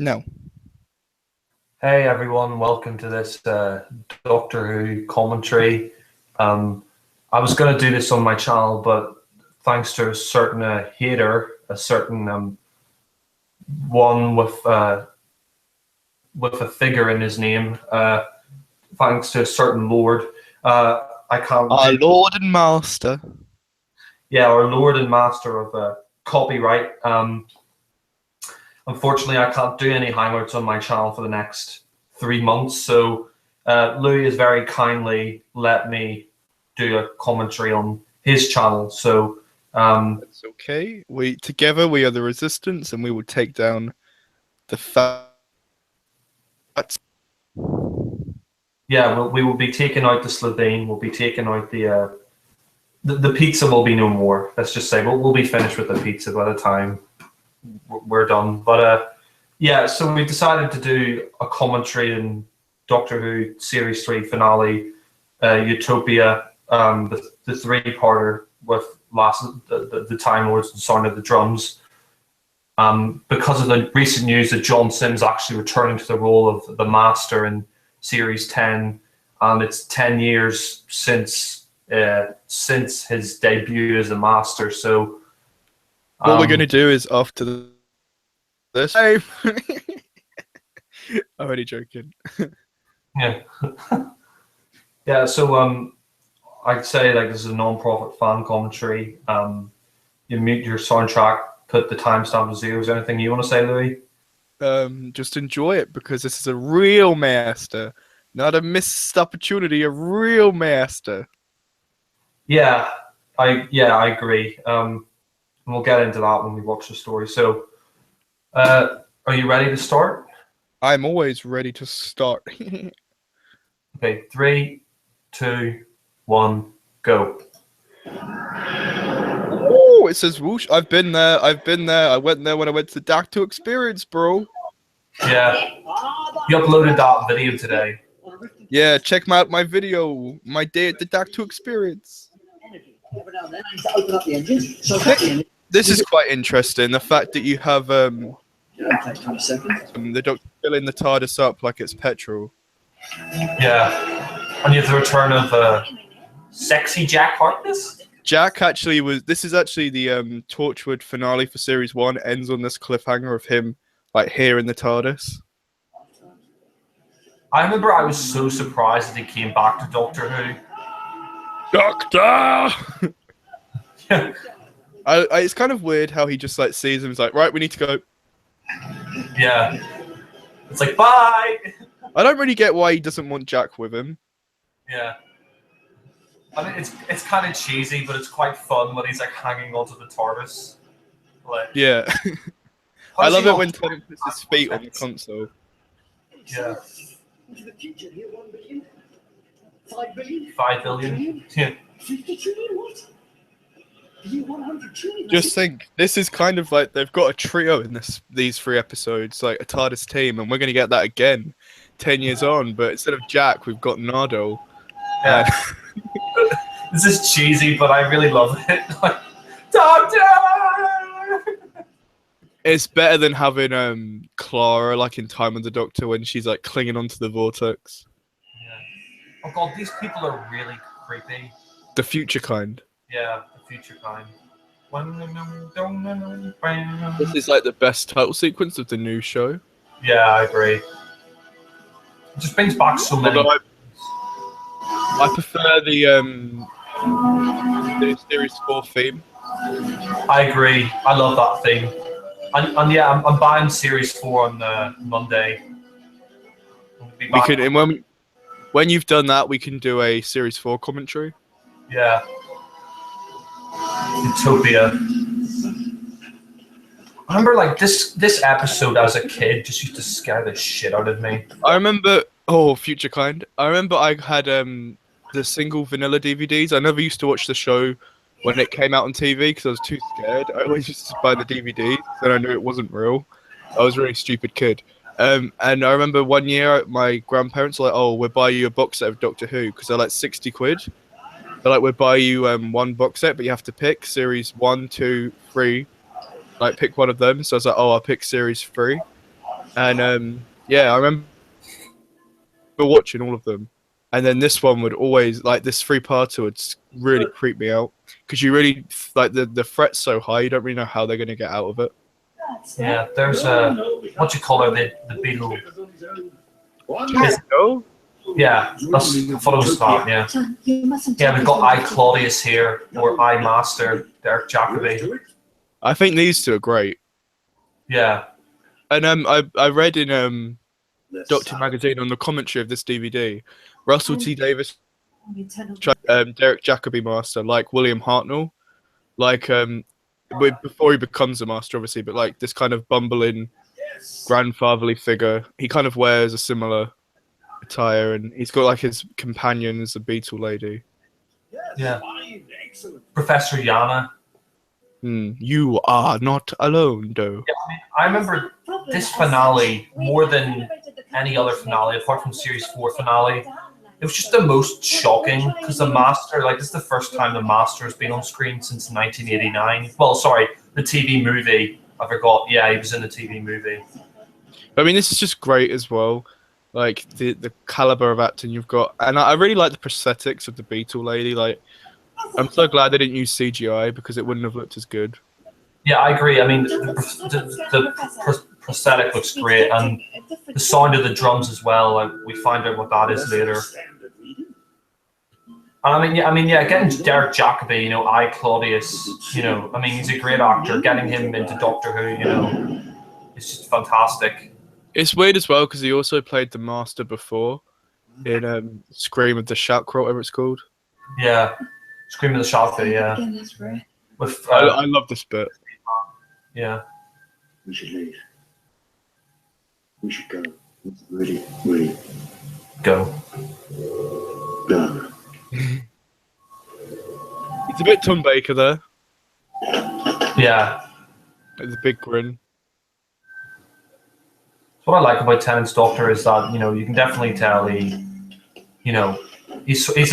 No. Hey everyone, welcome to this Doctor Who commentary. I was going to do this on my channel, but thanks to a certain hater, a certain one with a figure in his name, thanks to a certain lord, I can't. Our Lord and Master. Yeah, our Lord and Master of copyright. Unfortunately, I can't do any hangouts on my channel for the next 3 months. So Louis has very kindly let me do a commentary on his channel. So It's okay. Together we are the Resistance, and we will take down the fat. yeah, we will be taking out the Slitheen. We'll be taking out the pizza. Will be no more. Let's just say we'll be finished with the pizza by the time we're done. But yeah, so we decided to do a commentary in Doctor Who Series 3 finale, Utopia, the three-parter with the Time Lords and Sound of the Drums. Because of the recent news that John Simm's actually returning to the role of the Master in Series 10, and it's 10 years since his debut as the Master. So what we're going to do is after this. I'm only joking. Yeah. Yeah, so I'd say like this is a non-profit fan commentary. You mute your soundtrack, put the timestamp to 0. Is there anything you want to say, Louis? Just enjoy it, because this is a real master, not a missed opportunity, a real master. Yeah, I agree. And we'll get into that when we watch the story. So are you ready to start? I'm always ready to start. Okay, 3, 2, 1, go. Oh, it says whoosh. I've been there. I went there when I went to the Doctor Experience, bro. Yeah, you uploaded that video today. Yeah, check out my video, my day at the Doctor Experience. This is quite interesting. The fact that you have the Doctor filling the TARDIS up like it's petrol. Yeah, and you have the return of sexy Jack Harkness. Jack actually was. This is actually the Torchwood finale for Series 1. Ends on this cliffhanger of him like here in the TARDIS. I remember I was so surprised that he came back to Doctor Who. Doctor. It's kind of weird how he just like sees him. He's like, right, we need to go. Yeah, it's like bye. I don't really get why he doesn't want Jack with him. Yeah. I mean, it's kind of cheesy, but it's quite fun when he's like hanging onto the TARDIS. Like, yeah. I love it when Tony puts his feet on the console. Yeah. 5 billion. Yeah. Just think, this is kind of like they've got a trio in these 3 episodes, like a TARDIS team, and we're going to get that again 10 years on. But instead of Jack, we've got Nardo. Yeah. This is cheesy, but I really love it. Like, Doctor! It's better than having Clara like in Time of the Doctor when she's like clinging onto the vortex. Yeah. Oh god, these people are really creepy. The future kind. Yeah, the future kind. This is like the best title sequence of the new show. Yeah, I agree. It just brings back so many. I prefer the Series 4 theme. I agree. I love that theme. And yeah, I'm buying Series 4 on Monday. We could, and when you've done that, we can do a Series 4 commentary. Yeah. Utopia. I remember like this episode as a kid just used to scare the shit out of me. I remember, future kind. I remember I had the single vanilla DVDs. I never used to watch the show when it came out on TV because I was too scared. I always used to buy the DVDs, and I knew it wasn't real. I was a really stupid kid. And I remember one year my grandparents were like, "Oh, we'll buy you a box set of Doctor Who," because they're like 60 quid. They're like, "We'll buy you one box set, but you have to pick Series 1, 2, 3. Like, pick one of them." So I was like, "Oh, I'll pick Series 3." And yeah, I remember watching all of them. And then this one would always like this three-parter would really creep me out because you really like the threat's so high, you don't really know how they're gonna get out of it. Yeah, there's what you call her, the beetle. Oh, Yeah, that's I thought it was that. Yeah, yeah. We've got I Claudius here, or I Master Derek Jacobi. I think these two are great. Yeah, And I read in Doctor Magazine on the commentary of this DVD, Russell T Davis, Derek Jacobi Master, like William Hartnell, like before he becomes a master, obviously, but like this kind of bumbling grandfatherly figure. He kind of wears a similar attire, and he's got like his companion as a beetle lady. yeah. Professor Yana. You are not alone, though. Yeah, I remember this finale more than any other finale, apart from Series 4 finale. It was just the most shocking because the Master, like, this is the first time the Master has been on screen since 1989. Well, sorry, the TV movie. I forgot. Yeah, he was in the TV movie. I mean, this is just great as well. Like the caliber of acting you've got, and I really like the prosthetics of the beetle lady. Like, I'm so glad they didn't use CGI because it wouldn't have looked as good. Yeah, I agree. I mean, the prosthetic looks great, and the sound of the drums as well. Like, we find out what that is later. And I mean, yeah. Getting Derek Jacobi, I Claudius, I mean, he's a great actor. Getting him into Doctor Who, it's just fantastic. It's weird as well because he also played the Master before in Scream of the Shark, whatever it's called. Yeah, Scream of the Shark, yeah. With I love this bit. Yeah. We should leave. We should go. Really. Go. Go. It's a bit Tom Baker there. Yeah. With a big grin. What I like about Tennant's Doctor is that, you can definitely tell he's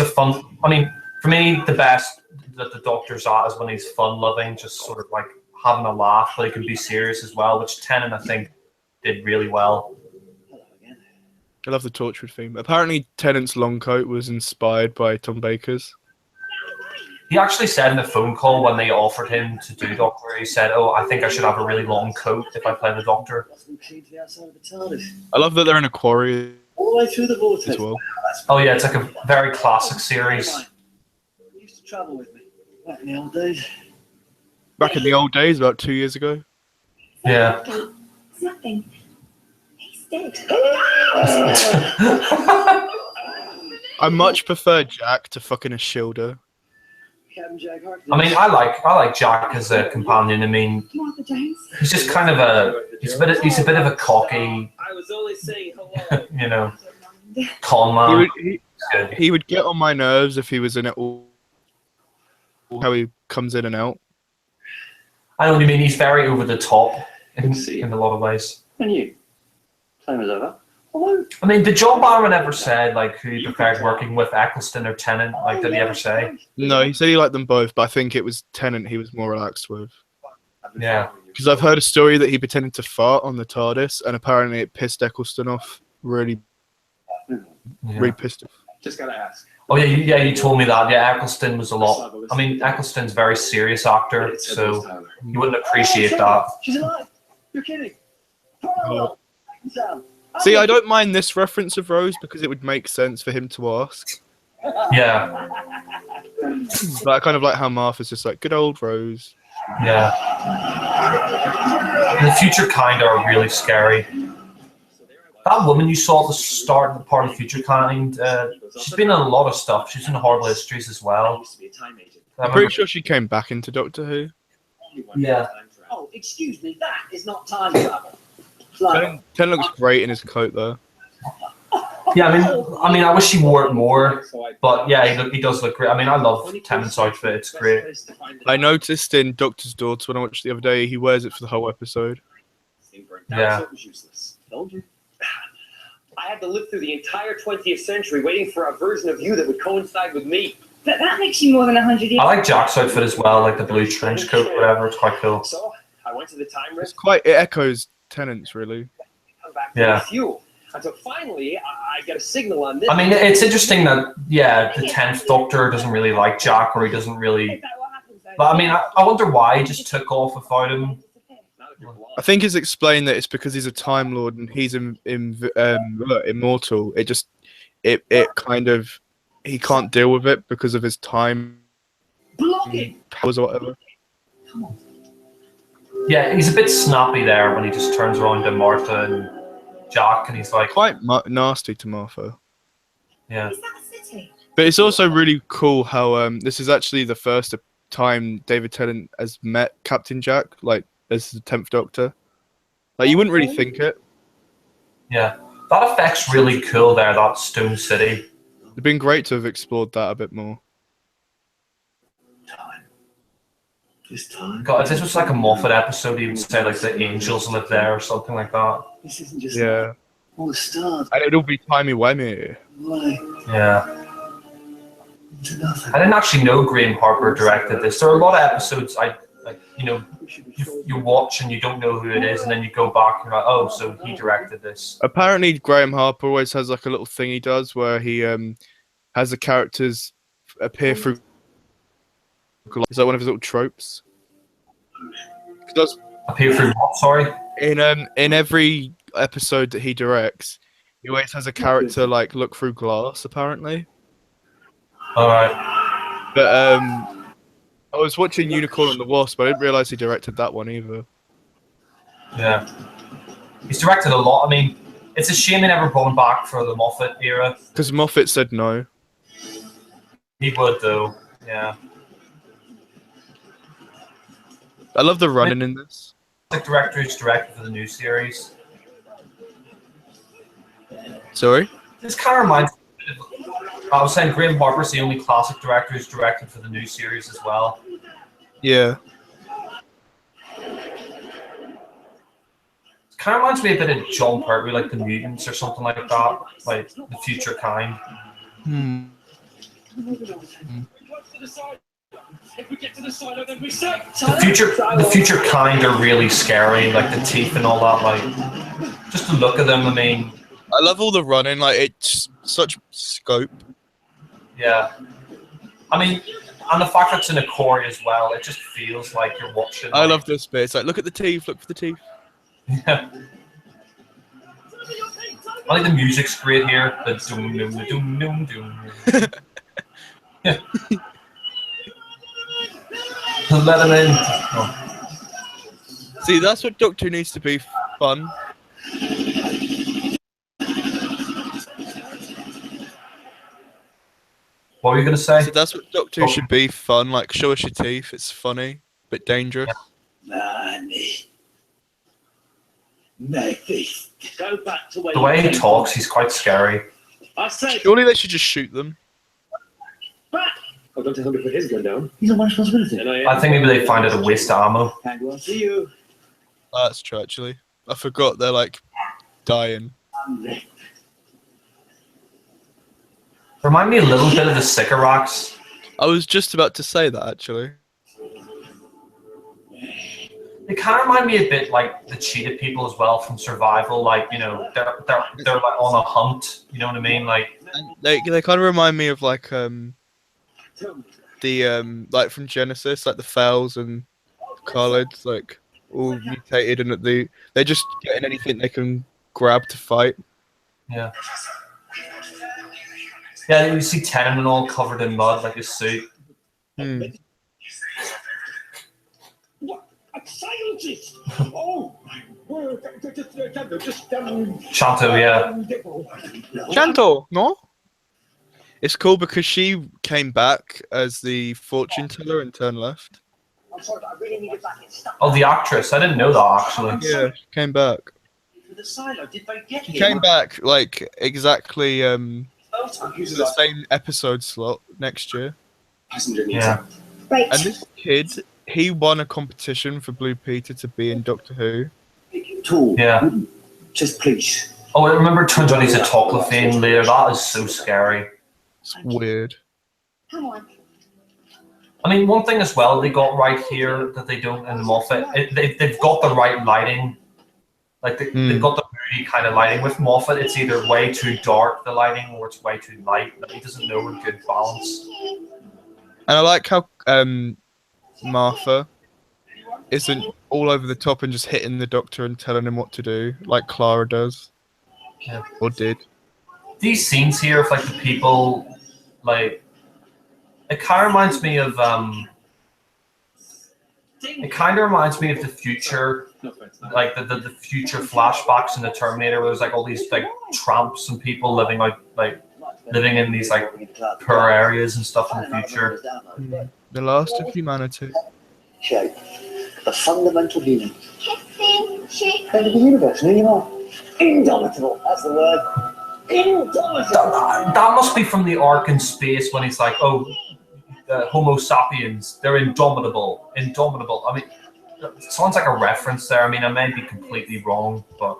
a fun. I mean, for me, the best that the Doctor's at is when he's fun-loving, just sort of like having a laugh, but he can be serious as well, which Tennant, I think, did really well. I love the Torchwood theme. Apparently, Tennant's long coat was inspired by Tom Baker's. He actually said in a phone call when they offered him to do Doctor, he said, "Oh, I think I should have a really long coat if I play the Doctor." I love that they're in a quarry all the way through the vortex as well. Oh yeah, it's like a very classic series. You used to travel with me back in the old days. Back in the old days, about 2 years ago. Yeah. It's nothing. He's dead. I much prefer Jack to fucking Ashilda. I mean, I like Jack as a companion. I mean, he's just kind of he's a bit of a cocky, I was only saying hello. con man. He would get on my nerves if he was in it all. How he comes in and out. I know what you mean. He's very over the top in a lot of ways. And you? Time is over. Hello. I mean, did John Barrowman ever say like who he preferred working with, Eccleston or Tennant? Like, did he ever say? No, he said he liked them both, but I think it was Tennant he was more relaxed with. Yeah. Because I've heard a story that he pretended to fart on the TARDIS, and apparently it pissed Eccleston off. Really pissed off. Just gotta ask. Oh yeah, you told me that. Yeah, Eccleston was a lot. I mean, Eccleston's a very serious actor, so you wouldn't appreciate that. She's alive. You're kidding. See, I don't mind this reference of Rose because it would make sense for him to ask. Yeah. But I kind of like how Martha's just like, good old Rose. Yeah. The future kind are really scary. That woman you saw at the start of the part of Future Kind, she's been in a lot of stuff. She's in Horrible Histories as well. I'm pretty sure she came back into Doctor Who. Yeah. Oh, excuse me, that is not time travel. Ten looks great in his coat though. Yeah, I mean, I wish he wore it more, but yeah, he does look great. I mean, I love Tennant's outfit; it's great. I noticed in Doctor's Daughter when I watched the other day, he wears it for the whole episode. Yeah. I had to live through the entire 20th century waiting for a version of you that would coincide with me. But that makes you more than 100 years. I like Jack's outfit as well, like the blue trench coat, whatever. It's quite cool. So I went to the time It echoes Tennant's really. back to Yeah. fuel. And so finally, I get a signal on this. I mean, it's interesting that, yeah, the 10th Doctor doesn't really like Jack, or he doesn't really... But I mean, I wonder why he just took off without him. I think it's explained that it's because he's a Time Lord and he's immortal. It kind of, he can't deal with it because of his time powers or whatever. Yeah, he's a bit snappy there when he just turns around to Martha and Jack, and he's like... Quite nasty to Martha. Yeah. Is that a city? But it's also really cool how this is actually the first time David Tennant has met Captain Jack, like as the 10th Doctor. Like you wouldn't really think it. Yeah. That effect's really cool there, that Stone City. It'd been great to have explored that a bit more. This time. God, if this was like a Moffat episode, he would say like the angels live there or something like that. This isn't just Yeah. all the stars. And it'll be timey-wimey. Why? Yeah. Into nothing. I didn't actually know Graham Harper directed this. There are a lot of episodes you watch and you don't know who it is, and then you go back and you're like, oh, so he directed this. Apparently, Graham Harper always has like a little thing he does where he has the characters appear through. Is that one of his little tropes? He does Appear through what? Sorry. in every episode that he directs, he always has a character like look through glass. Apparently, All right. but I was watching Unicorn and the Wasp. But I didn't realize he directed that one either. Yeah. He's directed a lot. I mean, it's a shame he never brought him back for the Moffat era. Because Moffat said no. He would though. Yeah. I love the running in this. The director who's directed for the new series. Sorry? This kind of reminds me of, I was saying Graham Harper's the only classic director who's directed for the new series as well. Yeah. It kind of reminds me a bit of John Pertwee, like the Mutants or something like that, like the Future Kind. The future kind are really scary, like the teeth and all that. Like, just to look at them, I mean. I love all the running. Like it's such scope. Yeah. I mean, and the fact that it's in a quarry as well, it just feels like you're watching. I love this bit. It's like, look at the teeth. Look for the teeth. Yeah. I think the music's great here. The doom doom doom doom doom. Yeah. Let him in. Oh. See, that's what Doctor needs to be fun. What were you gonna say? So that's what Doctor should be fun. Like, show us your teeth. It's funny, but dangerous. Go back to where The way he talks, he's quite scary. I said, Surely they should just shoot them. back. Oh, Dr. Hunter put his gun down. He's not my responsibility. And I think maybe they find it a waste of ammo. Can't go on. See you. Oh, that's true, actually. I forgot they're like dying. I'm left. Remind me a little bit of the Sycorax. I was just about to say that, actually. They kind of remind me a bit like the cheetah people as well from Survival. Like, you know, they're like on a hunt. You know what I mean? Like, And they kind of remind me of like the like from Genesis, like the Fells and Carlids, like all mutated and they're just getting anything they can grab to fight. yeah. Yeah, you see Tenement all covered in mud, like his suit. Hmm. What? A scientist? Oh. Shanto, yeah. Chantal, no? It's cool because she came back as the fortune teller and turned left. I'm sorry, but I really need it back. It's stuck. Oh, the actress. I didn't know that, actually. Yeah, she came back. For the silo, did they get She here? came back like exactly Photo. the same episode slot next year. Passenger needs Yeah. Right. And this kid, he won a competition for Blue Peter to be in Doctor Who. Tall. Yeah. Wooden. Just please. Oh, I remember it turns out he's a Toclafane later. That is so scary. It's weird. Come on. I mean, one thing as well they got right here that they don't in the Moffat, they've got the right lighting Like they've got the moody kind of lighting. With Moffat, it's either way too dark, the lighting, or it's way too light. Like, he doesn't know a good balance. And I like how Martha isn't all over the top and just hitting the Doctor and telling him what to do, like Clara does. Yeah. Or did. These scenes here of like the people, like, it kind of reminds me of the future, like the future flashbacks in the Terminator, where there's like all these like tramps and people living in these like poor areas and stuff in the future. The last of humanity. Shape. The fundamental human. Head of the universe, no, you know. Indomitable, that's the word. Indomitable. That must be from the arc in space when he's like, oh, Homo sapiens, they're indomitable. Indomitable. I mean, it sounds like a reference there. I mean, I may be completely wrong, but...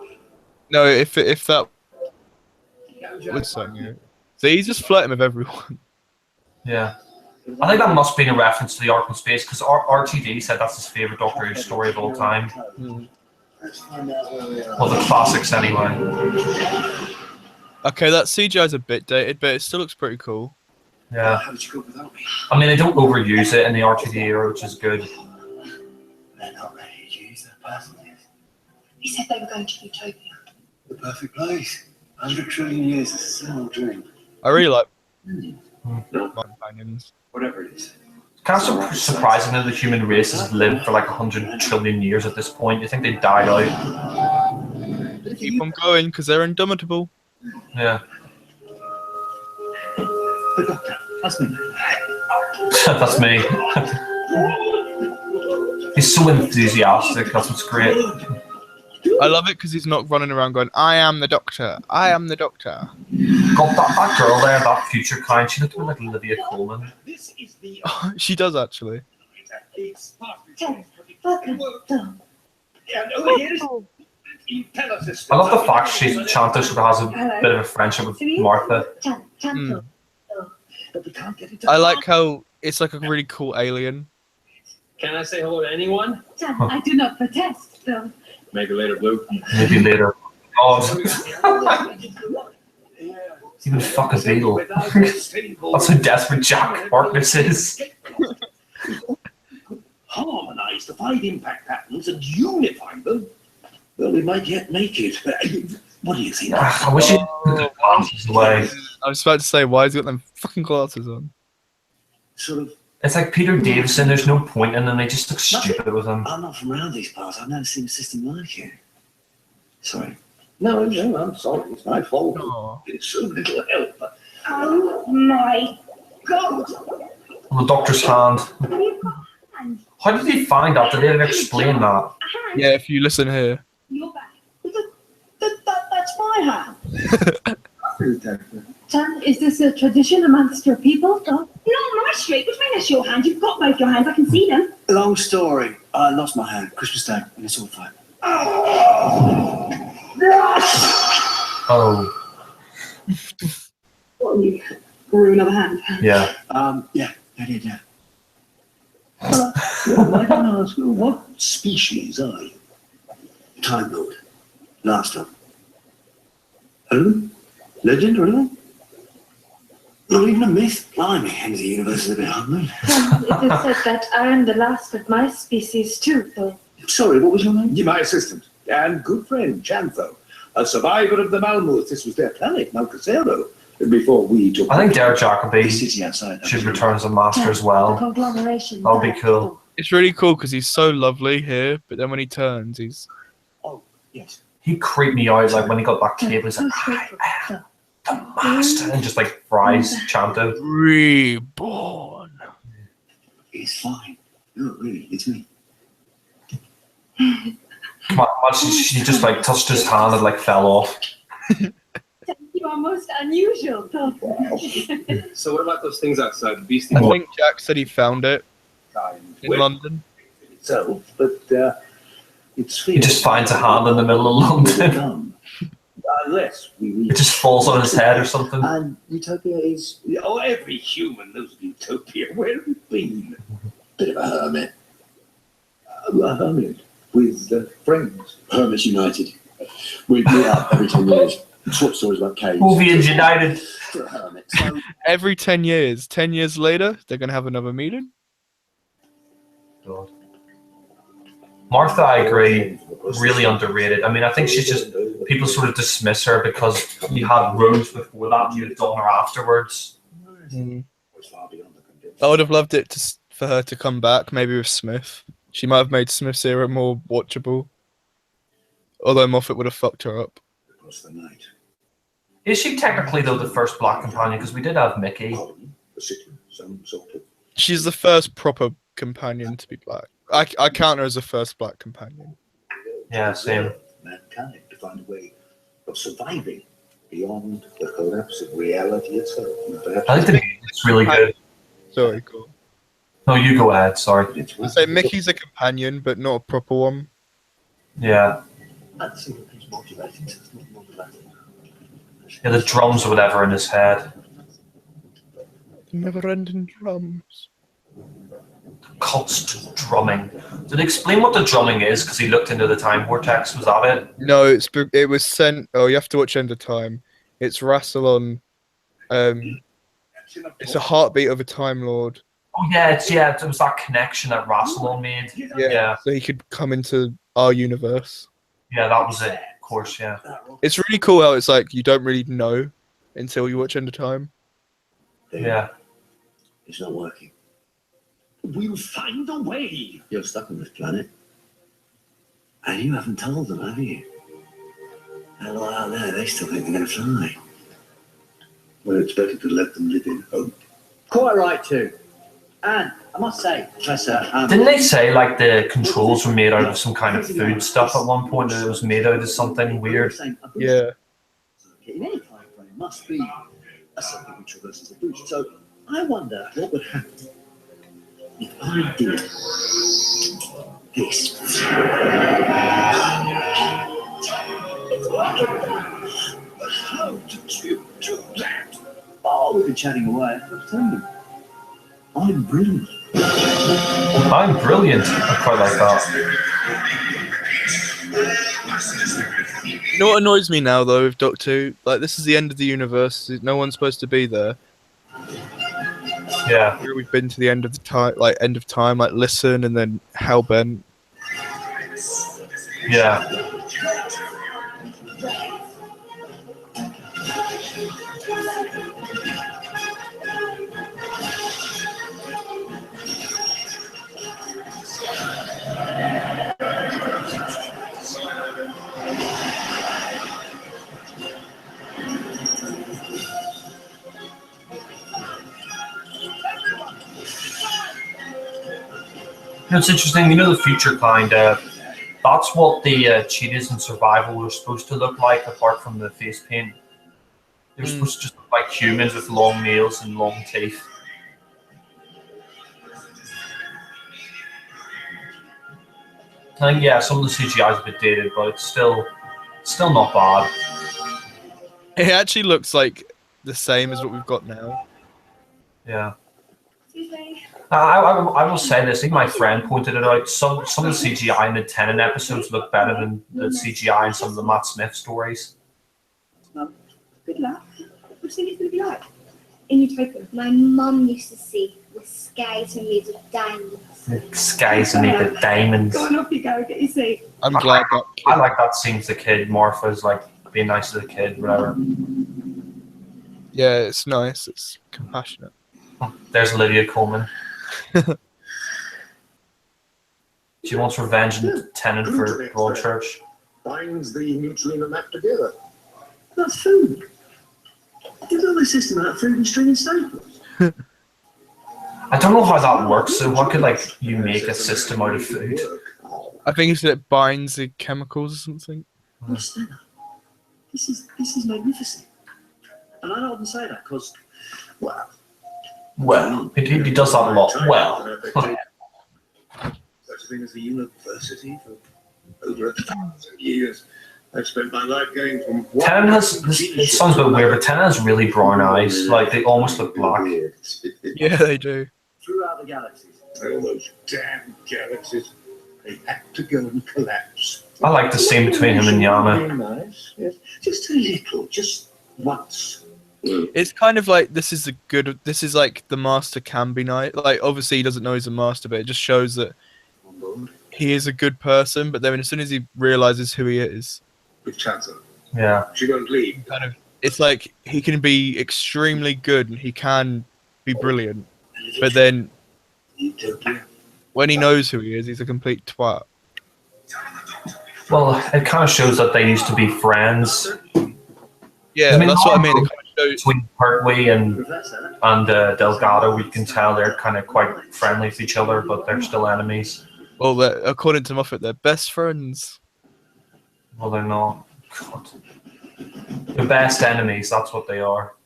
No, if that was saying it. So he's just flirting with everyone. Yeah. I think that must be a reference to the arc in space, because RTD said that's his favourite Doctor Who story of all time. Well, the classics anyway. Okay, that CGI is a bit dated, but it still looks pretty cool. Yeah. How did you cope without me? I mean, they don't overuse it in the RTD era, which is good. They're not ready to use their personalities. He said they were going to Utopia. The perfect place. 100 trillion years, it's a simple dream. I really like my companions. Whatever it is. It's kind of surprising that the human race has lived for like 100 trillion years at this point. You think they died out? Keep on going, because they're indomitable. Yeah. The Doctor, that's me. That's me. He's so enthusiastic, that's what's great. I love it because he's not running around going, I am the Doctor, I am the Doctor. God, that girl there, that future kind, she looked a bit like Olivia Colman. This is the She does actually. and over here is I love the fact Chanto sort of has a bit of a friendship with Martha. But we can't get it done. I like how it's like a really cool alien. Can I say hello to anyone? I do not protest, though. Maybe later, Blue. Maybe later. God. Even fuck a beetle. That's how desperate Jack Harkness is. Harmonise the 5 impact patterns and unify them. Well, we might yet make it. But what do you think? I wish he took the glasses away. I was about to say, why has he got them fucking glasses on? Sort of. It's like Peter Davison, there's no point in them, they just look stupid with him. I'm not from around these parts. I've never seen a system like it. Sorry. No, I'm sorry. It's my fault. Aww. It's so little help. Oh my God! On the Doctor's hand. Have you got a hand? How did he find that? Did they ever explain that? A hand? Yeah, if you listen here. Your back. That's my hand. Tan, is this a tradition amongst your people? Oh. Not my street. Which mean that's your hand? You've got both your hands. I can see them. Long story. I lost my hand. Christmas Day, and it's all fine. Oh. What, you grew another hand? Yeah. Yeah, I did, yeah. Well, I don't ask, what species are you? Time Lord. Last time. Who? Legend or anything? Not even a myth? Blimey, end of the universe is a bit unknown. Well, it is said that I am the last of my species too, though. Sorry, what was your name? You're my assistant and good friend, Chantho, a survivor of the Malmuth. This was their planet, Malcasero, before we took. I think Derek The Jacobi city outside. should return as a master as The well. conglomeration. That'll be cool. It's really cool because he's so lovely here, but then when he turns, he's... Oh, yes. He creeped me out, like when he got back cable, he's like, I am the master, and just like fries Chanto. reborn. It's fine. No, really, it's me. Come on, she just like touched his hand and like fell off. You are most unusual, though. So what about those things outside the Beastie I Boys? think Jack said he found it in London. itself, but it's He just finds a hand in the middle of London. Unless we It just falls on his head or something. And Utopia is Oh, every human knows Utopia. Where have you been? a bit of a hermit. A hermit with friends. Hermits United. We meet up every 10 years. Swap stories about caves. Movie United. For a hermit. So, Every 10 years. 10 years later, they're going to have another meeting. God. Martha, I agree, really underrated. I mean, I think she's just, people sort of dismiss her because you had Rose before that and you had done her afterwards. Mm. I would have loved it for her to come back, maybe with Smith. She might have made Smith's era more watchable. Although Moffat would have fucked her up. across the night. Is she technically, though, the first black companion? Because we did have Mickey. Some sort of She's the first proper companion to be black. I count her as the first black companion. Yeah, same. mankind to find a way of surviving beyond the collapse of reality itself. I think the music's really good. Sorry, cool. No, you go ahead, sorry. I say Mickey's a companion, but not a proper one. Yeah. Yeah, the drums or whatever in his head. Never-ending drums. Constant drumming. Did they explain what the drumming is? Because he looked into the time vortex. Was that it? No, it was sent. Oh, you have to watch End of Time. It's Rassilon. It's a heartbeat of a Time Lord. Oh yeah, it was that connection that Rassilon made. Yeah. So he could come into our universe. Yeah, that was it. Of course, yeah. It's really cool how it's like you don't really know until you watch End of Time. Yeah. It's not working. We'll find a way. You're stuck on this planet. And you haven't told them, have you? That lot out there, they still think they're going to fly. We're expected to let them live in hope. Quite right, too. And I must say, Professor... Didn't they say, like, the controls were made out of some kind of food stuff at one point, and it was made out of something weird? Yeah. In any time frame must be a something which traverses the boost. So I wonder what would happen if I did this. It's working. But how to do that? Oh, we've been chatting away. I'll tell you. I'm brilliant. I'm brilliant. I quite like that. You know what annoys me now though with Doctor Who? Like this is the end of the universe. No one's supposed to be there. Yeah. We've been to the end of the time, like Listen, and then Hellbent. Yeah. It's interesting, the future kind of, that's what the cheetahs in Survival were supposed to look like, apart from the face paint. They were supposed to just look like humans with long nails and long teeth. I think, yeah, some of the CGI is a bit dated, but it's still not bad. It actually looks like the same as what we've got now. Yeah. I will say this. I think my friend pointed it out. Some of the CGI in the Tennant episodes look better than the CGI in some of the Matt Smith stories. Well, good luck. What do you think it's going to be like in Utopia? My mum used to see the skies are made of diamonds. The skies are made of diamonds. Go on, off you go, get your seat. I'm glad that. I like that scene to the kid. Martha's like being nice to the kid, whatever. Yeah, it's nice. It's compassionate. There's Lydia Coleman. She wants revenge in Tennant for Broadchurch. Binds the neutrino map together. That's food. You build a system out of food and string and staples. I don't know how that works. So what could you make a system out of food? I think it's that it binds the chemicals or something. This is magnificent. And I don't often say that because, Well, he does that a lot. Well. Such a thing as the university for over 1,000 years. I've spent my life going from Tennant has, it sounds a bit weird, but Tennant has really brown eyes. Like, they almost look black. Yeah, they do. Throughout the galaxies. All those damn galaxies. They had to go and collapse. I like the scene between him and Yana. Very nice. Yes. Just a little, just once. It's kind of like this is like the master can be nice. Like obviously he doesn't know he's a master, but it just shows that he is a good person. But then as soon as he realizes who he is, With Chancellor. Yeah. She won't leave. kind of it's like he can be extremely good and he can be brilliant. But then Utopia. when he knows who he is, he's a complete twat. Well, it kind of shows that they used to be friends. Yeah, I mean, that's what I mean. It kind of shows. Between Pertwee and Professor. Delgado, we can tell they're kind of quite friendly with each other, but they're still enemies. Well, according to Moffat, they're best friends. Well, they're not. God. The best enemies, that's what they are.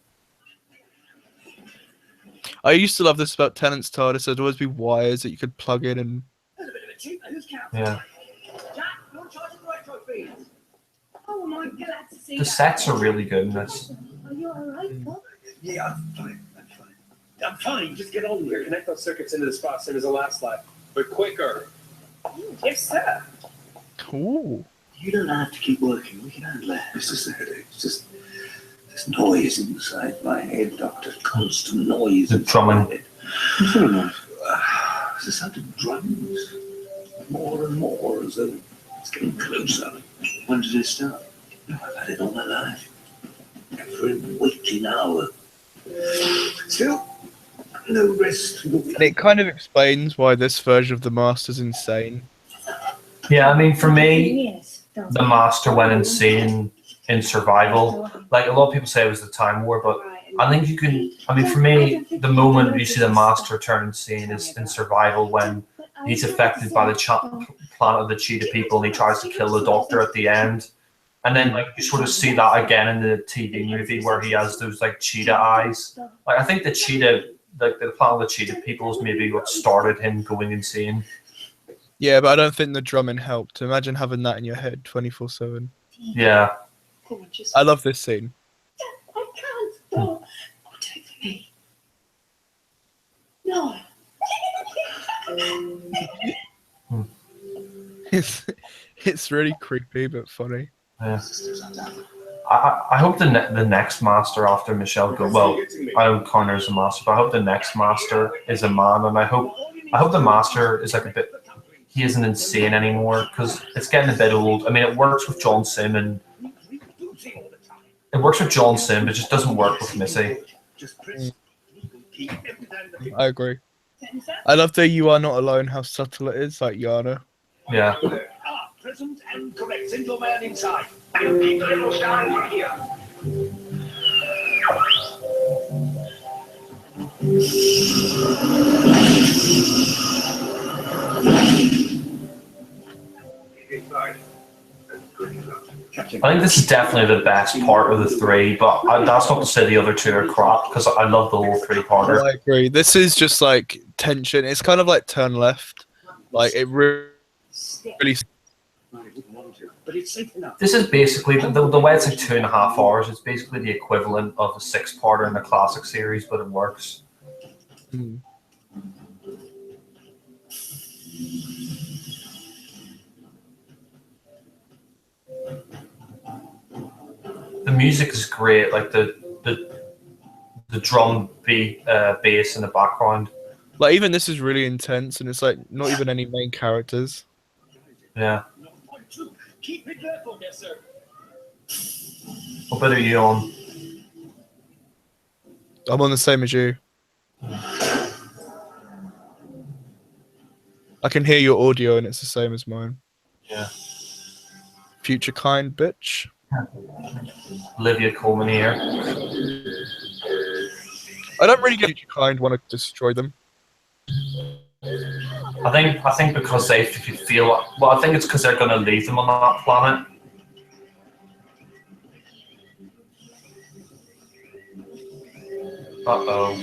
I used to love this about Tennant's TARDIS. There'd always be wires that you could plug in and. Yeah. Jack, you're in charge of the retro feeds. Oh, my glad to see The sets are really good in this. Are you alright, Bob? Yeah, I'm fine. I'm fine. Just get on here. Connect those circuits into the spot same as the last slide, but quicker. Yes, sir. Ooh. You don't have to keep working. We can handle it. It's just a headache. It's just there's noise inside my head, Doctor. Constant noise. The drumming. It's the sound of drums. More and more as though it's getting closer. When did it start? I've had it all my life. Every waking hour. Still, no rest. And it kind of explains why this version of the Master's insane. Yeah, I mean, for me, Yes, the Master went insane in Survival. Like, a lot of people say it was the Time War, but I think you can... I mean, for me, the moment you see the Master turn insane is in Survival when he's affected by the planet of the cheetah people and he tries to kill the Doctor at the end. And then, like, you sort of see that again in the TV movie where he has those, like, cheetah eyes. Like, I think the cheetah... Like, the planet of the cheetah people is maybe what started him going insane. Yeah, but I don't think the drumming helped. Imagine having that in your head 24/7. Yeah. I love this scene. I can't stop. Oh, take for me. No. It's really creepy but funny. Yeah. I hope the next Master after Michelle goes. Well, I know Connor's a Master, but I hope the next Master is a man, and I hope the Master is like a bit. He isn't insane anymore because it's getting a bit old. I mean, it works with John Sim, and it works with John Sim, but it just doesn't work with Missy. I agree. I love the "you are not alone" how subtle it is, like Yana. Yeah. Present and correct. Send your man inside. We'll keep the little star here. Inside. I think this is definitely the best part of the three, but that's not to say the other two are crap because I love the whole three-parter. I agree. This is just like tension. It's kind of like Turn Left. Like it really. But it's safe enough. This is basically the way it's like 2.5 hours. It's basically the equivalent of a 6-parter in the classic series, but it works. Mm. The music is great, like the drum beat, bass in the background. Like even this is really intense, and it's like not even any main characters. Yeah. Keep it careful, yes, sir. What bit are you on? I'm on the same as you. I can hear your audio, and it's the same as mine. Yeah. Future kind bitch. Olivia Colman here. I don't really get future kind want to destroy them. I think because they feel well. I think it's because they're going to leave them on that planet. Uh-oh.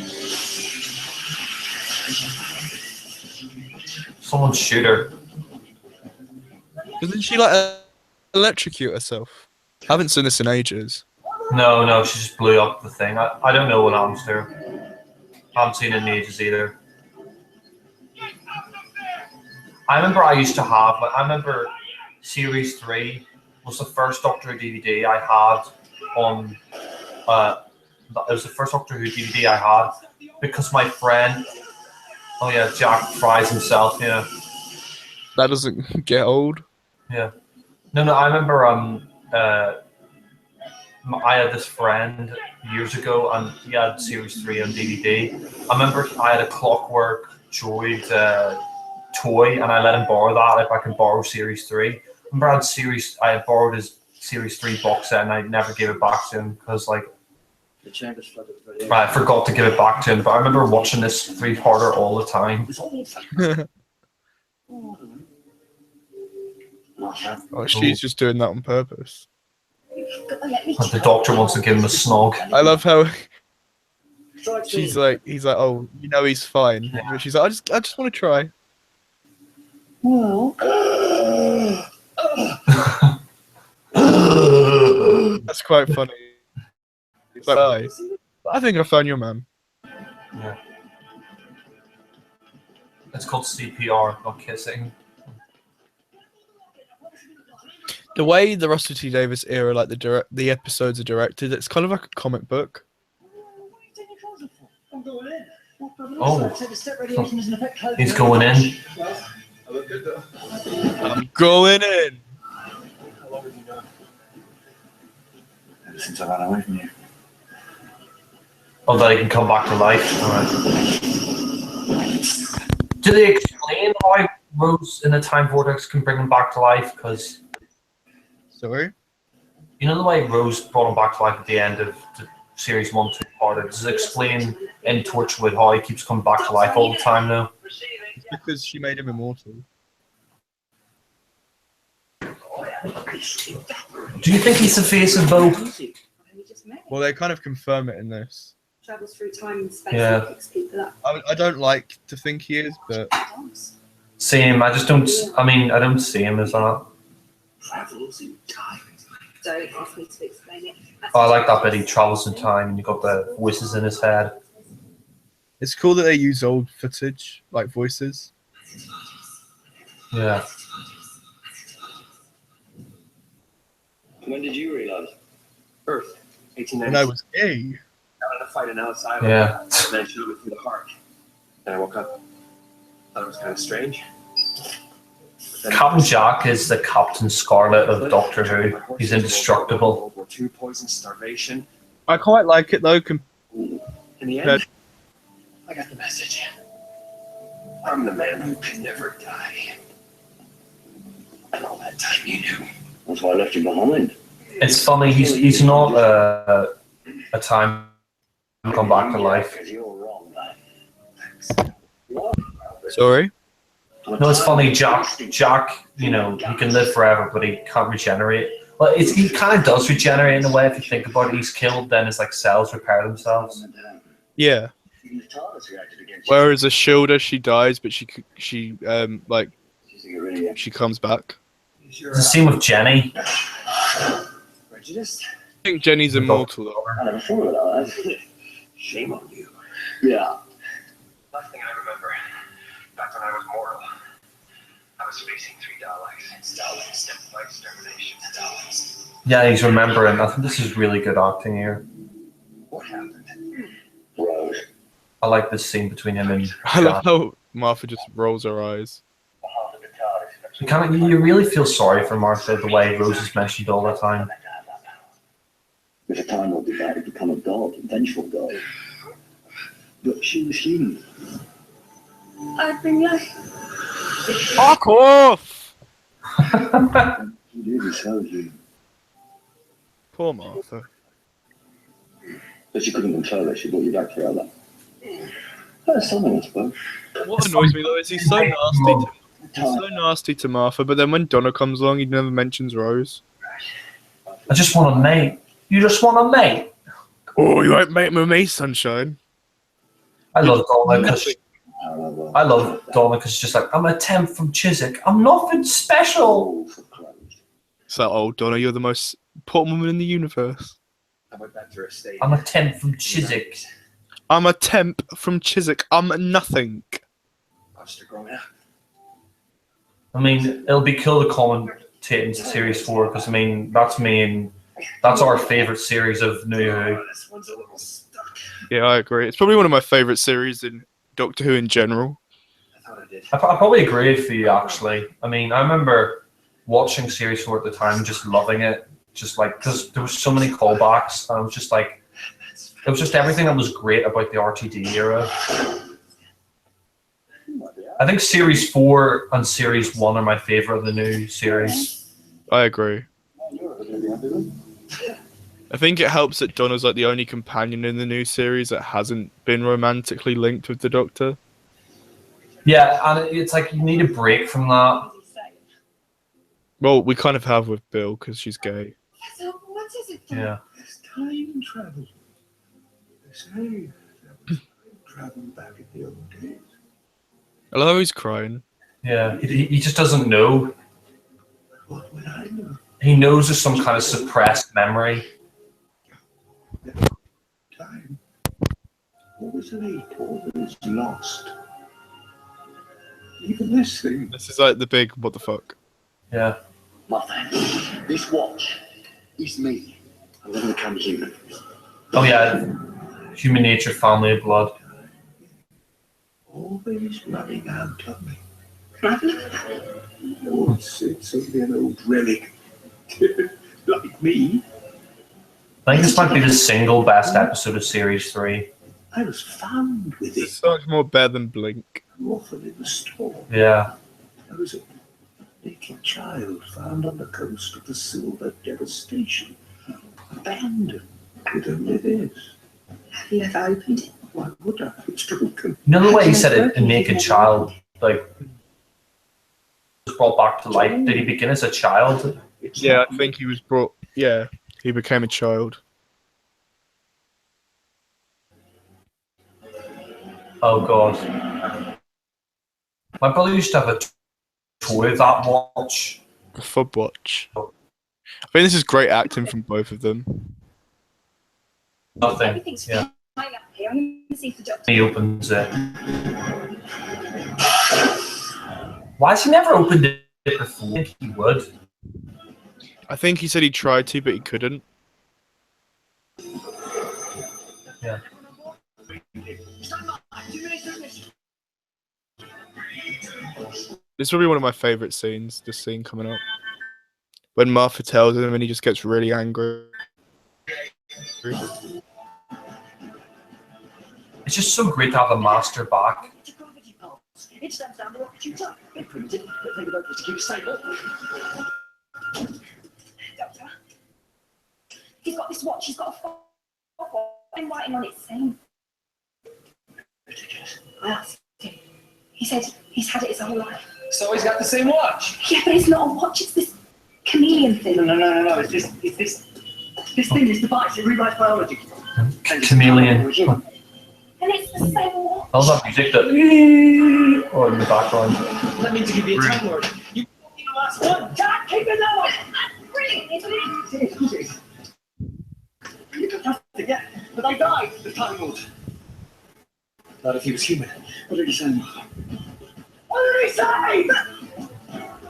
Someone shoot her. Doesn't she like electrocute herself? I haven't seen this in ages. No, she just blew up the thing. I don't know what happens to her. I haven't seen it in ages either. I remember I used to have, like, I remember Series 3 was the first Doctor Who DVD I had on. It was the first Doctor Who DVD I had because my friend. Oh yeah, Jack Fries himself. Yeah. That doesn't get old. Yeah. No. I remember. I had this friend years ago, and he had Series 3 on DVD. I remember I had a Clockwork Droid toy, and I let him borrow that if I can borrow Series 3. I remember I had borrowed his Series 3 box set, and I never gave it back to him because, like, I forgot to give it back to him. But I remember watching this 3-parter all the time. Oh, she's just doing that on purpose. And the Doctor wants to give him a snog. I love how he's like, oh, you know he's fine. Yeah. But she's like, I just want to try. Well, That's quite funny. It's like, I think I found your man. Yeah. It's called CPR, not kissing. The way the Russell T Davies era, like the episodes are directed, it's kind of like a comic book. Oh, he's going in. I'm going in. ever since I ran away from you. Oh, that he can come back to life. All right. Do they explain why Rose in the time vortex can bring him back to life? Because Sorry? you know the way Rose brought him back to life at the end of the series 1, 2 part? Does it explain in Torchwood how he keeps coming back to life all the time now? It's because she made him immortal. Do you think he's the face of both? Well, they kind of confirm it in this. Travels through time and space Yeah. and picks people up. I don't like to think he is, but Same. I just don't. I mean, I don't see him as that. Travels in time. Don't ask me to explain it. Oh, I like that bit. He travels in time, and you got the voices in his head. it's cool that they use old footage, like voices. Yeah. When did you realize? Earth, And I 1890. was gay. I wanted to fight an outside. Yeah. And then she looked me through the heart. Then I woke up. Thought it was kind of strange. But then- Captain Jack is the Captain Scarlet of Doctor Who. He's indestructible. World War II, poison, starvation. I quite like it though. In the end, I got the message. I'm the man who can never die. And all that time you knew. That's why I left you behind. It's funny. He's not a time to come back to life. Because you're wrong, man. Sorry? No, it's funny. Jack, you know, he can live forever, but he can't regenerate. Well, he kind of does regenerate in a way if you think about it. He's killed, then his like cells repair themselves. Yeah. Even the TARDIS reacted against Whereas a Shielder, she dies, but she like you. she comes back. It's the same with Jenny. Prejudiced? I think Jenny's immortal though. I never thought of that. Shame on you. Yeah. Last thing I remember, back when I was mortal, I was facing 3 Daleks. Daleks by extermination. Daleks. Yeah, he's remembering. I think this is really good acting here. What happened? Rose. I like this scene between him and I love Jack. how Martha just rolls her eyes. The heart of the TARDIS. You really feel sorry for Martha the way Rose is mentioned all the time. With a time Lord desire to become a god, a vengeful god. But she was human. I've been like, Fuck off! He really so human. Poor Martha. But she couldn't control it. She brought you back forever. That's something, I suppose. What annoys me though is he's so nasty to Martha, but then when Donna comes along, he never mentions Rose. I just want a mate. You just want a mate. Oh, you won't make me, sunshine. I love Donna because Nothing. she's just like, I'm a temp from Chiswick. I'm nothing special. Oh, for clothes. So, oh, Donna, you're the most important woman in the universe. I went back to her estate. I'm a temp from Chiswick. I'm a temp from Chiswick. I'm nothing. Watched her growing up. I mean, it'll be cool to come and taking series 4 because I mean that's our favorite series of New Who. This one's a little stuck. Yeah, I agree. It's probably one of my favorite series in Doctor Who in general. I thought I did. I probably agree with you actually. I mean, I remember watching series 4 at the time, just loving it, just like because there was so many callbacks, and I was just like, it was just everything that was great about the RTD era. I think series 4 and series 1 are my favorite of the new series. I agree. I think it helps that Donna's like the only companion in the new series that hasn't been romantically linked with the Doctor. Yeah, and it's like you need a break from that. Well, we kind of have with Bill because she's gay. So what is it? Yeah. It's time travel. They say there was time travel back in the old days. I love how he's crying. Yeah, he just doesn't know. What would I know? He knows there's some kind of suppressed memory. Time. Always late, always lost. Even this thing. This is like the big what the fuck. Yeah. My friend, this watch is me. I'm going to become human. Oh yeah, human nature, family of blood. Always running out of me. Oh, it's only an old relic. Like me. I think this might be the single best episode of series 3. I was found with It's it. so much more better than Blink. Often in the storm. Yeah. I was a little child found on the coast of the Silver Devastation. Abandoned with only this. Have you ever opened it? Why would I? It's broken. You know the way he said it, a naked child, like was brought back to life. Did he begin as a child? It's Yeah, not I think he was brought. Yeah, he became a child. Oh god. My brother used to have a toy of that watch. A fob watch. I think this is great acting from both of them. Nothing. Everything's Yeah. fine up here. I'm going to see if the doctor. He opens it. Why has he never opened it before? I think he would. I think he said he tried to, but he couldn't. Yeah. This is probably one of my favourite scenes, this scene coming up. When Martha tells him and he just gets really angry. It's just so great to have a master back. It stands down the rocket you took. It printed. The thing about it was to keep it stable. Doctor. He's got this watch. He's got a phone. I'm writing on it saying. Ridiculous. I asked him. He said he's had it his whole life. So he's got the same watch. Yeah, but it's not a watch. It's this chameleon thing. No. It's this thing, this device. It rewrites biology. Chameleon. And it's the same watch. How's that music that oh in the background? That means to give you a Time Lord. You won't be the last one. Jack, keep it low! Brilliant, isn't it? You could have to get, but I died. The Time Lord. Not if he was human. What did he say? What did he say?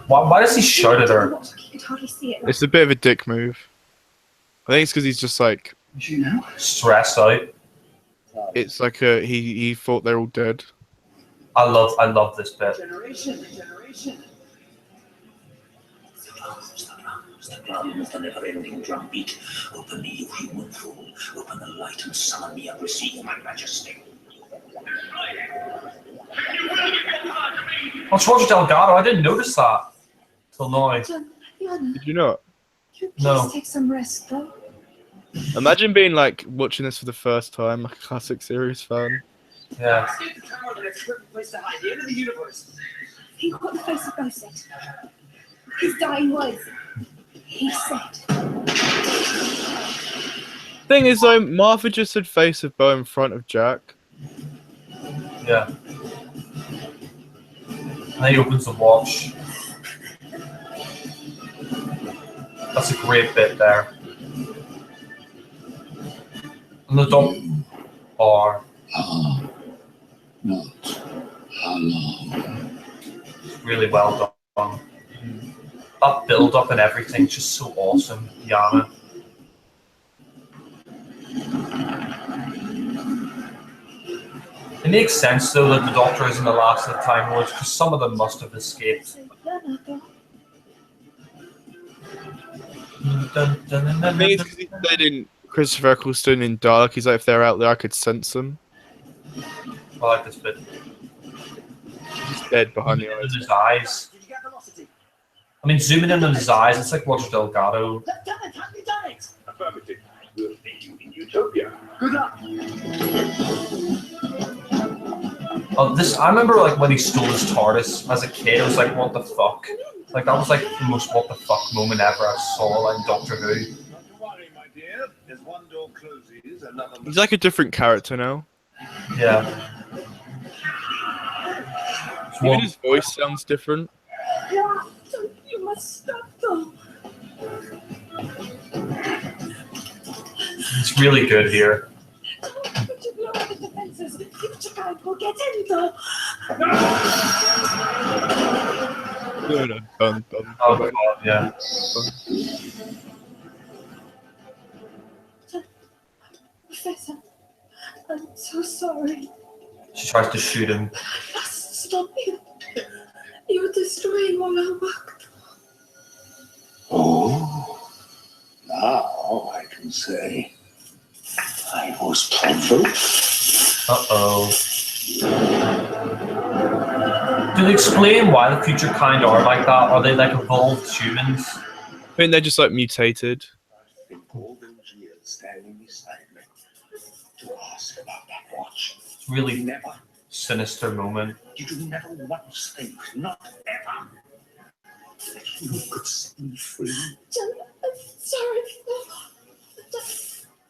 Why does he shout at her? You could hardly see it. It's a bit of a dick move. I think it's because he's just like, Is you now? Stressed out. it's like he thought they're all dead. I love this bit. Generation. The drum is the never-ending drum beat. Open me, you human fool. Open the light and summon me and receive my majesty. That's Roger Delgado. I didn't notice that till now. John, Did you not? you No. please take some rest, though. Imagine being like watching this for the first time, like a classic series fan. Yeah. Escape the Time Lord the next perfect place to hide. The end of the universe. He got the face of Bo said. His dying words. He said. Thing is though, Martha just said face of Bo in front of Jack. Yeah. And then he opens the watch. That's a great bit there. And the dog are Not how long. really well done. That build up and everything's just so awesome, Yana. It makes sense though that the Doctor isn't the last of the Time Lords because some of them must have escaped. I think it's because he said in Christopher Eccleston in Dark, he's like, if they're out there, I could sense them. I like this bit. He's dead behind the eyes. His eyes. I mean, zooming in on his eyes, it's like Roger Delgado. Affirmative. We'll see you in Utopia. Good luck. Oh, I remember like when he stole his TARDIS as a kid. I was like, what the fuck? Like that was like the most what the fuck moment ever I saw in Doctor Who. Not to worry, my dear. As one door closes, another. He's like a different character now. Yeah. Even his voice sounds different. You must stop though. It's really good here. But you blow up the defenses. Future Kind will get in though. Oh god, yeah. Professor, I'm so sorry. She tries to shoot him. I must stop you. You're destroying all our work. Oh, now I can say I was provoked. Uh-oh. Do they explain why the future kind are like that? Are they like evolved humans? I think they're just like mutated. I think all those years standing beside me to ask about that watch. It's really Never. sinister moment. Did you never once think, not ever, that you could set me free? John, I'm sorry.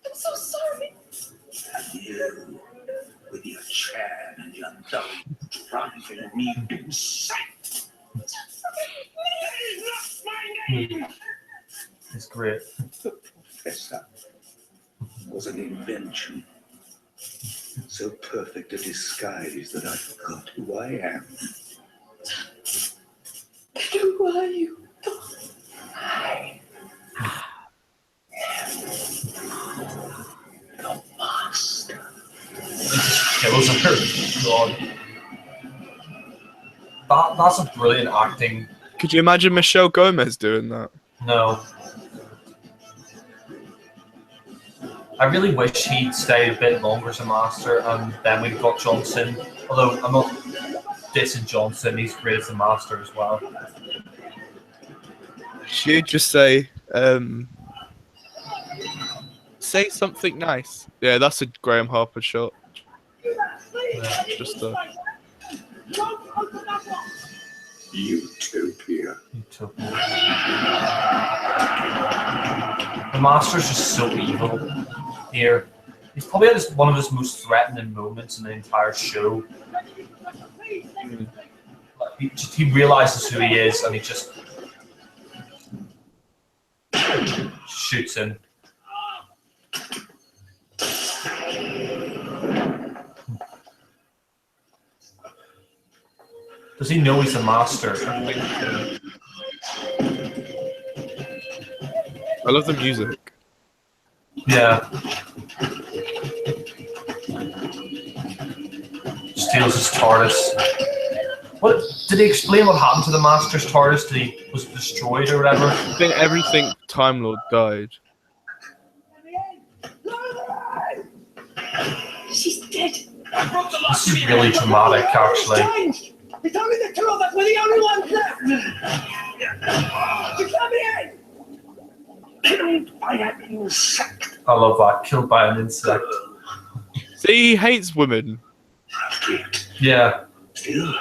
I'm so sorry. And you, with your chair and your dog, driving me insane. That is not my name! It's great. The Professor was an invention. So perfect a disguise that I forgot who I am. Who are you? I am the master. Kills her. God. That's a brilliant acting. Could you imagine Michelle Gomez doing that? No. I really wish he'd stayed a bit longer as a master, and then we've got Johnson. Although I'm not dissing Johnson, he's great as a master as well. She'd just say something nice. Yeah, that's a Graham Harper shot. Yeah. Just Utopia. The master's just so evil here. He's probably had one of his most threatening moments in the entire show. He realizes who he is and he just shoots him. Does he know he's a master? I love the music. Yeah. Steals his TARDIS. What did he explain what happened to the Master's TARDIS? Was it destroyed or whatever? I think everything Time Lord died. She's dead. This is really dramatic, actually. It's only the two of us. We're the only ones left. Just let me in. Killed by an insect. I love that. Killed by an insect. See, he hates women. Yeah. Still,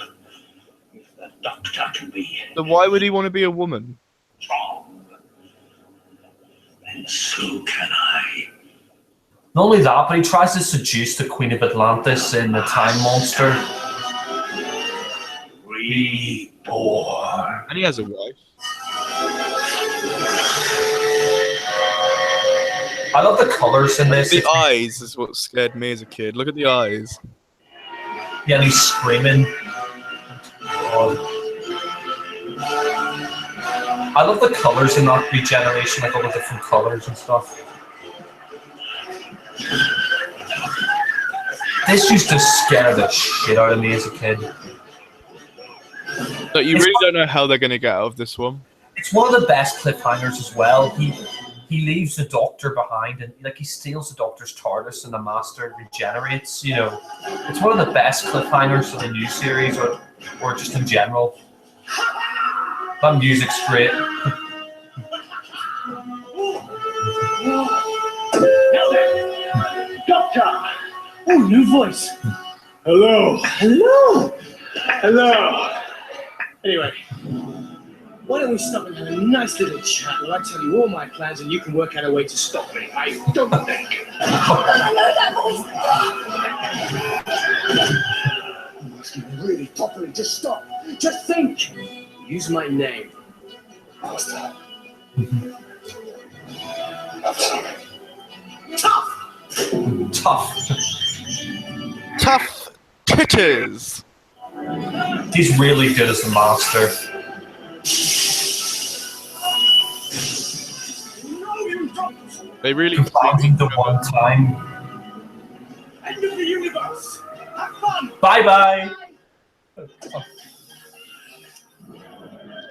if the Doctor can be So why would he want to be a woman? strong, then so can I. Not only that, but he tries to seduce the Queen of Atlantis in the Time Monster. Reborn. And he has a wife. I love the colours in this. The eyes is what scared me as a kid. Look at the eyes. Yeah, and he's screaming. I I love the colours in that regeneration, like all the different colours and stuff. This used to scare the shit out of me as a kid. But you really don't know how they're going to get out of this one. It's one of the best cliffhangers as well. He leaves the Doctor behind, and like he steals the Doctor's TARDIS, and the Master regenerates. You know, it's one of the best cliffhangers of the new series, or just in general. That music's great. Now then, Doctor! Oh, new voice. Hello. Hello! Hello. Anyway, why don't we stop and have a nice little chat while I tell you all my plans and you can work out a way to stop me? I don't think. I know that voice. I'm asking you really properly to stop. Just think. Use my name. Master. Tough! Tough. Tough titties. He's really good as the Master. They really Confounding the one time. End of the universe! Have fun! Bye bye.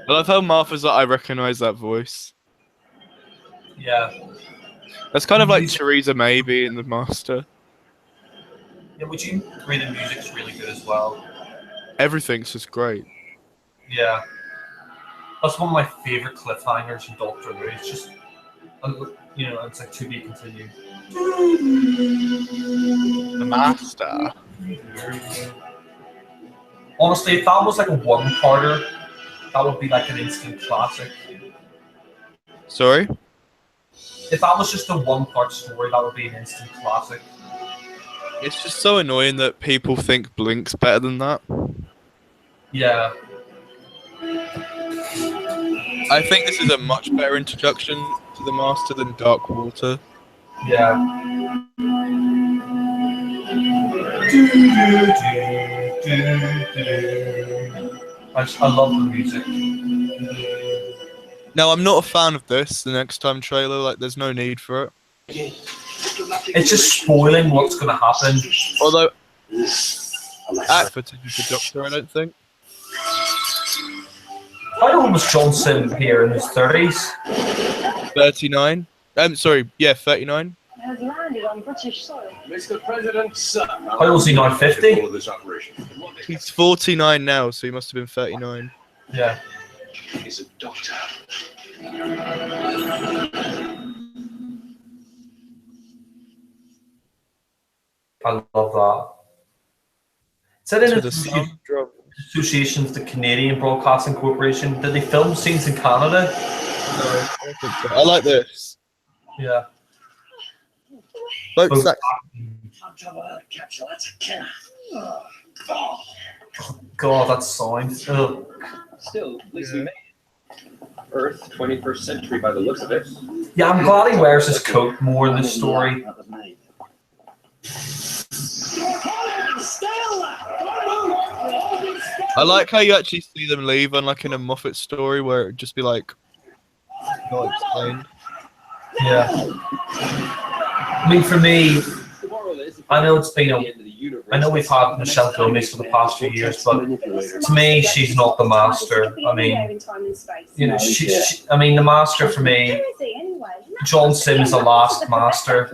I love how Martha's like, I recognise that voice. Yeah. That's kind of like Theresa Maybe in The Master. Yeah, would you agree the music's really good as well? Everything's just great. Yeah. That's one of my favourite cliffhangers in Doctor Who. It's just, you know, it's like to be continued. The Master. Honestly, if that was like a one-parter, that would be like an instant classic. Sorry? If that was just a one-part story, that would be an instant classic. It's just so annoying that people think Blink's better than that. Yeah. I think this is a much better introduction to the Master than Dark Water. Yeah. I love the music. No, I'm not a fan of this, the next time trailer, like there's no need for it. It's just spoiling what's going to happen. Although, for the Doctor, I don't think. How old was John Sim here in his 30s? 39? Sorry, yeah, 39. Has landed on British soil. Mr. President, sir. How old is he now, 50? All of this operation. He's 49 now, so he must have been 39. Yeah. He's a doctor. I love that. Is that in To a the sound drum. association with the Canadian Broadcasting Corporation? Did they film scenes in Canada? No, I don't think so. I like this. Yeah. Like, Both- I'm trouble out of capsule. That's a killer. God, that sound. Ugh. Still, at least we made it. Earth, 21st century by the looks of it. Yeah, I'm glad he wears his coat more in this story. That was me. I like how you actually see them leave, unlike in a Moffat story where it'd just be like, not explained. Yeah. I mean, for me, I know it's been I know we've had Michelle Gomez for the past few years, but to me, she's not the Master. I mean, you know, I mean, the Master for me, John Sim is the last Master.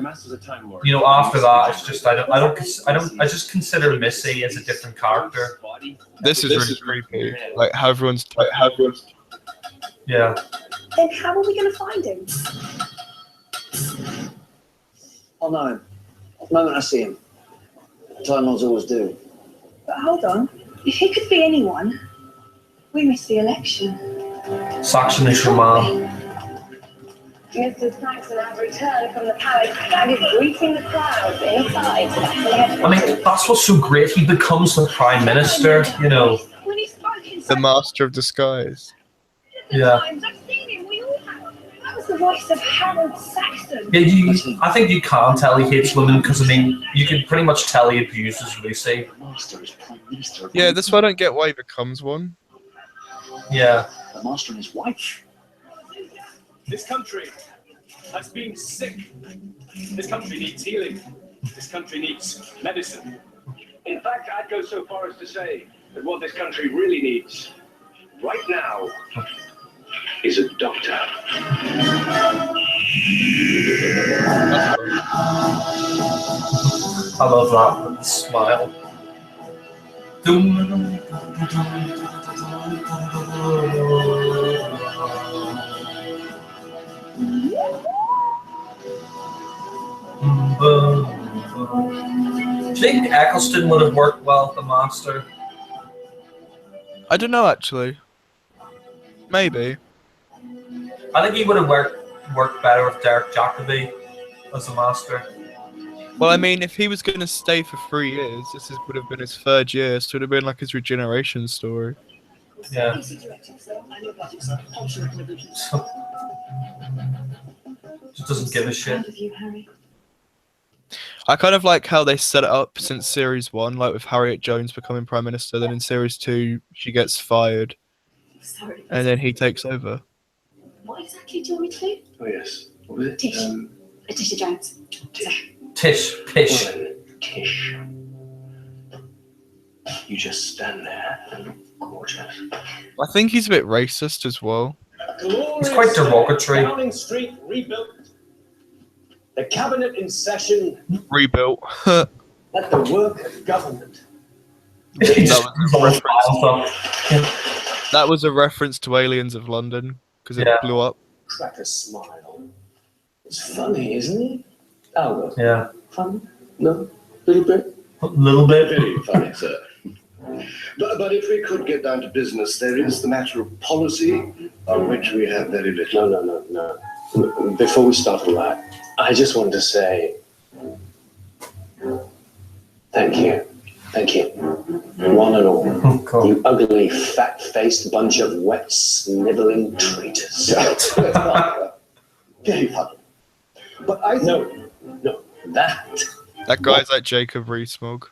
You know, after that, it's just I just consider Missy as a different character. This is really creepy. Like how everyone's Yeah. Then how are we going to find him? I'll know him. The moment I see him. Timelords always do. But hold on. If he could be anyone, we missed the election. Saxon is your man. Mr. Saxon has returned from the palace and is greeting the crowds inside. I mean, that's what's so great. He becomes the Prime Minister, you know. When he spoke in the Master of Disguise. Yeah. times, I've seen him, we all have. That was the voice of Harold Saxon. Yeah, I think you can tell he hates women because, I mean, you can pretty much tell he abuses Lucy. The Master is Prime Minister. Yeah, that's why I don't get why he becomes one. Yeah. The Master and his wife. This country has been sick. This country needs healing. This country needs medicine. In fact, I'd go so far as to say that what this country really needs right now is a doctor. I love that with the smile. Do you think Eccleston would have worked well with the Master? I don't know actually. Maybe. I think he would have worked better with Derek Jacobi as the Master. Well, I mean, if he was going to stay for 3 years, would have been his 3rd year, so it would have been like his regeneration story. Yeah. Just doesn't give a shit. I kind of like how they set it up since series 1, like with Harriet Jones becoming Prime Minister, then in series 2, she gets fired, Sorry. and then he takes over. What exactly do you want me to do? Oh, yes. What was it? Tish. Letitia Jones. Tish. Pish. Well, then, Tish. You just stand there and gorgeous. I think he's a bit racist as well. It's quite derogatory. Downing Street rebuilt. The cabinet in session. Rebuilt. Let the work of government. That was a reference to Aliens of London, because it blew up. Crack a smile. It's funny, isn't it? Albert. Yeah. Funny? No? Little bit? A little bit. Very funny, sir. But if we could get down to business, there is the matter of policy, on which we have very little. No. Before we start all that, I just wanted to say thank you. Thank you. One and all. Cool. You ugly, fat-faced bunch of wet, sniveling traitors. Very funny. But I think... No, that. That guy's like Jacob Rees-Mogg.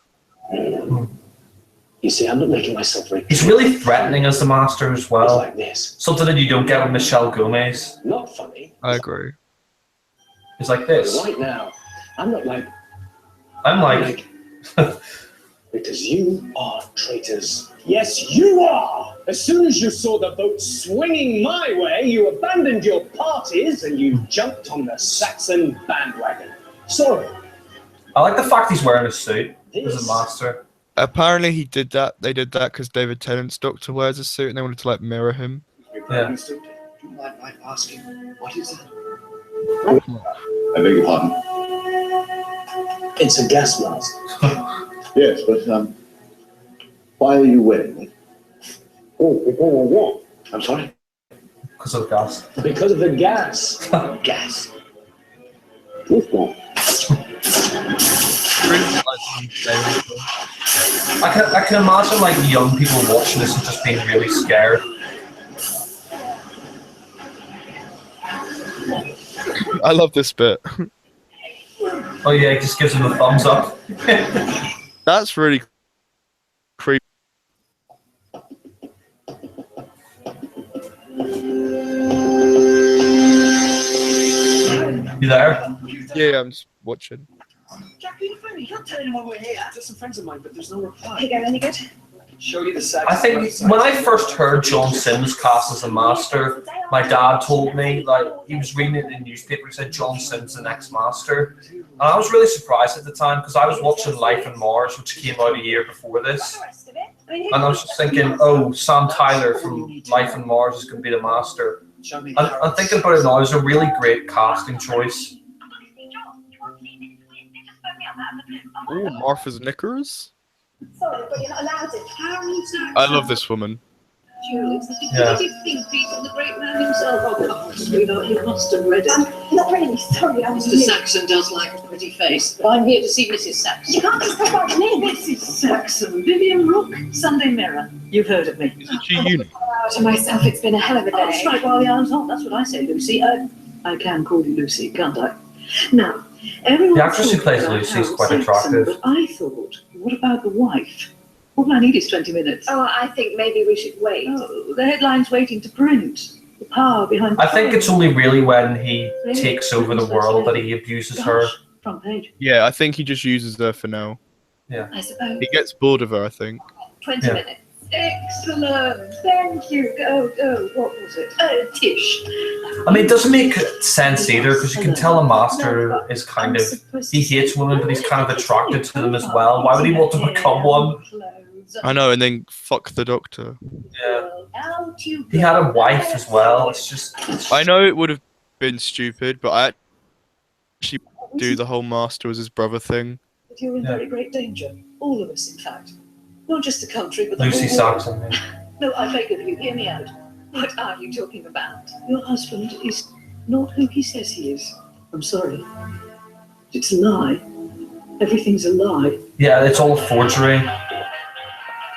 You see, I'm not making myself very... He's really threatening as the Master as It's well. like this. Something that you don't get with Michelle Gomez. Not funny. I agree. It's like this. Right now, I'm not like... I'm like... Because you are traitors. Yes, you are! As soon as you saw the boat swinging my way, you abandoned your parties and you jumped on the Saxon bandwagon. Sorry. I like the fact he's wearing a suit as This- a Master. Apparently he did that. They did that because David Tennant's Doctor wears a suit and they wanted to like mirror him. Yeah. Do you mind my asking, what is that? I beg your pardon? It's a gas mask. Yes, but why are you wearing it? Oh. I'm sorry? Because of gas. Because of the gas. Gas. This guy. I can imagine like young people watching this and just being really scared. I love this bit. Oh yeah, he just gives him a thumbs up. That's really creepy. You there? Yeah, I'm just watching. Jack, are you funny? You're not telling anyone we're here. There's some friends of mine, but there's no reply. Hey, go, any good? Show you the sex. I think when I first heard John Sims cast as a Master, my dad told me, like, he was reading it in the newspaper, he said John Sims the next Master. And I was really surprised at the time because I was watching Life on Mars, which came out a year before this. And I was just thinking, oh, Sam Tyler from Life on Mars is going to be the Master. I'm thinking about it now, it's a really great casting choice. Ooh, Martha's Knickers. Sorry, but you're not allowed it. I love this woman. Jules, Yeah. did you think Pete and the great man himself? Oh, come on, sweetheart, you must have read it. Not really, sorry, I was Mr. Saxon does like a pretty face, but I'm here to see Mrs. Saxon. You can't just talk about me. Mrs. Saxon, Vivian Rook, Sunday Mirror. You've heard of me. Isn't she uni? To myself, it's been a hell of a Oh, day. strike while the iron's hot, that's what I say, Lucy. I can call you Lucy, can't I? Now, everyone The actress who talks plays about Lucy is Harold quite Saxon, attractive. But I thought, what about the wife? All I need is 20 minutes. Oh, I think maybe we should wait. Oh, the headline's waiting to print. The power behind. I think it's only really when he takes over the world that he abuses her. Front page. Yeah, I think he just uses her for now. I suppose. He gets bored of her, I think. 20 Yeah. minutes. Excellent. Thank you. Go. What was it? Tish. I mean, it doesn't make sense either, because you can tell a master is kind of, he hates women, but he's kind of attracted to them as well. Why would he want to become one? I know, and then fuck the doctor. Yeah. He had a wife as well. It's just. I know it would have been stupid, but I actually do the whole master as his brother thing. But you're in very great danger. All of us, in fact. Not just the country, but the Lucy whole world. Saxon. No, I beg of you, hear me out. What are you talking about? Your husband is not who he says he is. I'm sorry. It's a lie. Everything's a lie. Yeah, it's all a forgery.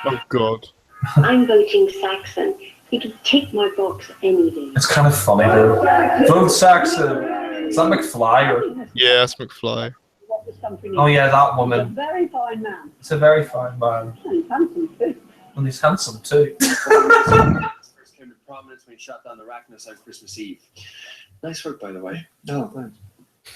Oh God. I'm voting Saxon. You can take my box any day. It's kind of funny though. Vote Saxon. Is that McFly or? Yeah, that's McFly. What this country needs. Oh yeah, that A woman. very fine man. It's a very fine man. And handsome too. And he's handsome too. First came to prominence when he shot down the Arachnos on Christmas Eve. Nice work, by the way. No, thanks.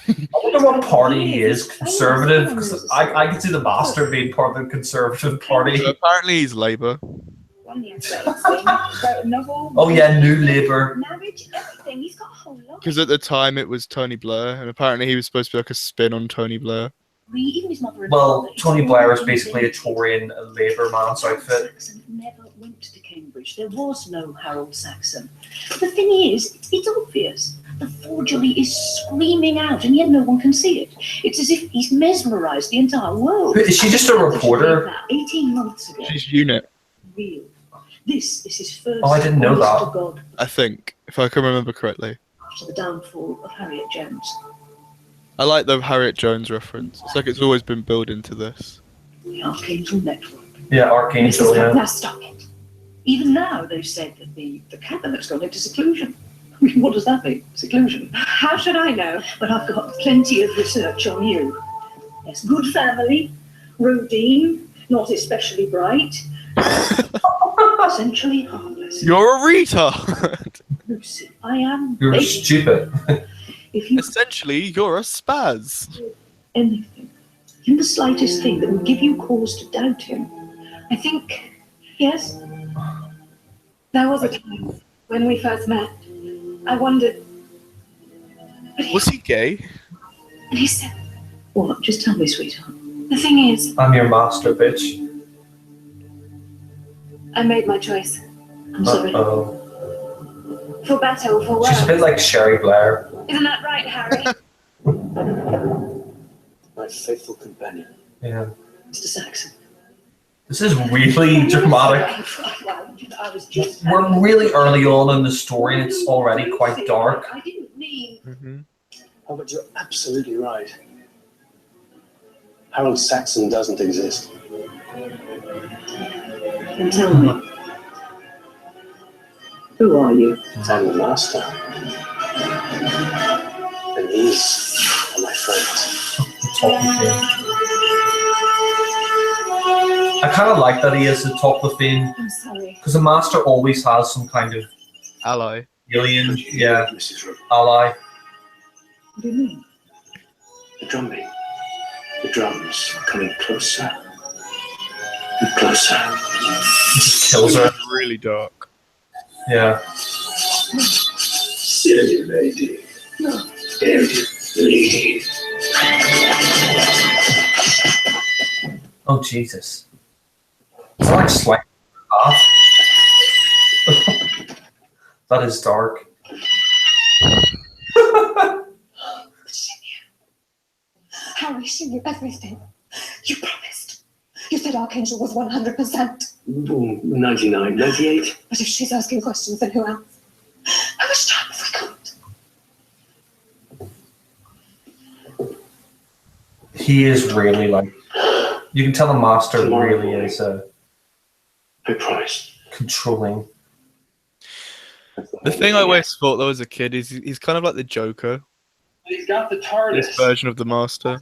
I wonder what party he is. Conservative? Because I can see the master being part of the Conservative Party. So apparently he's Labour. Oh yeah, New Labour. Marriage, everything. He's got a whole lot. Because at the time it was Tony Blair, and apparently he was supposed to be like a spin on Tony Blair. Even his mother and Well, father, Tony it's Blair is all basically a Tory and a Labour man's outfit. Saxon never went to Cambridge. There was no Harold Saxon. The thing is, it's obvious. The forgery is screaming out, and yet no one can see it. It's as if he's mesmerised the entire world. Is she just a reporter? 18 months ago. She's unit, Real. This is his first. Oh, I didn't know honest that. to God I think, if I can remember correctly. after the downfall of Harriet Jones. I like the Harriet Jones reference. It's like it's always been built into this. The Archangel Network. Yeah, Archangel, yeah. Now stop it. Even now, they've said that the cabinet's gone into seclusion. I mean, what does that mean? Seclusion. How should I know? But I've got plenty of research on you. Yes, good family, Rodine, not especially bright, essentially harmless. You're a retard! Lucy, I am. You're begging stupid. If you Essentially, you're a spaz. anything, even the slightest thing that would give you cause to doubt him, I think, yes. There was a time when we first met. I wondered. Was he gay? And he said, what? Just tell me, sweetheart. the thing is, I'm your master, bitch. I made my choice. I'm sorry. Uh-oh. For better or for She's a bit worse. like Sherry Blair. Isn't that right, Harry? My faithful companion. Yeah. Mr. Saxon. This is really dramatic. I was just. We're really early on in the story and it's already quite dark. I didn't mean. Mm-hmm. Oh, but you're absolutely right. Harold Saxon doesn't exist. And tell me. Who are you? I'm the master. And these are my friends. Talking to him. I kind of like that he is the top of the theme I'm sorry. because the master always has some kind of Ally. alien, yeah, Mrs. Rook. ally. What do you mean? The drumming. The drums are coming closer and closer. He just kills her. Really dark. Yeah. Silly lady. Silly lady. Oh Jesus. It's like slight off. That is dark. Harry, she knew everything. You promised. You said Archangel was 100%. 99, 98. But if she's asking questions, then who else? How much time have we got? He is really like. You can tell the master really is I promise. controlling. The thing I always thought though as a kid is he's kind of like the Joker. He's got the This TARDIS version of the Master.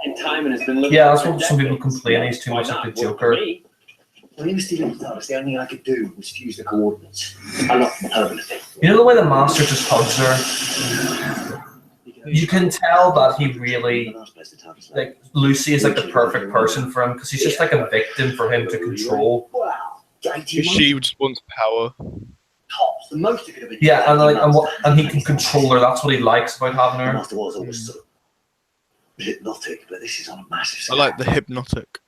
in time and has been looking Yeah, that's for what some people decades. complain. He's too Why much like not? the Worked Joker. for me. When he was stealing the TARDIS, the only thing I could do was fuse the coordinates. I'm not permanently. You know the way the Master just hugs her? You can tell that he really, like, Lucy is like the perfect person for him because she's just like a victim for him to control. Wow. She just wants power. Tops. The most it could have been. Yeah, and he can control her. That's what he likes about having The her. Master was always sort of hypnotic, but this is on a massive I scale. like the hypnotic.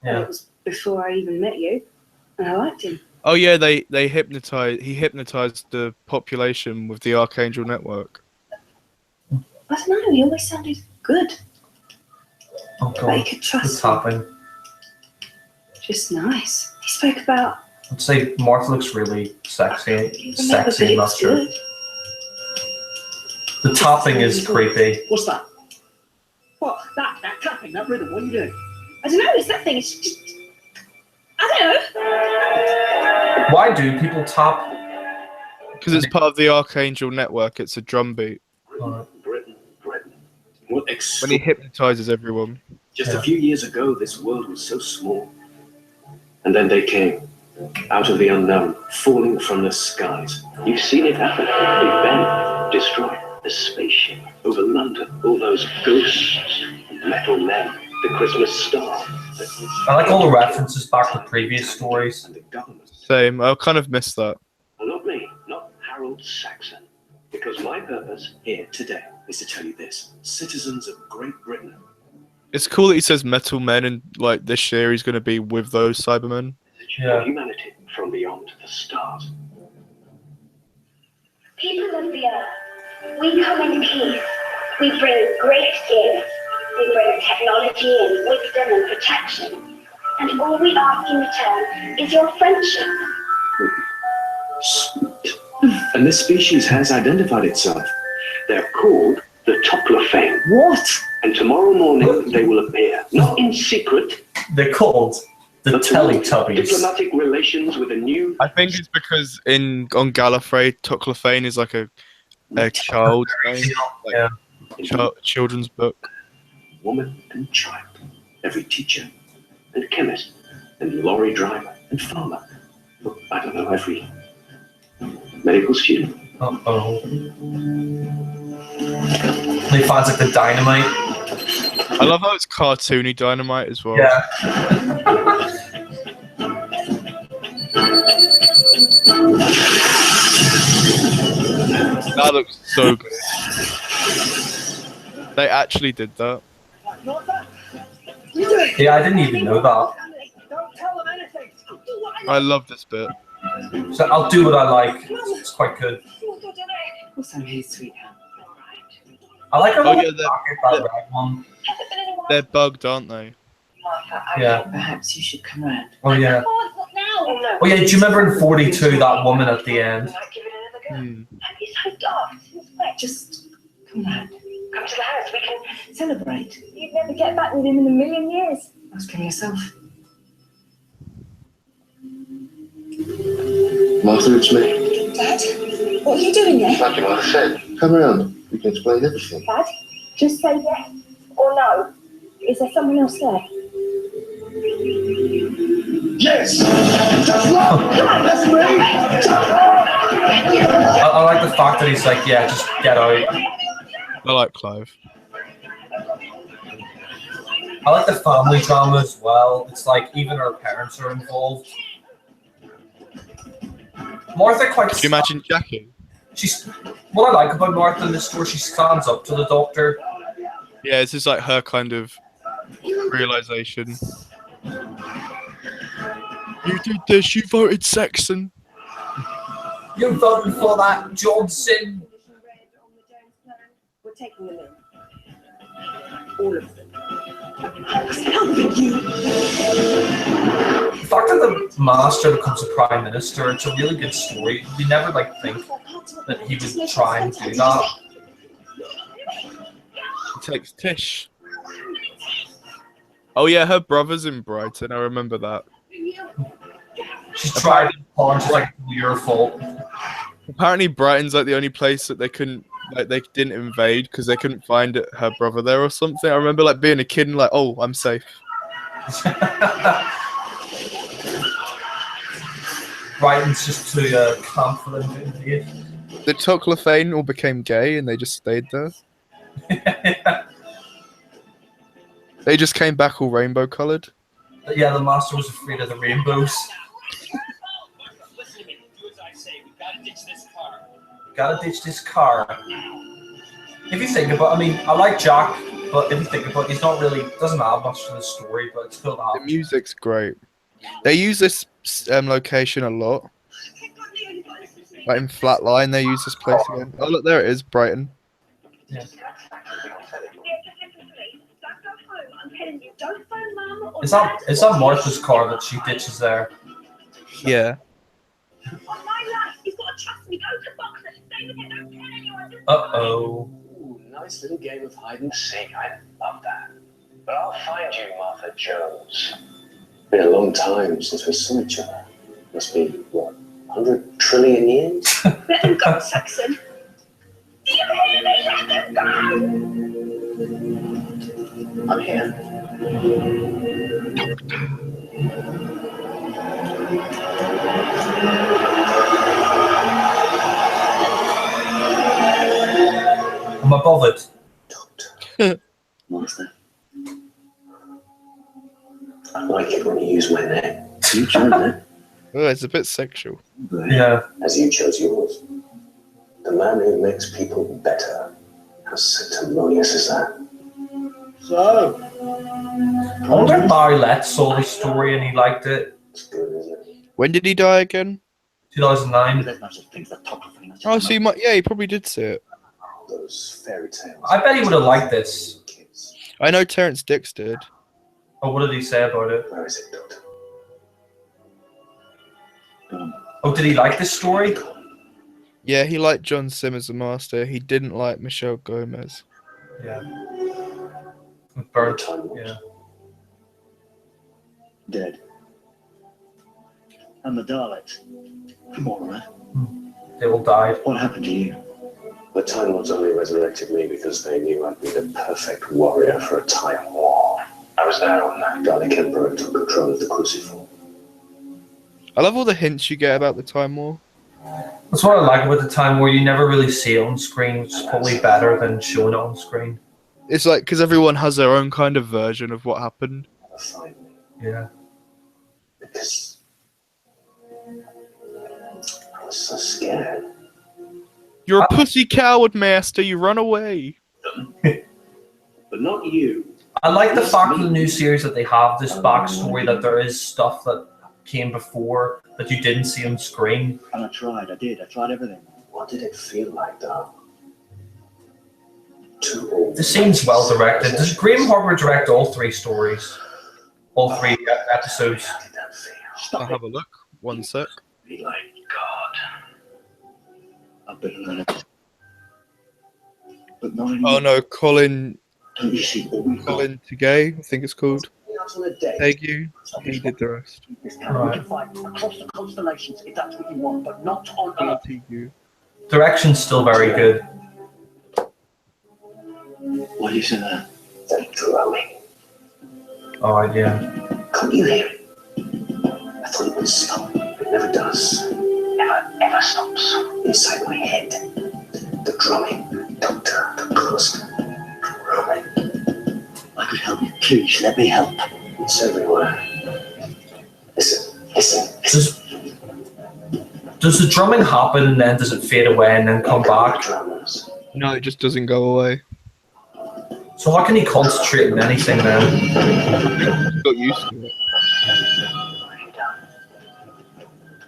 Yeah. It was before I even met you, and I liked him. Oh yeah, he hypnotized the population with the Archangel network. I don't know, he always sounded good. Oh Like god, you could the trust him. tapping. Just nice. He spoke about... I'd say Martha looks really sexy in that was shirt. good. The tapping is creepy. What's that? What? That tapping, that rhythm, what are you doing? I don't know, it's that thing. It's just... I don't know. Why do people tap? Because it's part of the Archangel network. It's a drum beat. Britain. What When he hypnotizes everyone. Just a few years ago, this world was so small. And then they came, out of the unknown, falling from the skies. You've seen it happen. Big Ben destroyed the spaceship over London. All those ghosts, metal men, the Christmas star. I like all the references back to previous stories. And the government. Same. I kind of missed that. Well, not me, not Harold Saxon. Because my purpose here today is to tell you this. Citizens of Great Britain. It's cool that he says metal men, and like this year he's going to be with those Cybermen. Yeah. Humanity from beyond the stars. People of the earth, we come in peace. We bring great gifts. We bring technology and wisdom and protection. And all we ask in return is your friendship. And this species has identified itself. They're called the Toclophane. What? And tomorrow morning they will appear, not in secret, They're called the but to want Teletubbies. diplomatic relations with a new... I think it's because on Gallifrey, Toclophane is like a child name, like Yeah. children's book. woman and child, every teacher and chemist and lorry driver and farmer. Look, I don't know, every medical student. Uh-oh. They find like the dynamite. I love how it's cartoony dynamite as well. Yeah. That looks so good. They actually did that. Yeah, I didn't even know that. Don't tell them anything. I love this bit. So I'll do what I like. It's quite good. Also, his sweetheart. I like how Oh, they yeah, that red one. They're bugged, aren't they? Martha, I Yeah. thought perhaps you should come round. Oh yeah. Oh, not now. Oh yeah, do you remember in 42 that woman at the end? Give it another go. Hmm. Don't be so daft. Since when? Just come round. Come to the house. We can. Celebrate. You'd never get back with him in a million years. Ask him yourself. Martha, it's me. Dad, what are you doing there? Like your mother said, come around. We can explain everything. Dad, just say yes or no. Is there someone else there? Yes! That's me! I like the fact that he's like, yeah, just get out. I like Clive. I like the family drama as well. It's like even her parents are involved. Martha quite. Can you imagine Jackie? She's what I like about Martha in this story. She stands up to the Doctor. Yeah, this is like her kind of realization. You did this. You voted Saxon. You voted for that Johnson. We're taking them in. All of them. The fact that the Master becomes a Prime Minister, it's a really good story. You never like think that he would try and do that. He takes Tish. Oh yeah, her brother's in Brighton. I remember that. She's tried to punch like your fault. Apparently, Brighton's like the only place that they couldn't, like, they didn't invade because they couldn't find her brother there or something. I remember like being a kid and like, oh, I'm safe. Brighton's just too camp for them to invade. The Toclafane all became gay and they just stayed there. They just came back all rainbow coloured. But yeah, the master was afraid of the rainbows. Listen to me. Do as I say. We gotta ditch this car. Gotta ditch this car. If you think about, I mean, I like Jack, but if you think about, he's not really doesn't have much to the story, but it's cool to have. The music's great. They use this location a lot. Like in Flatline, they use this place again. Oh look, there it is, Brighton. Yeah. Don't phone Mum or Is that Martha's car that she ditches there? Yeah. On my life, you've got to trust me. Go to Boxer. Stay with him. Don't tell anyone. Uh-oh. Ooh, nice little game of hide and seek. I love that. But I'll find you, Martha Jones. Been a long time since we saw each other. Must be, what, 100 trillion years? Let them go, Saxon. Do you hear me? Let them go. I'm here. I'm above it. Doctor. Master. I like it when you use my name. You chose it. Oh, it's a bit sexual. Yeah. As you chose yours. The man who makes people better. How sanctimonious is that? So, I wonder if Barry saw the story and he liked it. it's good, isn't it? When did he die again? 2009. There's no such thing as a Toclafane. That's Oh, just so he probably did see it. those fairy tales. I bet he would have liked this. Kids. I know Terrence Dix did. Oh, what did he say about it? Where is it, Doctor? Oh, did he like this story? Yeah, he liked John Sim as the master. He didn't like Michelle Gomez. Yeah. With Burnt. Timelords. Yeah. Dead. And the Daleks. Come on, man. They all died. What happened to you? The Time Lords only resurrected me because they knew I'd be the perfect warrior for a time war. I was there when that Dalek Emperor took control of the Crucible. I love all the hints you get about the Time War. That's what I like about the Time War. You never really see it on screen, which is probably better than showing it on screen. It's like, because everyone has their own kind of version of what happened. Find me. Yeah. Because I was so scared. You're a pussy coward, master. You run away. But not you. I like the fact in the new series that they have this backstory, that there is stuff that came before that you didn't see on screen. And I tried everything. What did it feel like, though? Too old. The scene's well directed. Does Graham Harper direct all three stories? All three episodes? How did that feel? I'll have a look. One sec. Be like God. I've been on it. But not anymore. Oh no, Colin Don't you see all we've got? Colin Tegay, I think it's called. Out on a date. Tegu. He did the rest. This town we can fight across the constellations if that's what you want, but not on Earth. Tegu. Direction's still very good. Why do you say that? They're drumming. Oh, yeah. Couldn't you hear it? I thought it would stop. It never does. Never stops. Inside my head. The drumming. Doctor, the ghost. Drumming. I could help you. Please, let me help. It's everywhere. Listen. Does the drumming happen and then does it fade away and then come back? Drummers. No, it just doesn't go away. So how can he concentrate on anything then? Got used to it.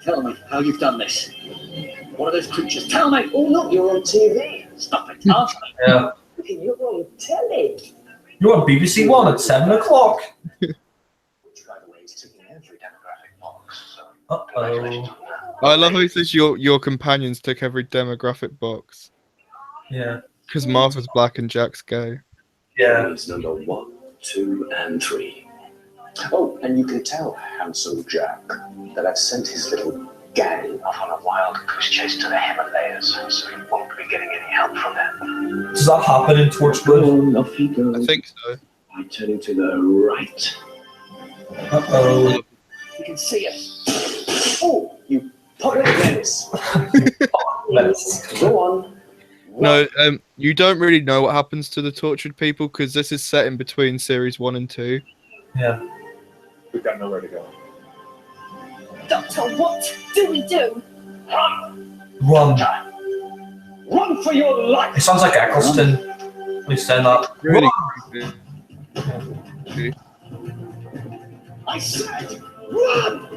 Tell me how you've done this. One of those creatures. Tell me. Oh, look, you're on TV. Stop it. Answer me. Yeah. You're on telly. You're on BBC One at 7 o'clock. Which, by the way, is ticking every demographic box. So Uh-oh. I love how he says your companions tick every demographic box. Yeah. Because Martha's black and Jack's gay. Yeah. It's number 1, 2, and 3. Oh, and you can tell handsome Jack that I've sent his little gang off on a wild goose chase to the Himalayas, so he won't be getting any help from them. Does that happen in Torchwood? Off he goes. I think so. I'm turning to the right. Uh-oh. You can see it. Oh, you Public menace. Go on. No, you don't really know what happens to the tortured people because this is set in between series 1 and 2. Yeah. We've got nowhere to go. Doctor, what do we do? Run. Run for your life. It sounds like Eccleston. Please saying that. Really Run. creepy. I said, run.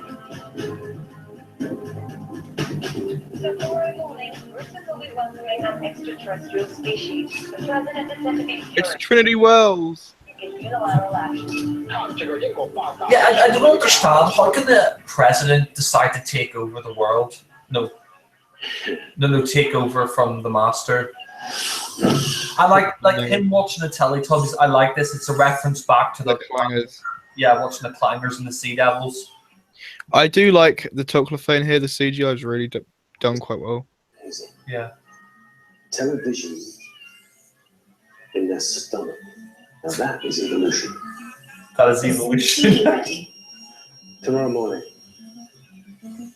Tomorrow morning, Britain will be wondering an extraterrestrial species. The president is said to be It's Trinity Wells. in unilateral action. Yeah, I don't understand. How can the president decide to take over the world? No, take over from the master. I like him watching the Teletubbies. I like this. It's a reference back to the Clangers. Yeah, watching the Clangers and the Sea Devils. I do like the Toclophane here. The CGI is really done quite well. Yeah. Television in their stomach. Now that is evolution. That is evolution. Tomorrow morning,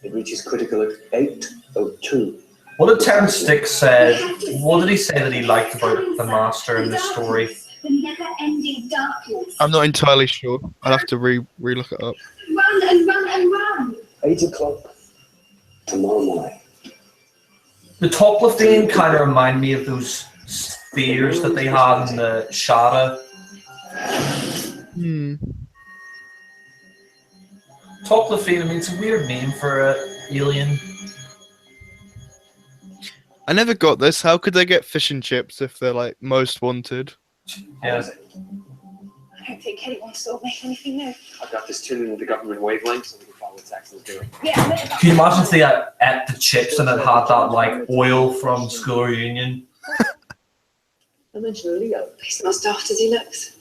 it reaches critical at 8:02. What did Terrence Stick said? What did he say that he liked about the master in this story? The never-ending darkness. I'm not entirely sure. I'll have to re-look it up. Run and run and run. 8 o'clock tomorrow morning. The Toclophane kind of remind me of those spheres that they had in the Shada. Toclophane, I mean, it's a weird name for an alien. I never got this. How could they get fish and chips if they're like most wanted? Yeah. I don't think anyone still make anything new. I've got this tuned into the government wavelength so we can follow what Saxon's doing. Yeah, Can you imagine if they ate the chips and it had that like oil from School Reunion? I mentioned Leo. he's not as daft as he looks.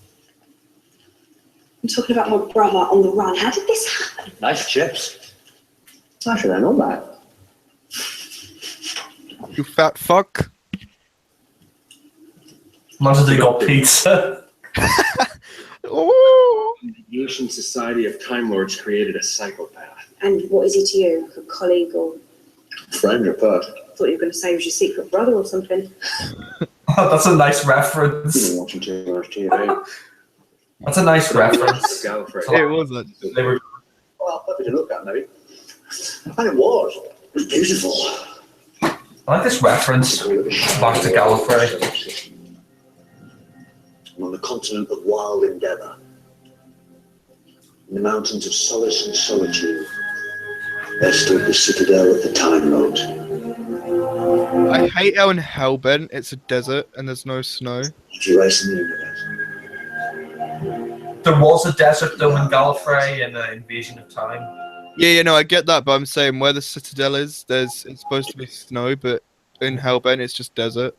I'm talking about my brother on the run. How did this happen? Nice chips. I should have known that. You fat fuck. Imagine they got pizza. Oh. The ancient society of Timelords created a psychopath. And what is he to you? A colleague or... Friend or part? I thought you were going to say he was your secret brother or something. Oh, that's a nice reference. You've been watching too much TV. That's a nice reference. Gallifrey. It wasn't. They were Well, happy to look at, maybe. And it was. It was beautiful. I like this reference back to Gallifrey. And on the continent of wild endeavour, in the mountains of solace and solitude, there stood the citadel of the Timelords. I hate how in Hellbent it's a desert and there's no snow. Erasing the universe. There was a desert though in Gallifrey in Invasion of Time. Yeah, no, I get that, but I'm saying where the citadel is, it's supposed to be snow, but in Hellbent it's just desert.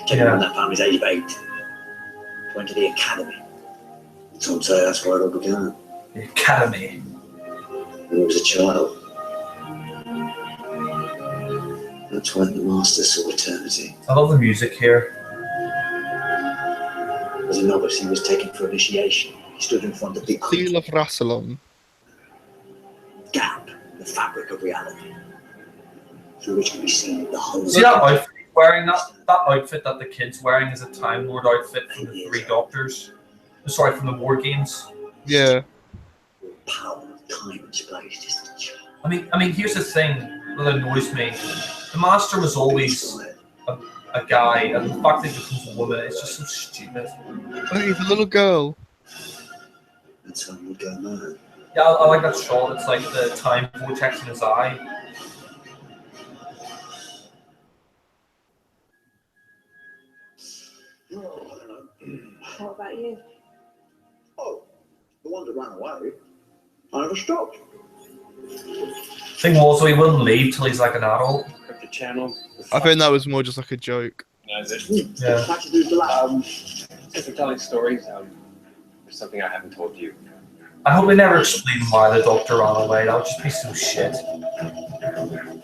Everyone in that family's age of 8. Went to the academy. Some say that's where it all began. The Academy. When he was a child. That's when the Master saw eternity. I love the music here. As a novice, he was taken for initiation. He stood in front of the Seal of Rassilon. gap, the fabric of reality, through which can be seen the whole. See that outfit he's wearing? That outfit that the kid's wearing is a Time Lord outfit from the Three Doctors. Sorry, from the War Games. Yeah. Power of time and space, just a child. I mean, here's the thing that annoys me. The Master was always a guy, and the fact that he becomes a woman is just so stupid. Oh, he's a little girl. That's how you go mad. Yeah, I like that shot. It's like the time vortex in his eye. Oh, I don't know. What about you? Oh, the one that ran away. I never stopped. Thing was, so he wouldn't leave till he's like an adult. Cryptic channel. I think that was more just like a joke. Yeah. Since we're telling stories, there's something I haven't told you. I hope they never explain why the Doctor ran away. That would just be so shit.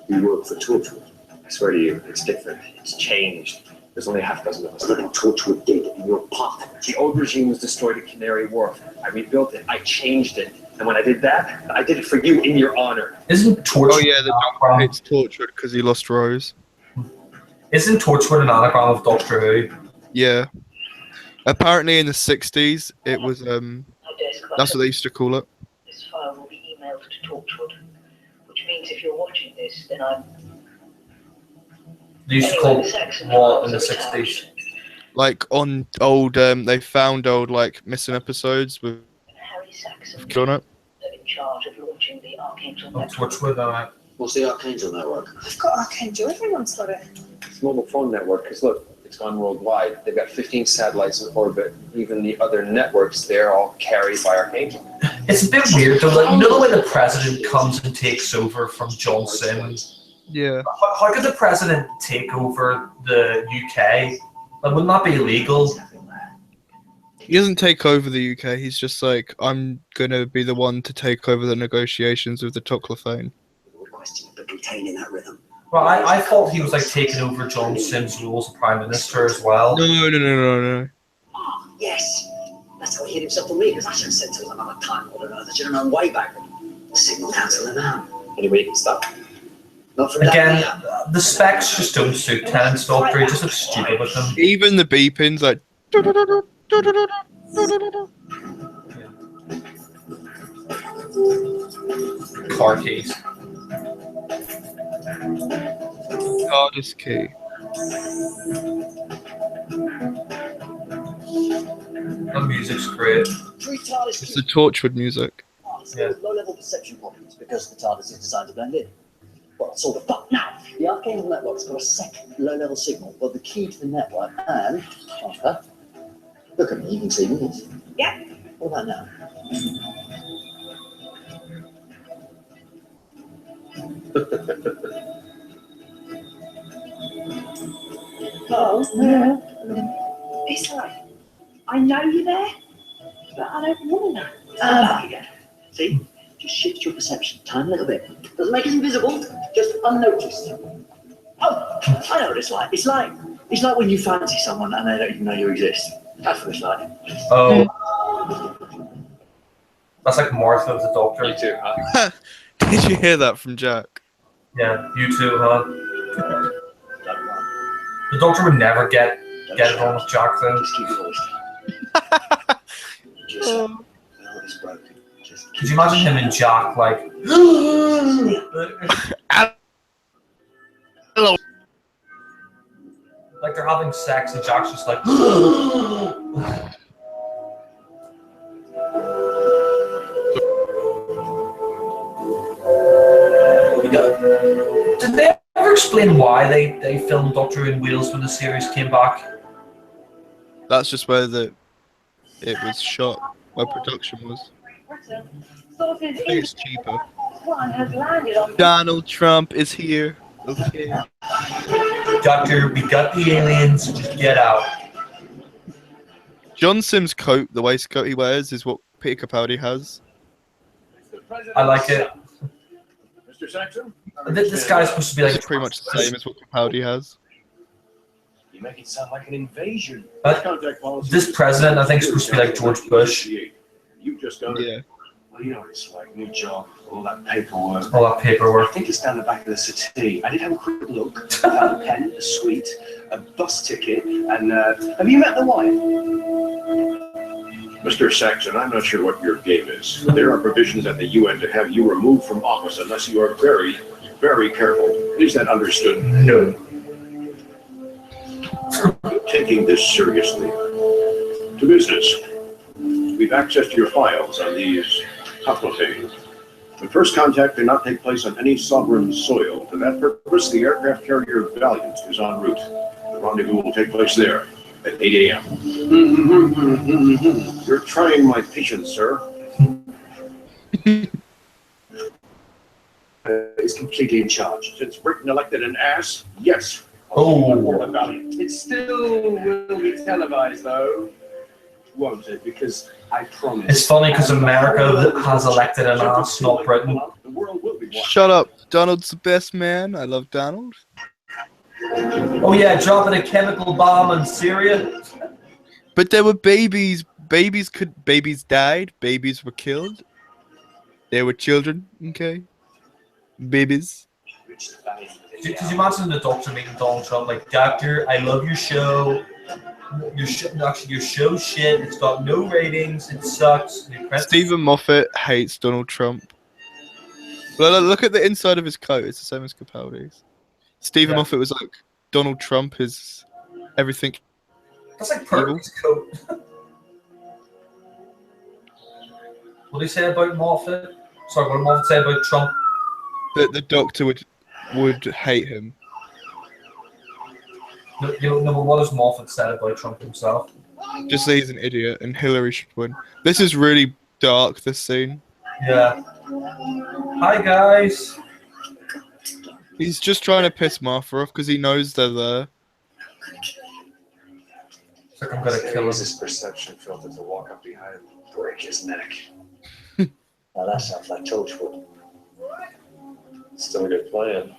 You work for Torchwood. I swear to you, it's different. It's changed. There's only half a dozen of us But now. Torchwood did in your part. The old regime was destroyed at Canary Wharf. I rebuilt it. I changed it. And when I did that, I did it for you in your honor. Isn't Torchwood? Oh yeah, the Doctor hates Torchwood because he lost Rose. Isn't Torchwood an anagram of Doctor Who? Yeah. Apparently in the 60s, it was that's what they used to call it. This file will be emailed to Torchwood, which means if you're watching this, then I'm. They used to call what in the 60s? Like on old, they found old like missing episodes with Harry Saxon on it. in charge of launching the Archangel Oh, network. Torchwood, What's the Archangel network? I've got Archangel. Everyone's got it. It's a mobile phone network, because look, it's gone worldwide. They've got 15 satellites in orbit. Even the other networks, they're all carried by Archangel. It's a bit weird though. Like, you know when the president comes and takes over from John Sims? Yeah. How could the president take over the UK? Like, wouldn't that be illegal? He doesn't take over the UK. He's just like, I'm gonna be the one to take over the negotiations with the Toclophane. But containing that rhythm. Well, I thought he was like taking over John Sims' role as Prime Minister as well. No. Oh, yes. That's how he hid himself from me, because I should have said to him I'm a Time Lord and I should have known way back. Signal cancelling now. Anyway, stop. Not from Again, that. the specs just don't suit Tennant's Doctor. He just looks stupid with them. Even the beepings, like. Car keys. Hardest key. The music's great. It's the Torchwood music. Yeah. Low-level perception problems because the TARDIS is designed to blend in. Well, sort of. But now, the Archangel network's got a second low-level signal, but the key to the network and Arthur, look at me, you can see me. Yeah. What about now? Oh, yeah. It's like, I know you're there, but I don't want to know. Back again. See? Just shift your perception time a little bit. Doesn't make us invisible, just unnoticed. Oh, I know what it's like. It's like when you fancy someone and they don't even know you exist. That's what it's like. Oh. That's like Martha with the Doctor. You too, huh? Did you hear that from Jack? Yeah, you too, huh? The Doctor would never get it on with Jack though. Just keep your voice down. Just it's broken. Just Could you imagine him and Jack like Hello. like they're having sex and Jack's just like Did they ever explain why they filmed Doctor Who in Wales when the series came back? That's just where it was shot, where production was. I think it's cheaper. One has landed on Donald Trump is here. Okay. Doctor, we got the aliens, just get out. John Sims' coat, the waistcoat he wears, is what Peter Capaldi has. I like it. Mr. Saxon? This guy's supposed to be like It's pretty much the same as what Capaldi has. You make it sound like an invasion. Contact policy. this president, I think, is supposed to be like George Bush. You've just done it. Yeah. Well, you know what it's like, new job, all that paperwork. All that I paperwork. think it's down the back of the city. I did have a quick look. I found a pen, a suite, a bus ticket, and have you met the wife? Mr. Saxon, I'm not sure what your game is. There are provisions at the UN to have you removed from office unless you are very, very careful. Is that understood? No. Taking this seriously. To business. We've access to your files on these Toclophane. But first contact did not take place on any sovereign soil. For that purpose, the aircraft carrier Valiant is en route. The rendezvous will take place there at 8 a.m. You're trying my patience, sir. Is completely in charge. Since Britain elected an ass, yes. Oh. Valiant. It still will be televised, though. Won't it? Because I promise. It's funny because America has elected an ass, not Britain. The world will be watching. Shut up. Donald's the best man. I love Donald. Oh yeah, dropping a chemical bomb in Syria. But there were babies. Babies died. Babies were killed. They were children, okay? Babies. Could you imagine the Doctor meeting Donald Trump like, Doctor, I love your show. Your show shit. It's got no ratings. It sucks. Stephen Moffat hates Donald Trump. Well, look at the inside of his coat. It's the same as Capaldi's. Stephen Moffat was like, Donald Trump is everything. That's like Perky's coat. What did he say about Moffat? Sorry, what did Moffat say about Trump? That the Doctor would hate him. No, but what has Moffat said about Trump himself? Just that he's an idiot and Hillary should win. This is really dark, this scene. Yeah. Hi, guys. He's just trying to piss Martha off because he knows they're there. It's like I'm gonna kill him. Use his perception filter to walk up behind him and break his neck. Now that sounds like Torchwood. Still a good plan.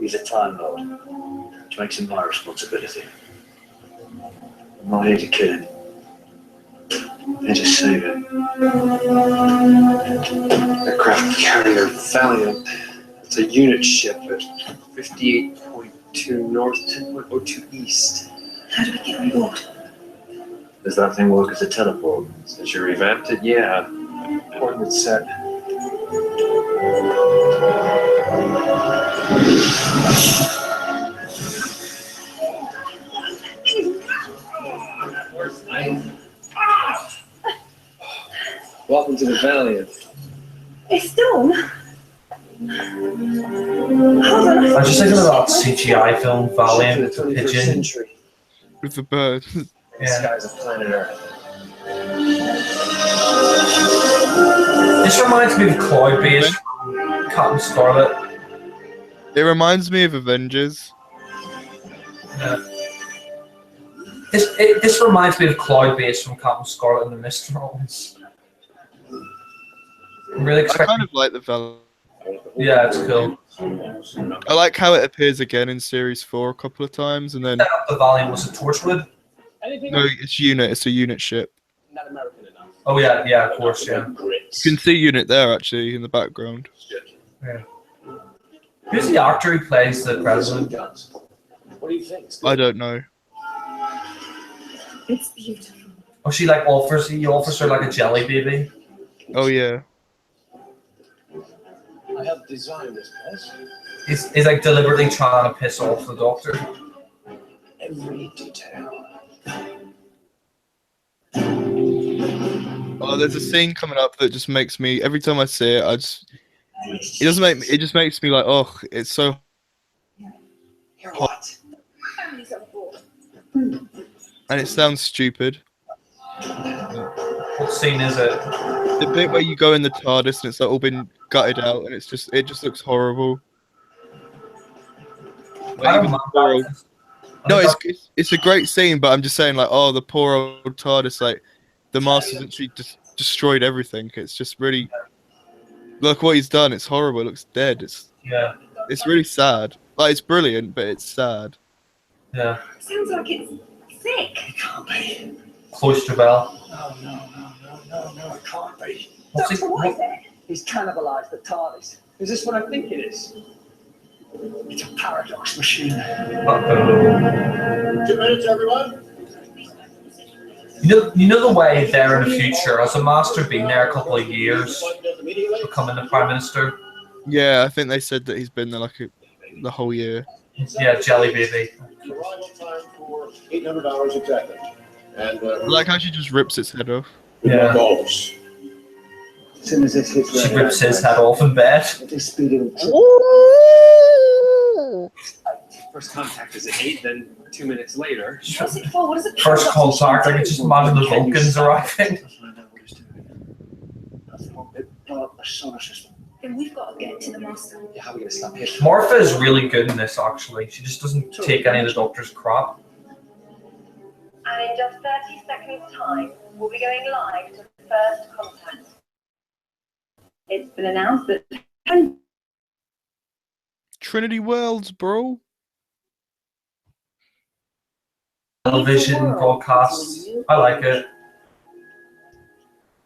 He's a Time Lord, which makes him my responsibility. I'm not here to kill him. I'm here to save him. The craft carrier Valiant. It's a unit ship at 58.2 north, 10.02 east. How do we get on board? Does that thing work as a teleport? Since you revamped it, yeah. Coordinates set. Welcome to the Valiant. It's done. Hold on. I was just thinking about CGI film Valiant with the 21st pigeon. century. With the bird. This guy's a planet Earth. This reminds me of Cloudbase from Captain Scarlet. It reminds me of Avengers. Yeah. This reminds me of Cloudbase from Captain Scarlet and the Mysterons. I'm really I expecting. kind of like the Valiant. Yeah, it's cool. I like how it appears again in Series 4 a couple of times, and then... The Valiant was a Torchwood. No, it's Unit. It's a Unit ship. Not American enough. Oh yeah, of course, yeah. You can see Unit there, actually, in the background. Yeah. Who's the actor who plays the president? What do you think? I don't know. It's beautiful. Oh, she like offers her like a jelly baby. Oh, yeah. I helped design this place. He's like deliberately trying to piss off the Doctor. Every detail. Oh, there's a scene coming up that just makes me... Every time I see it, it just makes me like, oh, it's so... You're what? Family's on board. And it sounds stupid. What scene is it? The bit where you go in the TARDIS and it's like all been gutted out and it just looks horrible. I don't Even mind the poor old- that. No, it's a great scene, but I'm just saying like, oh, the poor old TARDIS, like the Master's actually just destroyed everything. It's just really, look what he's done. It's horrible. It looks dead. It's really sad. Like it's brilliant, but it's sad. Yeah. Sounds like it's sick. It can't be. Cloister Bell. No, it can't be. Doctor, what is it? He's cannibalized the TARDIS. Is this what I think it is? It's a paradox machine. 2 minutes, everyone. You know the way there in the future, has the Master been there a couple of years, becoming the Prime Minister? Yeah, I think they said that he's been there like the whole year. Yeah, jelly baby. Arrival time for $800 exactly. And I like how she just rips its head off. Yeah. Goals. As soon as it hits She rips his head off in bed. at this speed it'll First contact is at 8, then 2 minutes later. What's it for? What is it? First contact, I can just imagine the Vulcans arriving. That's one bit part of the solar system. Then we've got to get to the Master. Yeah, how are we going to stop him? Martha is really good in this, actually. She just doesn't take any of the Doctor's crap. And in just 30 seconds' time, we'll be going live to first contact. It's been announced that Trinity Worlds, bro. Television broadcasts. I like it.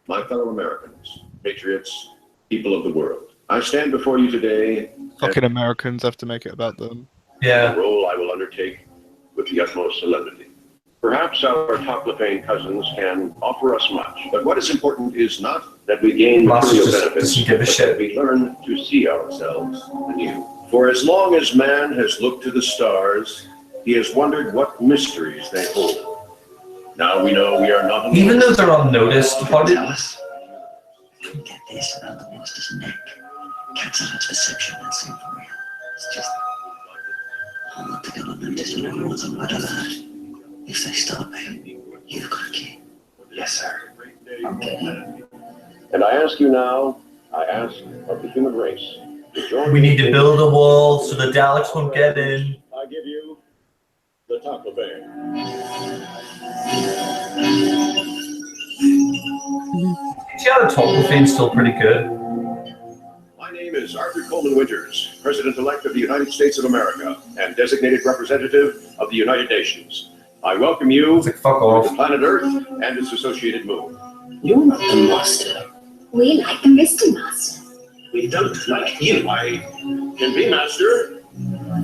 My fellow Americans, patriots, people of the world. I stand before you today. Fucking Americans have to make it about them. Yeah. A role I will undertake with the utmost solemnity. Perhaps our Toclafane cousins can offer us much, but what is important is not that we gain material benefits, but that we learn to see ourselves anew. For as long as man has looked to the stars, he has wondered what mysteries they hold. Now we know we are not alone. Even though they're unnoticed, how did... Couldn't get this around the monster's neck. Cancel its perception and sing for you. It's just... I'm not going to notice when everyone's on red alert. If they stop me, you've got a key. Yes, sir. Okay. And I ask you now, I ask of the human race, to join We need to build a wall so the Daleks won't get in. I give you the Toclafane. Yeah, the Toclafane's still pretty good. My name is Arthur Coleman Winters, President-elect of the United States of America and designated representative of the United Nations. I welcome you to the planet Earth and its associated moon. You're not the master. We like the Mr. Master. We don't like you. I can be master,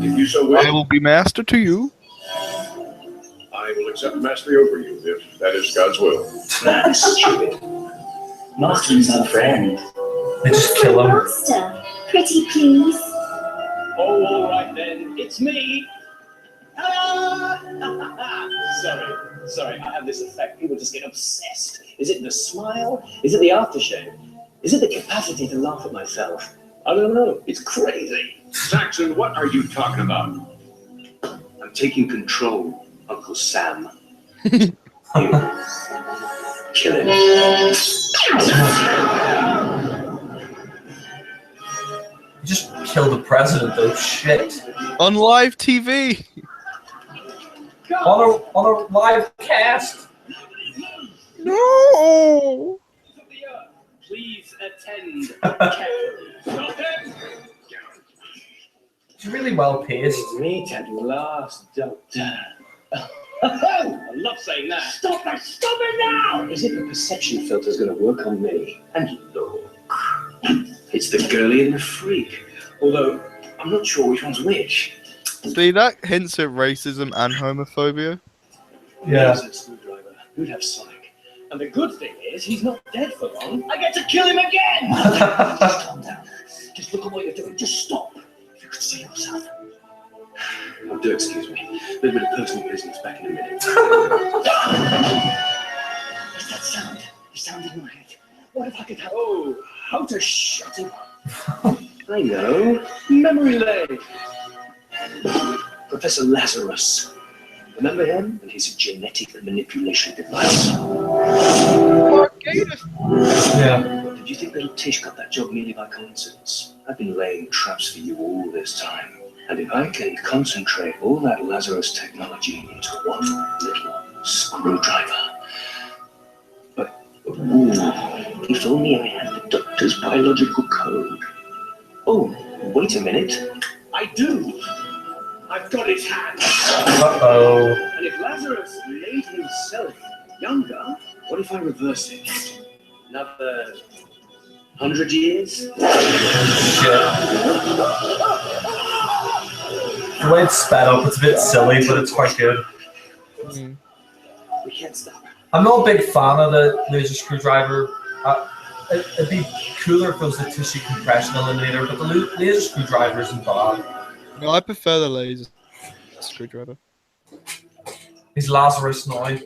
if you so will. I will be master to you. I will accept mastery over you, if that is God's will. That's stupid. Master is our friend. They just kill him. Master, pretty please. Oh, all right then. It's me. Sorry, I have this effect. People just get obsessed. Is it the smile? Is it the aftershave? Is it the capacity to laugh at myself? I don't know. It's crazy. Saxon, what are you talking about? I'm taking control, Uncle Sam. Kill him. You just killed the president, though. Shit. On live TV. On a live cast. No. Please attend carefully. Stop him! It's really well paced. Meet at last, Doctor. I love saying that. Stop it! Stop it now! As if the perception filter's going to work on me. And look, it's the girly and the freak. Although I'm not sure which one's which. See, that hints at racism and homophobia. Yeah. Screwdriver. Who'd have Sonic? And the good thing is, he's not dead for long. I get to kill him again! Just calm down. Just look at what you're doing. Just stop. If you could see yourself. Oh, do excuse me. A little bit of personal business back in a minute. What's that sound? It sounded in my head. What if I could have... Oh, how to shut him up. I know. Memory lane. Professor Lazarus. Remember him and his genetic manipulation device? Yeah. Did you think little Tish got that job merely by coincidence? I've been laying traps for you all this time. And if I can concentrate all that Lazarus technology into one little screwdriver. But, if only I had the doctor's biological code. Oh, wait a minute. I do. I've got his hand. Uh-oh. And if Lazarus made himself younger, what if I reverse it? Another 100 years? Shit. The way it's sped up, it's a bit silly, but it's quite good. We can't stop. I'm not a big fan of the laser screwdriver. It'd be cooler if it was the tissue compression eliminator, but the laser screwdriver isn't bad. No, I prefer the laser screwdriver. He's Lazarus now.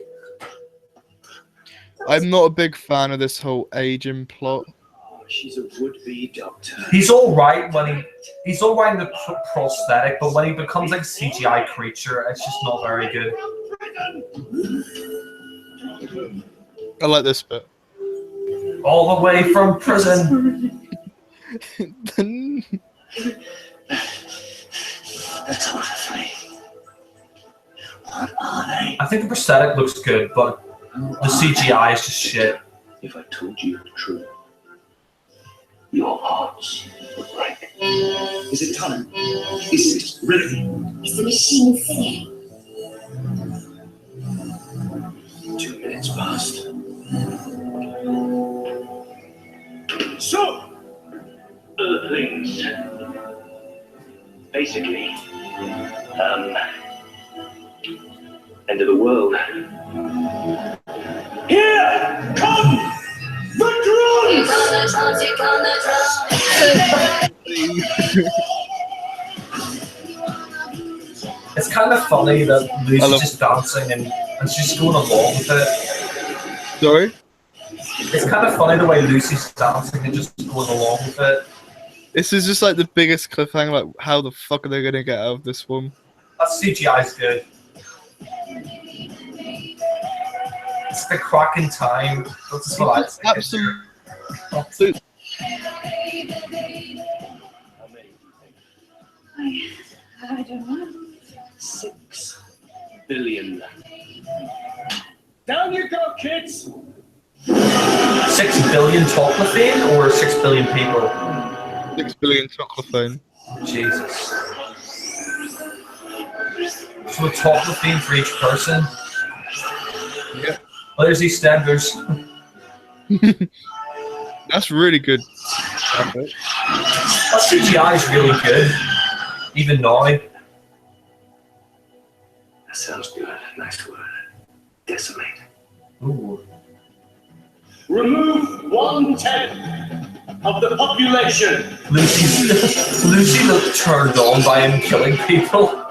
I'm not a big fan of this whole aging plot. Oh, she's a would-be doctor. He's all right when he's all right in the prosthetic, but when he becomes like a CGI creature, it's just not very good. I like this bit. All the way from prison. That's horrifying. What are they? I think the prosthetic looks good, but the CGI is just shit. If I told you the truth, your hearts would break. Is it time? Is it ready? Is the machine singing? 2 minutes past. Basically, end of the world. Here come the It's kind of funny that Lucy's just dancing and she's going along with it. Sorry? It's kind of funny the way Lucy's dancing and just going along with it. This is just like the biggest cliffhanger. Like, how the fuck are they gonna get out of this one? That CGI's good. It's the cracking time. That's what I think. Absolutely. I don't know. 6 billion. Down you go, kids! 6 billion chocolate or 6 billion people? 6 billion chocolate. Jesus. So a chocolate for each person? Yeah. Well, there's these standards. That's really good. That CGI is really good. Even now. That sounds good. Nice word. Decimate. Ooh. Remove 1/10 of the population. Lucy looked turned on by him killing people.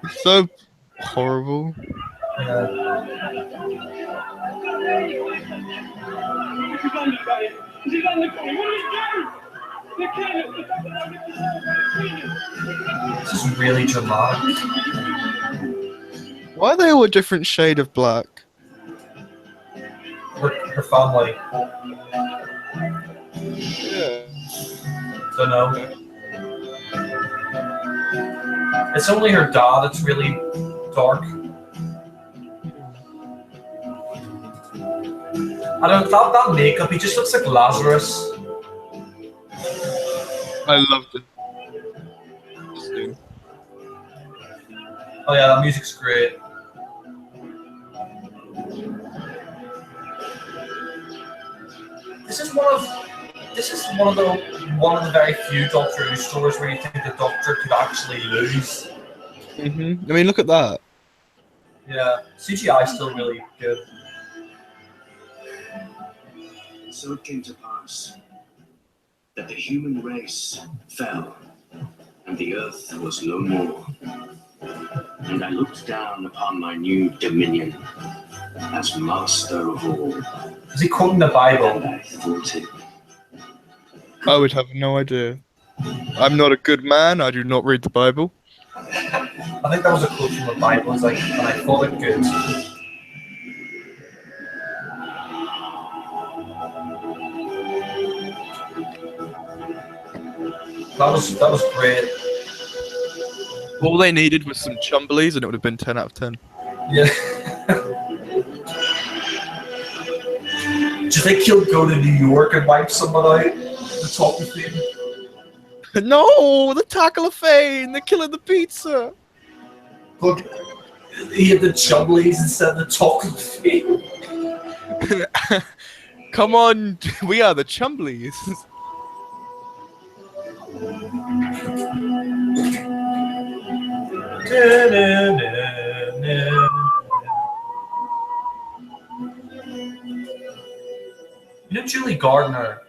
It's so horrible. Yeah. This is really dramatic. Why are they all a different shade of black? Her family. Yeah. Don't know. It's only her dad that's really dark. I don't know, that makeup, he just looks like Lazarus. I loved it. Oh yeah, that music's great. This is one of the very few Doctor Who stories where you think the Doctor could actually lose. I mean, look at that. Yeah, CGI is still really good. So it came to pass that the human race fell, and the earth was no more. And I looked down upon my new dominion as master of all. Is he quoting the Bible? And I thought it. I would have no idea. I'm not a good man. I do not read the Bible. I think that was a quote from the Bible. It's like, and I thought it good. That was great. All they needed was some Chumblies and it would have been 10 out of 10. Yeah. Just they go to New York and wipe someone out. The top of thing. No, the Tackle-a-Fane! They're killing the pizza! Look, he had the Chumblies instead of the chocolate thing. Come on, we are the Chumblies. You know Julie Gardner?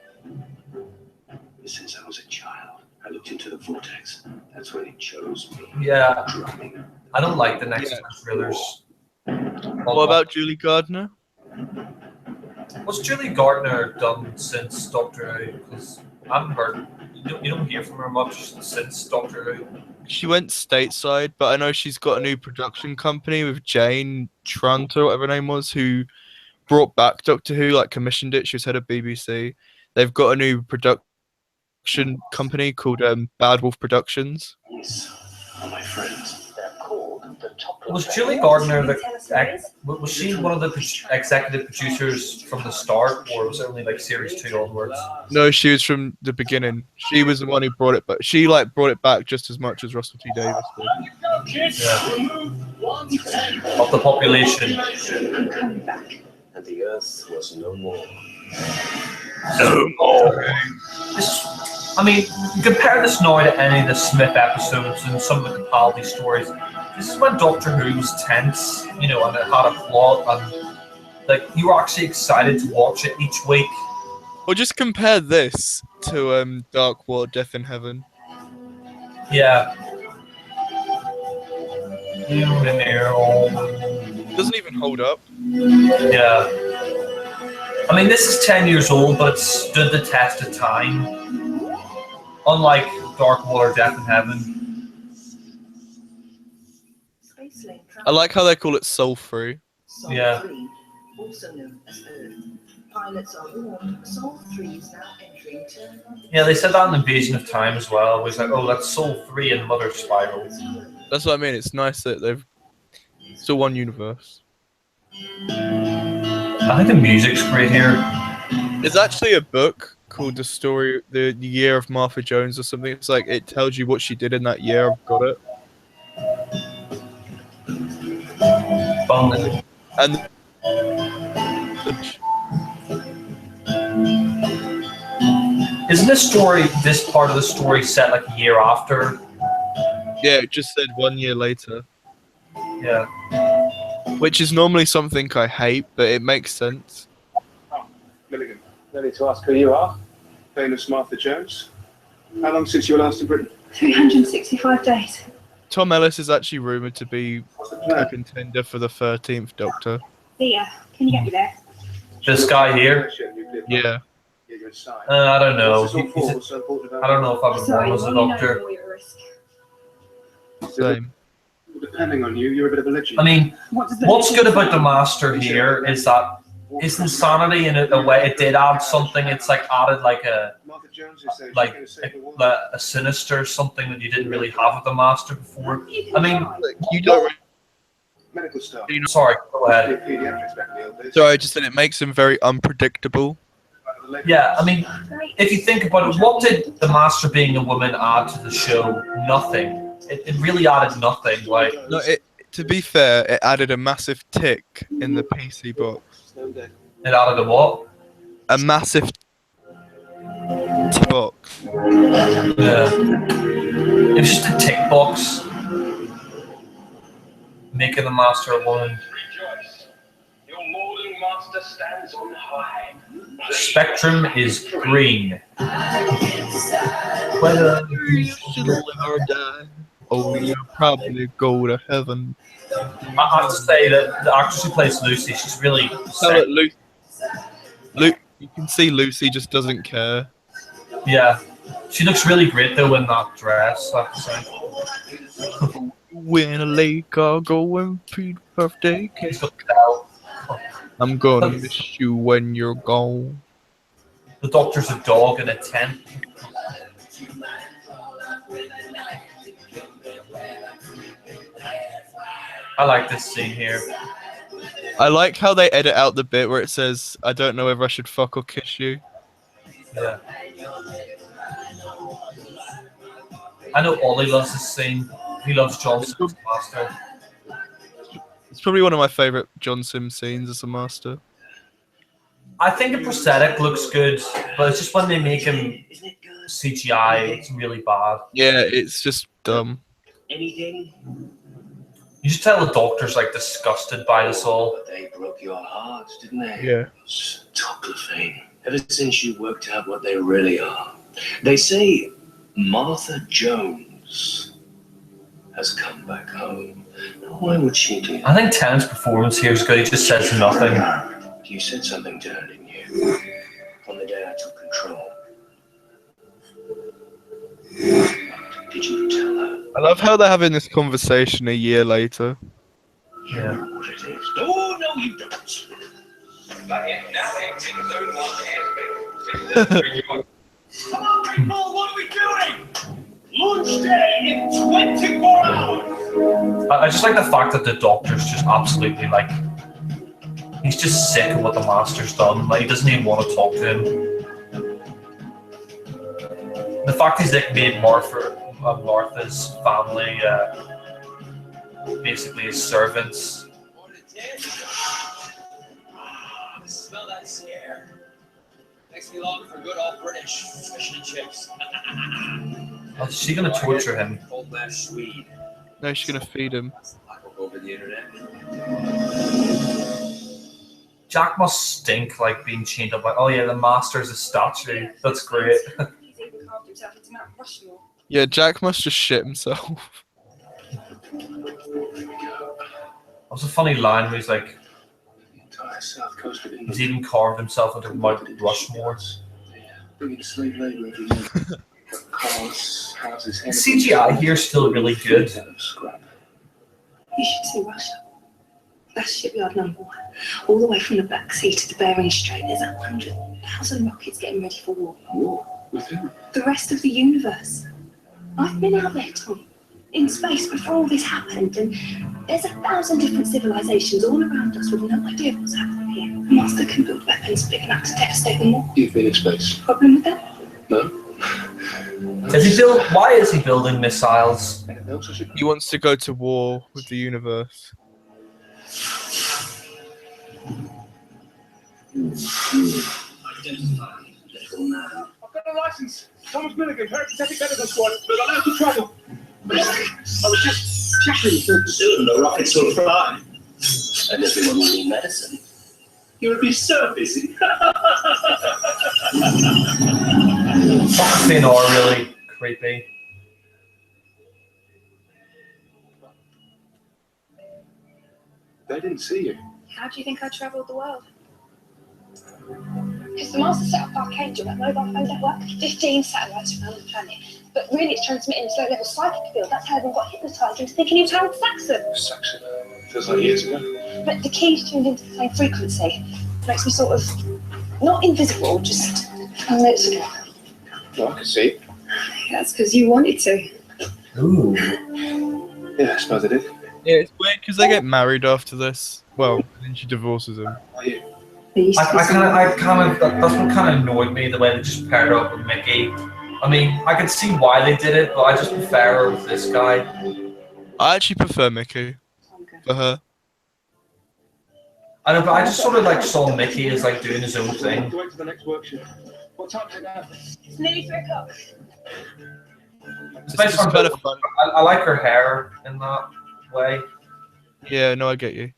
Since I was a child, I looked into the vortex. That's when it chose me. Yeah. Drumming. I don't like the next thrillers. What about Julie Gardner? What's Julie Gardner done since Doctor Who? Because I haven't heard. You don't hear from her much since Doctor Who. She went stateside, but I know she's got a new production company with Jane Trant or whatever her name was, who brought back Doctor Who, like commissioned it. She was head of BBC. They've got a new production company called Bad Wolf Productions. These are my friends. They're called the Top. Was Julie Gardner was she one of the executive producers from the start, or was it only like series 2 onwards? No, she was from the beginning. She was the one who brought it back. She brought it back just as much as Russell T Davies did. Yeah. Of the population. And the earth was no more. No more. I mean, compare this now to any of the Smith episodes and some of the Capaldi stories. This is when Doctor Who was tense, you know, and it had a plot, and like you were actually excited to watch it each week. Or just compare this to Dark World, Death in Heaven. Yeah. Doesn't even hold up. Yeah. I mean, this is 10 years old, but it stood the test of time. Unlike Dark World or Death in Heaven. I like how they call it Soul Free. Yeah. Also known as Earth. Pilots are warned Sol 3 is now entering terminal. Yeah, they said that in Invasion of Time as well. It was like, oh, that's Soul 3 and Mother Spiral. That's what I mean. It's nice that they've still one universe. I think the music's great here. There's actually a book called the Year of Martha Jones or something. It's like it tells you what she did in that year. I've got it. And isn't this part of the story set like a year after? Yeah, it just said 1 year later. Yeah. Which is normally something I hate, but it makes sense. Oh, Milligan. Ready to ask who you are? Famous Martha Jones. How long since you were last in Britain? 365 days. Tom Ellis is actually rumoured to be What's the a plan? contender for the 13th Doctor. Thea, can you get me there? This guy here? Yeah. I don't know. What's this all for? What's so important I about don't know if I would Sorry, want as a well, you know doctor. you're at risk. Same. Depending on you, you're a bit of a legend. I mean, What does the what's good about the Master here is that his insanity in a way it did add something. It's like added like a Martha Jones is saying she's like going to save the world. a sinister something that you didn't really have with the Master before. I mean, You don't. Medical staff. sorry, go ahead. Pediatrics back in the old days. Sorry, I just said it makes him very unpredictable. Yeah, I mean, if you think about it, what did the Master being a woman add to the show? Nothing. It really added nothing. Like, No, to be fair, it added a massive tick in the PC box. it added a what? A massive box. Yeah. It was just a tick box. Making the Master a woman. Rejoice. Your molding master stands on high. Spectrum is green. Whether you should live or die, oh, you'll probably go to heaven. I have to say that the actress who plays Lucy, she's really So that you can see Lucy just doesn't care. yeah. She looks really great though in that dress, I have to say. When a lake, I'll go and feed birthday cake. She's got cow. I'm gonna miss you when you're gone. The Doctor's a dog in a tent. I like this scene here. I like how they edit out the bit where it says, I don't know whether I should fuck or kiss you. Yeah. I know Ollie loves this scene. He loves Johnson's Master. It's probably one of my favourite John Sims scenes as a Master. I think the prosthetic looks good, but it's just when they make him CGI, it's really bad. Yeah, it's just dumb. Anything? You just tell the Doctor's like disgusted by this all. They broke your heart, didn't they? Yeah. Tocclifane. Ever since you worked out what they really are. They say Martha Jones has come back home. Now, why would she do that? I think Tennant's performance here is good. He just says nothing. You said something to her, didn't you? On the day I took control. Did you tell her? I love how they're having this conversation a year later. Yeah. What it is? Oh, no, you don't. But yet now acting as though not has Come on, people, what are we doing? Launch day in 24 hours. I just like the fact that the Doctor's just absolutely like, he's just sick of what the Master's done. Like, he doesn't even want to talk to him. The fact he's like made Martha's family basically his servants. Smell that scare. Makes me long for good old British fish and chips. Oh, is she gonna torture him? Cold mash Swede. No, she's gonna feed him. Over the internet. Jack must stink like being chained up. Like, oh yeah, the master's a statue. That's great. He's even carved himself into Mount Rushmore. Yeah, Jack must just shit himself. That was a funny line where he's like, The entire south coast of England. he's even carved himself into Mount Rushmore. Bringing slave labor every year. Cars, houses, The CGI here is still really good. Scrap. You should see Russia. That's shipyard number 1. All the way from the Black Sea to the Bering Strait, there's 100,000 rockets getting ready for war. War? With who? The rest of the universe. I've been out there, Tom, in space before all this happened, and there's 1,000 different civilizations all around us with no idea what's happening here. A master can build weapons big enough to devastate them all. You've been in space. Problem with that? No? Why is he building missiles? Anything else I should He wants to go to war with the universe. I've got a license. Thomas Milligan, Parapathetic Medical Squad. We're allowed to travel. I was just checking. Soon the rockets will fly, and everyone will need medicine. You would be so busy. Fucking are really creepy. They didn't see you. How do you think I travelled the world? Because the master set up Archangel, that mobile phone network, 15 satellites around the planet. But really it's transmitting this low-level psychic field. That's how everyone got hypnotised into thinking he was Howard Saxon. Saxon. Feels like years ago. But the key's tuned into the same frequency. Makes me sort of, not invisible, just unnoticeable. No, I can see. That's because you wanted to. Ooh. Yeah, I suppose I did. Yeah, it's weird because they get married after this. Well, and then she divorces him. I kind of that's what kind of annoyed me, the way they just paired her up with Mickey. I mean, I can see why they did it, but I just prefer her with this guy. I actually prefer Mickey for her. I know, but I just sort of like saw Mickey as like doing his own thing. Wait to the next workshop. What time is it now? It's nearly 3 o'clock. It's based on kind of fun. I like her hair in that way. Yeah, no, I get you.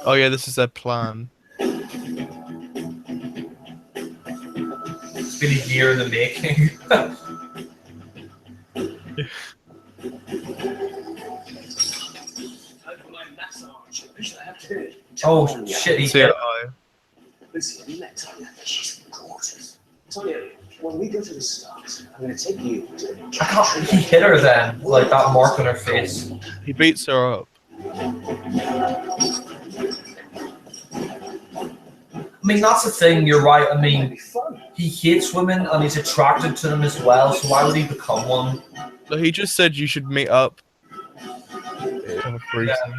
Oh yeah, this is their plan. It's been a year in the making. Oh shit, he See hit. it, I- Listen, we met Tonya. She's gorgeous. Tonya, when we go to the stars, I'm going to take you to the He hit her then, like that mark on her face. He beats her up. I mean, that's the thing, you're right. I mean, he hates women and he's attracted to them as well, so why would he become one? But he just said you should meet up. Have a threesome.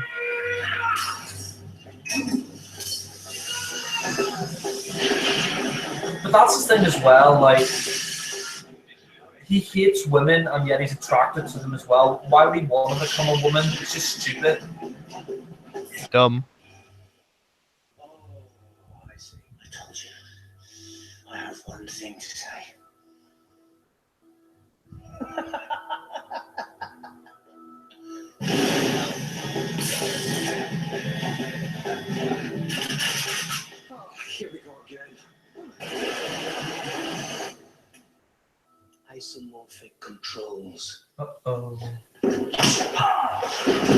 But that's the thing as well, like, he hates women and yet he's attracted to them as well. Why would he want to become a woman? It's just stupid. Dumb. I see. I told you. I have one thing to say. Here we go again. Isomorphic controls. Uh-oh.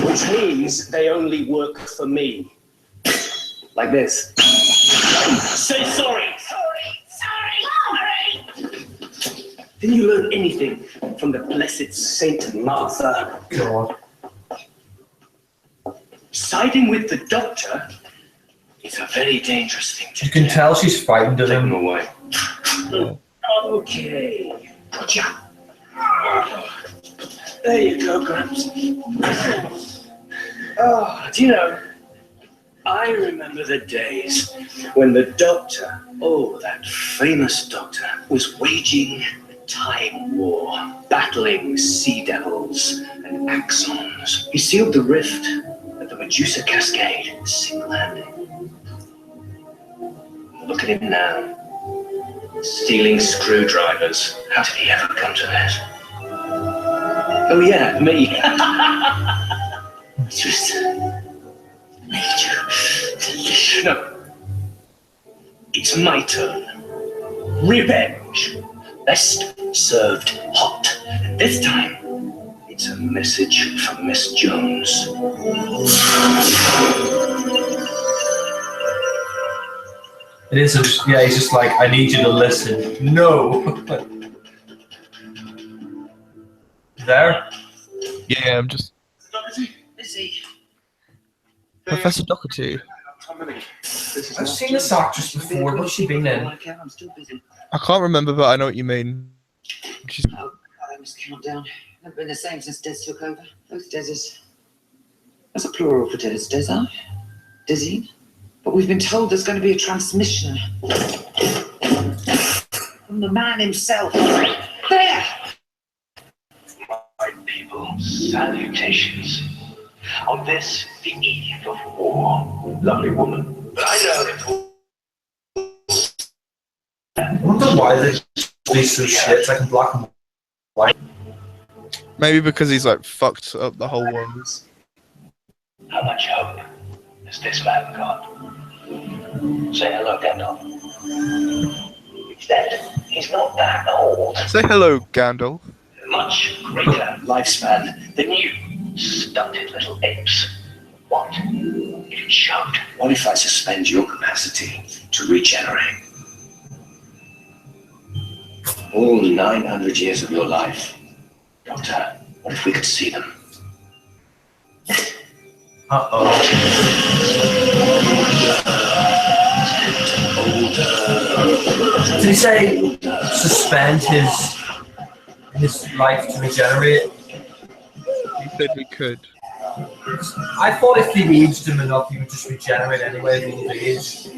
Which means they only work for me. Like this. Say sorry. Sorry. Didn't you learn anything from the blessed Saint Martha? God. Siding with the doctor is a very dangerous thing to You can do. tell she's frightened of Take them him. away. Okay. Gotcha. There you go, Gramps. Oh, do you know, I remember the days when the doctor, oh, that famous doctor, was waging a time war, battling sea devils and axons. He sealed the rift at the Medusa Cascade single-handed. Look at him now. Stealing screwdrivers. How did he ever come to this? Oh yeah, me. Just made you delicious. No. It's my turn. Revenge. Best served hot. And this time, it's a message from Miss Jones. It is, yeah, he's just like, I need you to listen. No. There? Yeah, I'm just Busy. Professor Doherty. I've seen this actress before. What's she been in? I'm still busy. I can't remember, but I know what you mean. She's Oh, I must count down. Never been the same since Des took over. Both Deses. That's a plural for Des, Desi. Desi. But we've been told there's going to be a transmission from the man himself. There! My people, salutations. On this, the eve of war. Lovely woman. But I know it. I wonder why these so shit. It's like in black and white. maybe because he's like fucked up the whole world. How much hope has this man got? Say hello, Gandalf. He's dead. He's not that old. Say hello, Gandalf. Much greater lifespan than you, stunted little apes. What if it showed? What if I suspend your capacity to regenerate? All 900 years of your life. Doctor, what if we could see them? Uh-oh. Did he say suspend his life to regenerate? He said we could. I thought if he aged him enough, he would just regenerate anyway at old age.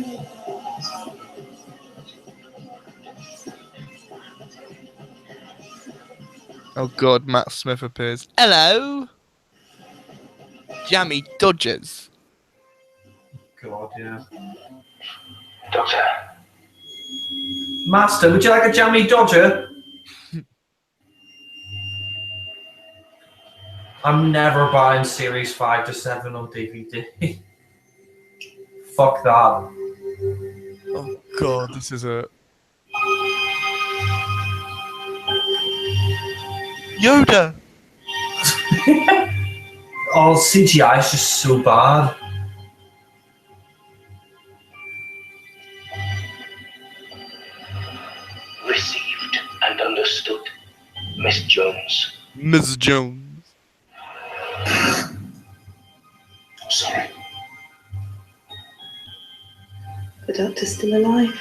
Oh god, Matt Smith appears. Hello! Jammy Dodgers. God, yeah. Doctor, Master, would you like a jammy dodger? I'm never buying series 5 to 7 on DVD. Fuck that. Oh god, this is a... Yoda! Oh, CGI is just so bad. received and understood. Miss Jones. Ms. Jones. I'm sorry. The doctor's still alive.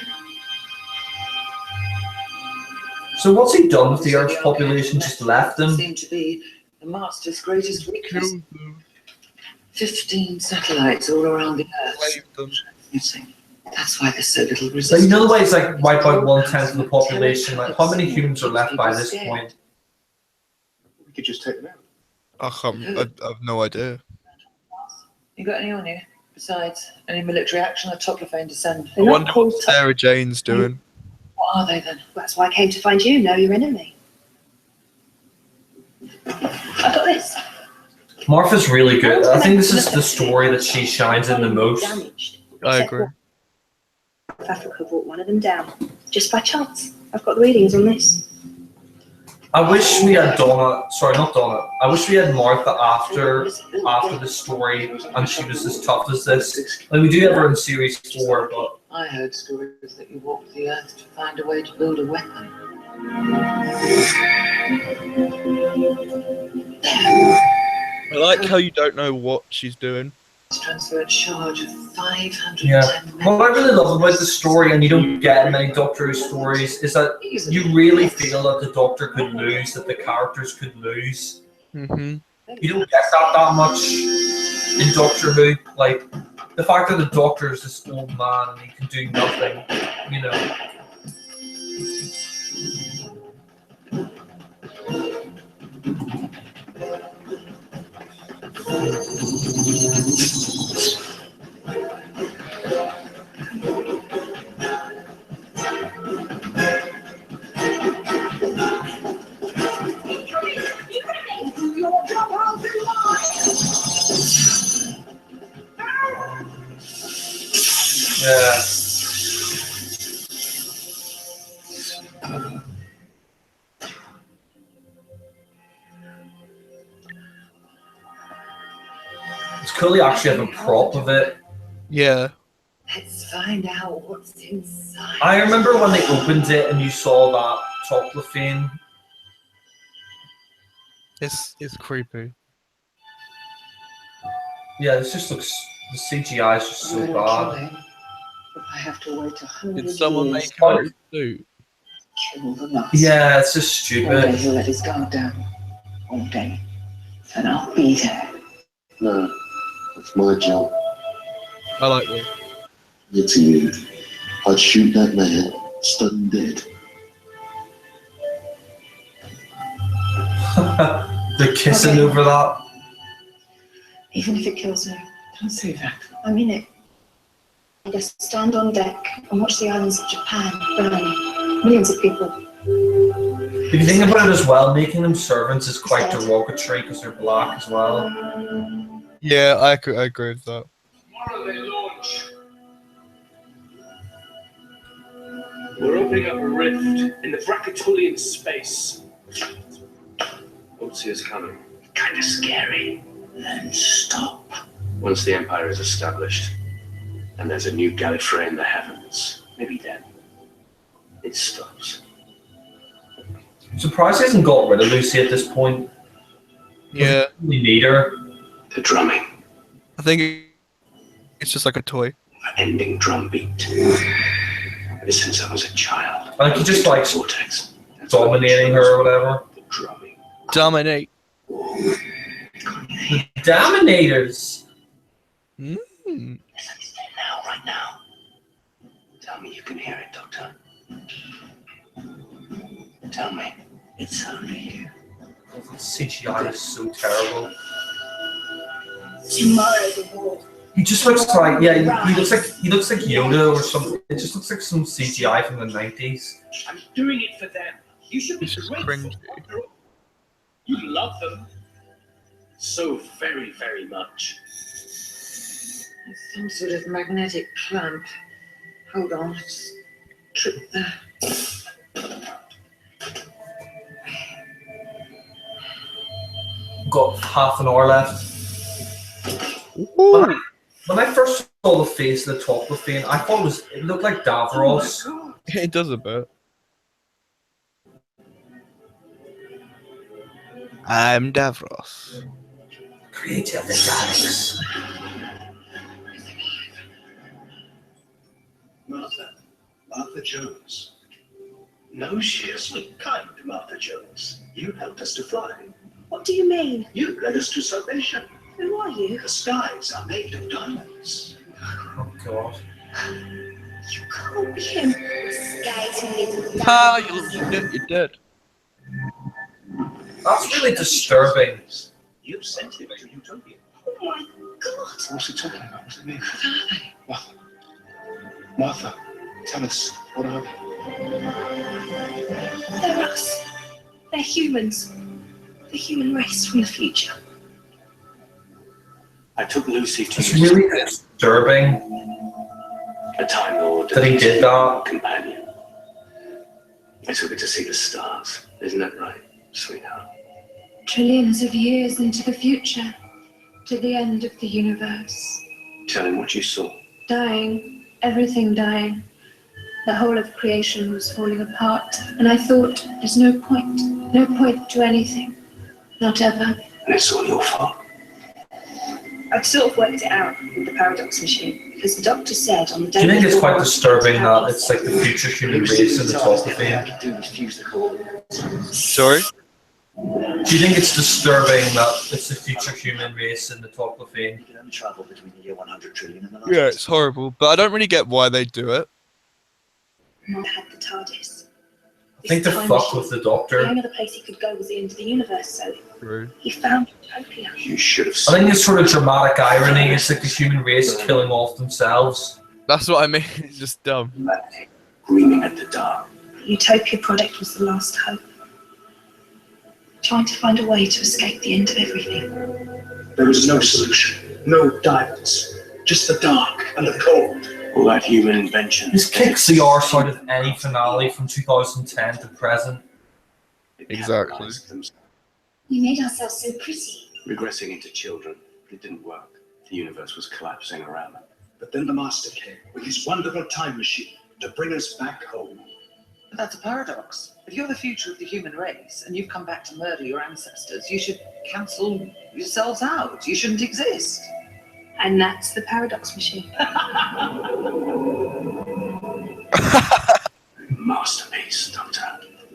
So what's he done with the Earth's population? Just left them? Seemed to be the Master's greatest weakness. 15 satellites all around the Earth. You see, that's why there's so little So resistance. you know the way it's like wipe out 1/10 of the population? Like how many humans are left by this point? We could just take them out. I've no idea. You got any on you? Besides any military action or Toclafane descend? I wonder what Sarah Jane's doing. What are they then? That's why I came to find you. Know your enemy. I got this. Martha's really good. I think this is the story that she shines in the most. Damaged. I agree. Africa brought one of them down just by chance. I've got the readings on this. I wish we had Donna. Sorry, not Donna. I wish we had Martha after the story, and she was as tough as this. Like we do have her in series 4, but I heard stories that you walked the Earth to find a way to build a weapon. I like how you don't know what she's doing. Transferred charge of 510 yeah. men. What I really love about the story, and you don't get many Doctor Who stories, is that you really feel that the Doctor could lose, that the characters could lose. Mm-hmm. You don't get that much in Doctor Who. Like the fact that the Doctor is this old man and he can do nothing, you know. Yeah. It's cool you actually have a prop of it. Yeah. Let's find out what's inside. I remember when they opened it and you saw that Toplafane. It's creepy. Yeah, this just looks. The CGI is just so bad. I have to wait 100 Did someone years make him a suit? to kill the nuts. Yeah, it's just One day stupid. he'll let his guard down. One day. And I'll be there. No, it's my job. I like this. It's you. I'd shoot that man, stun dead. They're kissing Okay. over that. Even if it kills me. Don't say that. I mean it. I just stand on deck and watch the islands of Japan burn. Millions of people. If you think about it as well, making them servants is quite derogatory because they're black as well. Yeah, I agree with that. Tomorrow they launch. We're opening up a rift in the Brackatulian space. Don't see us coming. Kinda scary. Then stop. Once the Empire is established, and there's a new Gallifrey in the heavens, maybe then it stops. I'm surprised he hasn't got rid of Lucy at this point. Yeah. We need her. The drumming, I think it's just like a toy. ending drum beat. Ever since I was a child. Like he just likes vortex. dominating her or whatever. The drumming. Dominate. The Dominators. Mm. Listen now, right now. Tell me you can hear it, Doctor. Tell me it's only you. CGI is so terrible. Tomorrow the war. He just looks like he looks like Yoda or something. It just looks like some CGI from the 90s. I'm doing it for them. You should be It's just grateful. cringy. You love them so very, very much. It's some sort of magnetic clamp. Hold on, just trip there. Got half an hour left. Ooh. When I first saw the face of the Toplafane, I thought it looked like Davros. It does a bit. I'm Davros. Creative mechanics. Martha Jones. No, she is. Kind Martha Jones. You helped us to fly. What do you mean? You led us to salvation. Who are you? The skies are made of diamonds. Oh god. You can't be him. Skies are made of Ah, diamonds. you're dead. That's really disturbing. You sent him to Utopia. Oh my god. What's he talking about? What's it mean? Martha. Martha, tell us, what are they? They're us. They're humans. The human race from the future. I took Lucy to It's really disturbing a Time Lord that he did that. companion. I took her to see the stars. Isn't that right, sweetheart? Trillions of years into the future. To the end of the universe. Tell him what you saw. Dying. Everything dying. The whole of creation was falling apart. And I thought, there's no point. No point to anything. Not ever. And it's all your fault. I've sort of worked it out with the paradox machine. Because the doctor said on the day Do you think it's before- quite disturbing that it's like the future human race in the Toplafane? do is fuse the core. Sorry? Do you think it's disturbing that it's the future human race in the Toplafane? You can only travel between the year 100 trillion and the last. Yeah, it's horrible, but I don't really get why they do it. Mom had the TARDIS. I think to This time fuck machine. with the The doctor. only other place he could go was the end of the universe, so True. he found Utopia. You should have I think it's sort of dramatic irony. It's like the human race killing off themselves. That's what I mean. It's just dumb. humanity gleaming at the dark. The Utopia project was the last hope. Trying to find a way to escape the end of everything. There was no solution. No diamonds. Just the dark and the cold. All that human invention. This kicks the arse out of any finale from 2010 to present. Exactly. We made ourselves so pretty. Regressing into children. It didn't work. The universe was collapsing around them. But then the Master came with his wonderful time machine to bring us back home. But that's a paradox. If you're the future of the human race and you've come back to murder your ancestors, you should cancel yourselves out. You shouldn't exist. And that's the paradox machine. Masterpiece, Doctor.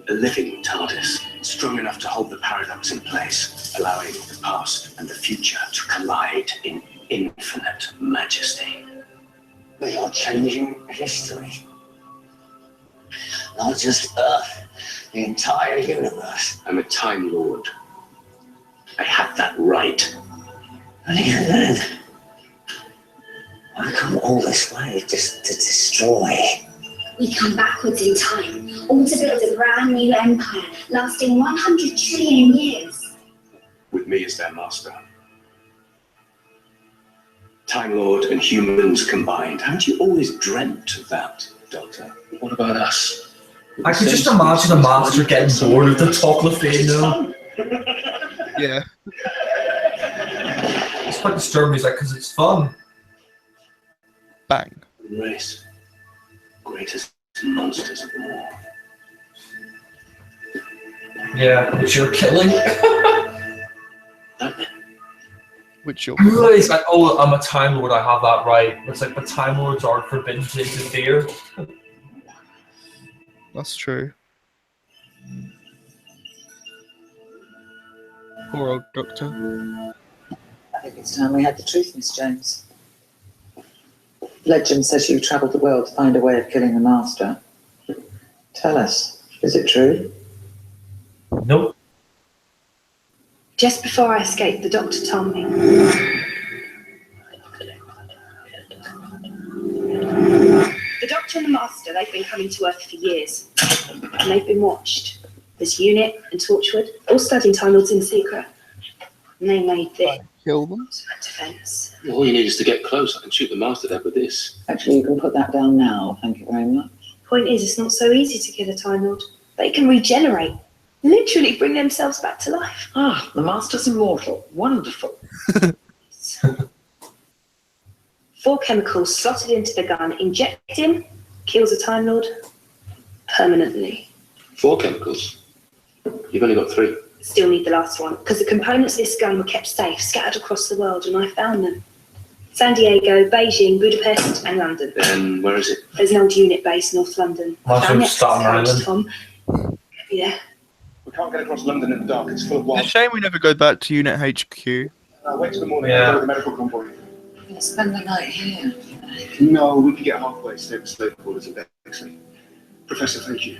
A living TARDIS, strong enough to hold the paradox in place, allowing the past and the future to collide in infinite majesty. We are changing history. Not just Earth, the entire universe. I'm a Time Lord. I have that right. Really good. I come all this way just to destroy. We come backwards in time, all to build a brand new empire lasting 100 trillion years. With me as their master. Time Lord and humans combined. Haven't you always dreamt of that, Doctor? What about us? I can just imagine a master getting bored of the Timelords now. Yeah. It's quite disturbing, he's like, because it's fun. Bang. Race. Greatest monsters of them all. Yeah, which you're killing. Which you're It's like, oh, I'm a Time Lord, I have that right. It's like the Time Lords are forbidden to interfere. That's true. Poor old Doctor. I think it's time we had the truth, Miss Jones. Legend says you travelled the world to find a way of killing the Master. Tell us, is it true? Nope. Just before I escaped, the doctor told me. The Doctor and the Master, they've been coming to Earth for years. And they've been watched. There's Unit and Torchwood, all studying Time Lords in secret. And they made this. Kill them? Defense. All you need is to get close. I can shoot the Master dead with this. Actually, you can put that down now. Thank you very much. Point is, it's not so easy to kill a Time Lord. They can regenerate. Literally bring themselves back to life. Ah, the Master's immortal. Wonderful. 4 chemicals slotted into the gun. Inject him, kills a Time Lord permanently. 4 chemicals? You've only got 3. Still need the last one, because the components of this gun were kept safe, scattered across the world, and I found them. San Diego, Beijing, Budapest, and London. And where is it? There's an old unit base, North London. That's Found in the Staten access Island. code, Tom. Yeah. We can't get across London in the dark. It's full of It's a wild. shame we never go back to Unit HQ. Wait till the morning. Yeah. I'll go with the medical convoy. I'm going to spend the night here. No, we could get halfway. Stay at the slave quarters at Bexley. Professor, thank you.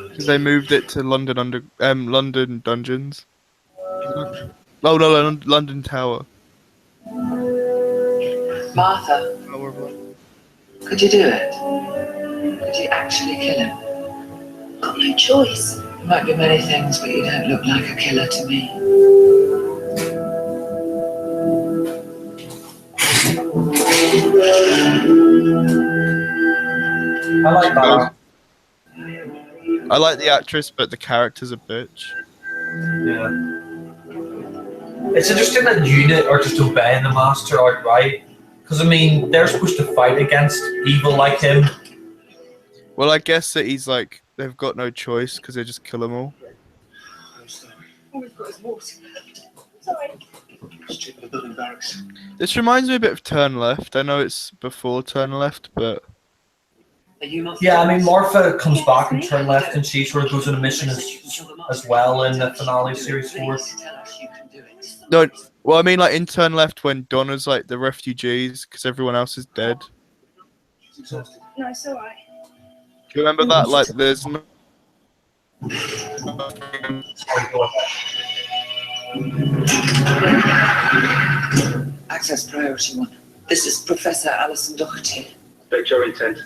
Because they moved it to London London Dungeons. Oh no, London Tower. Martha, could you do it? Could you actually kill him? Got no choice. You might be many things, but you don't look like a killer to me. I like that. I like the actress, but the character's a bitch. Yeah. It's interesting that Unit are just obeying the Master outright. Because, I mean, they're supposed to fight against evil like him. Well, I guess that he's like, they've got no choice because they just kill them all. All we've got is water. Sorry. Straight to the building barracks. This reminds me a bit of Turn Left. I know it's before Turn Left, but Are you not Yeah, I mean, Martha comes back and Turn Left, and she sort of goes on a mission as well in the finale of Series 4. no. Well, I mean, like in Turn Left when Donna's like the refugees because everyone else is dead. No, it's alright. Do you remember that? Like, there's no. Access priority 1. This is Professor Alison Doherty. State your intent.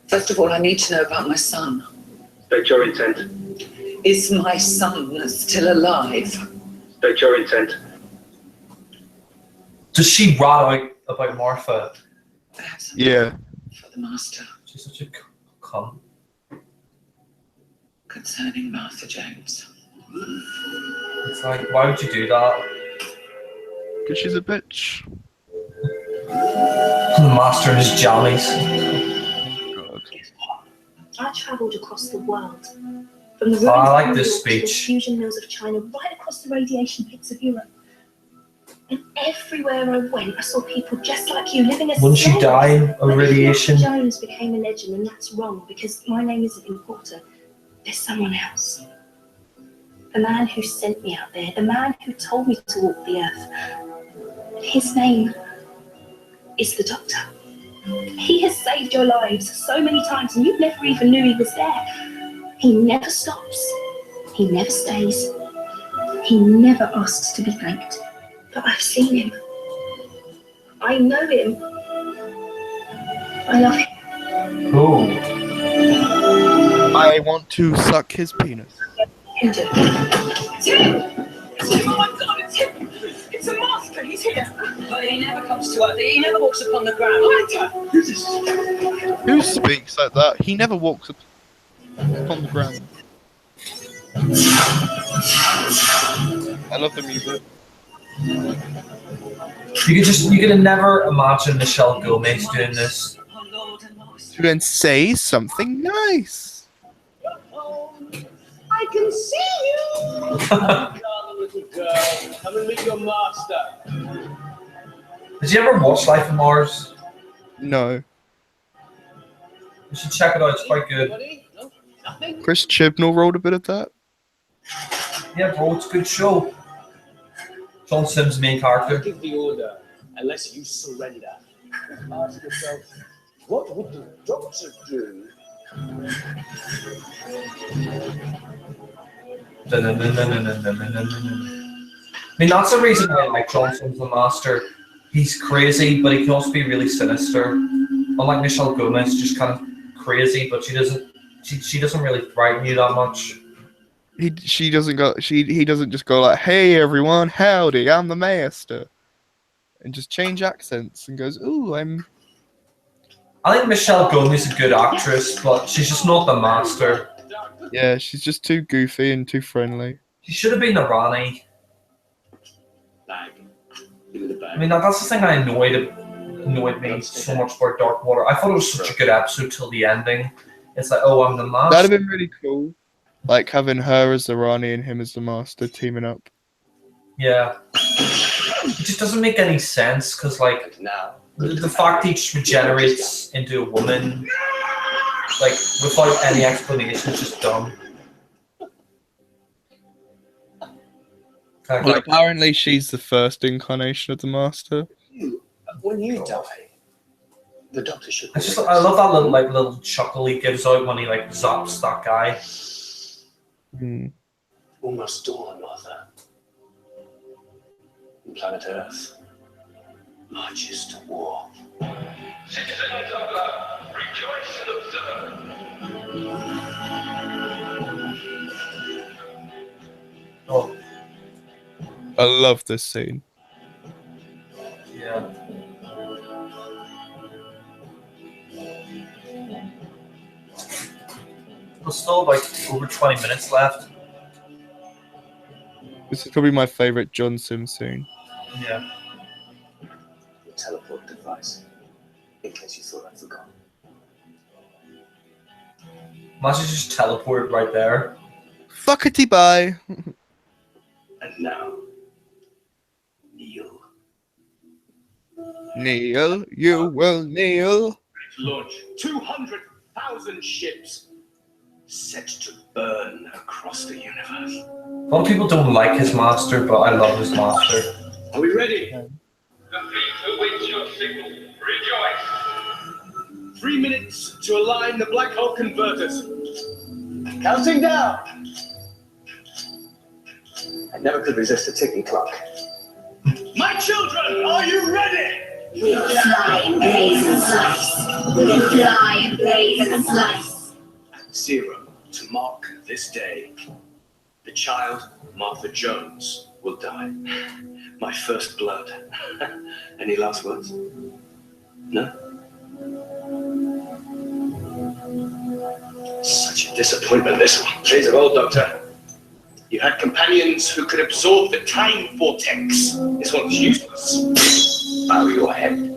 First of all, I need to know about my son. State your intent. Is my son still alive? State your intent. Does she rat out about Martha? Yeah. For the Master. She's such a cunt. Concerning Martha Jones. It's like, why would you do that? Because she's a bitch. The Master and his jammies. God. I travelled across the world. From the Oh, I like ruins of this New York to the speech. fusion mills of China, right across the radiation pits of Europe. And everywhere I went, I saw people just like you living as Wouldn't she slaves. die of But radiation? Martha Jones became a legend, and that's wrong because my name isn't important. There's someone else. The man who sent me out there, the man who told me to walk the earth. His name is the Doctor. He has saved your lives so many times, and you never even knew he was there. He never stops. He never stays. He never asks to be thanked. But I've seen him. I know him. I love him. Oh. I want to suck his penis. It's him! It's him! Oh my God, it's him! It's a master, he's here! But he never comes to earth. He never walks upon the ground. Who speaks like that? He never walks upon the ground. I love the music. You could never imagine Michelle Gomez doing this. To then say something nice. I can see you! Come, little girl. Come and meet your master. Did you ever watch Life on Mars? No. You should check it out, it's quite good. Chris Chibnall wrote a bit of that. Yeah, bro, it's a good show. John Sims' main character. Give the order unless you surrender. Ask yourself, what would the Doctor do? I mean, that's the reason why I like John Sims the Master. He's crazy, but he can also be really sinister. Unlike Michelle Gomez, just kind of crazy, but she doesn't really frighten you that much. He doesn't just go like, "Hey everyone, howdy, I'm the master," and just change accents and goes, "Ooh, I'm." I think Michelle Gomez is a good actress, but she's just not the Master. Yeah, she's just too goofy and too friendly. She should have been the Rani. I mean, that's the thing that annoyed me so much about Dark Water. I thought it was such a good episode till the ending. It's like, oh, I'm the Master. That'd have been really cool. Like having her as the Rani and him as the Master teaming up. Yeah. It just doesn't make any sense because, like, the fact he just regenerates into a woman, like, without any explanation, is just dumb. Well, apparently she's the first incarnation of the Master. When you die, the Doctor should. I love that little chuckle he gives out when he like zaps that guy. Almost dawn, Martha. And planet Earth marches to war. Citizens of Earth, rejoice and observe. Oh. I love this scene. Yeah. There's still like over 20 minutes left. This is probably my favorite John Sims scene. Yeah. Your teleport device, in case you thought I'd forgotten. Imagine just teleported right there. Fuckity bye. And now, kneel, you will kneel. Launch 200,000 ships set to burn across the universe. A lot of people don't like his Master, but I love his Master. Are we ready? The fleet awaits your signal. Rejoice. 3 minutes to align the black hole converters. Counting down. I never could resist a ticking clock. My children, are you ready? We'll fly and blaze and slice. We'll fly and blaze and slice. At 0 to mark this day, the child, Martha Jones, will die. My first blood. Any last words? No? Disappointment, this one. Days of old, Doctor. You had companions who could absorb the time vortex. This one's useless. Bow your head.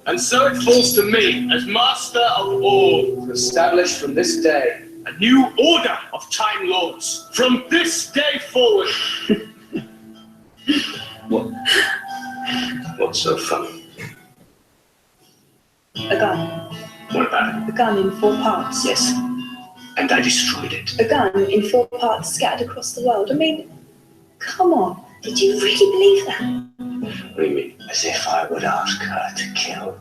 And so it falls to me, as master of all, to establish from this day a new order of Time Lords. From this day forward. What's so funny? A gun. What about it? A gun in 4 parts. Yes. And I destroyed it. A gun in 4 parts scattered across the world. I mean, come on. Did you really believe that? What do you mean? As if I would ask her to kill.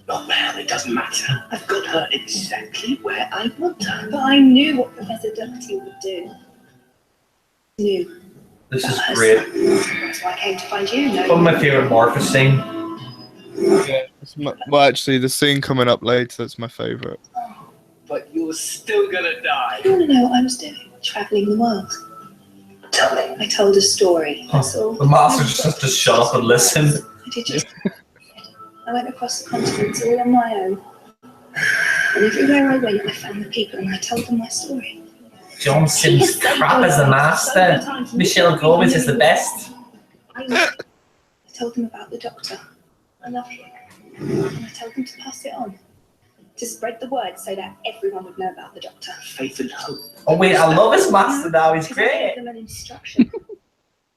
Not man, it doesn't matter. I've got her exactly where I want her. But I knew what Professor Duckty would do. Knew. This is great. That's why I came to find you. One of my favourite Martha scene. Yeah, well, actually, the scene coming up later, that's my favourite. But you're still gonna die. You want to know what I was doing? Travelling the world. Tell me. I told a story. That's all. The master just has to shut up and listen. I did just. I went across the continents all on my own. And everywhere I went, I found the people and I told them my story. Johnson's crap as a master. Michelle Gomez is the best. I told them about the Doctor. I love him. And I told them to pass it on. To spread the word so that everyone would know about the Doctor. Faith and hope. Oh wait, I love his master now, he's Because I great. gave them an instruction.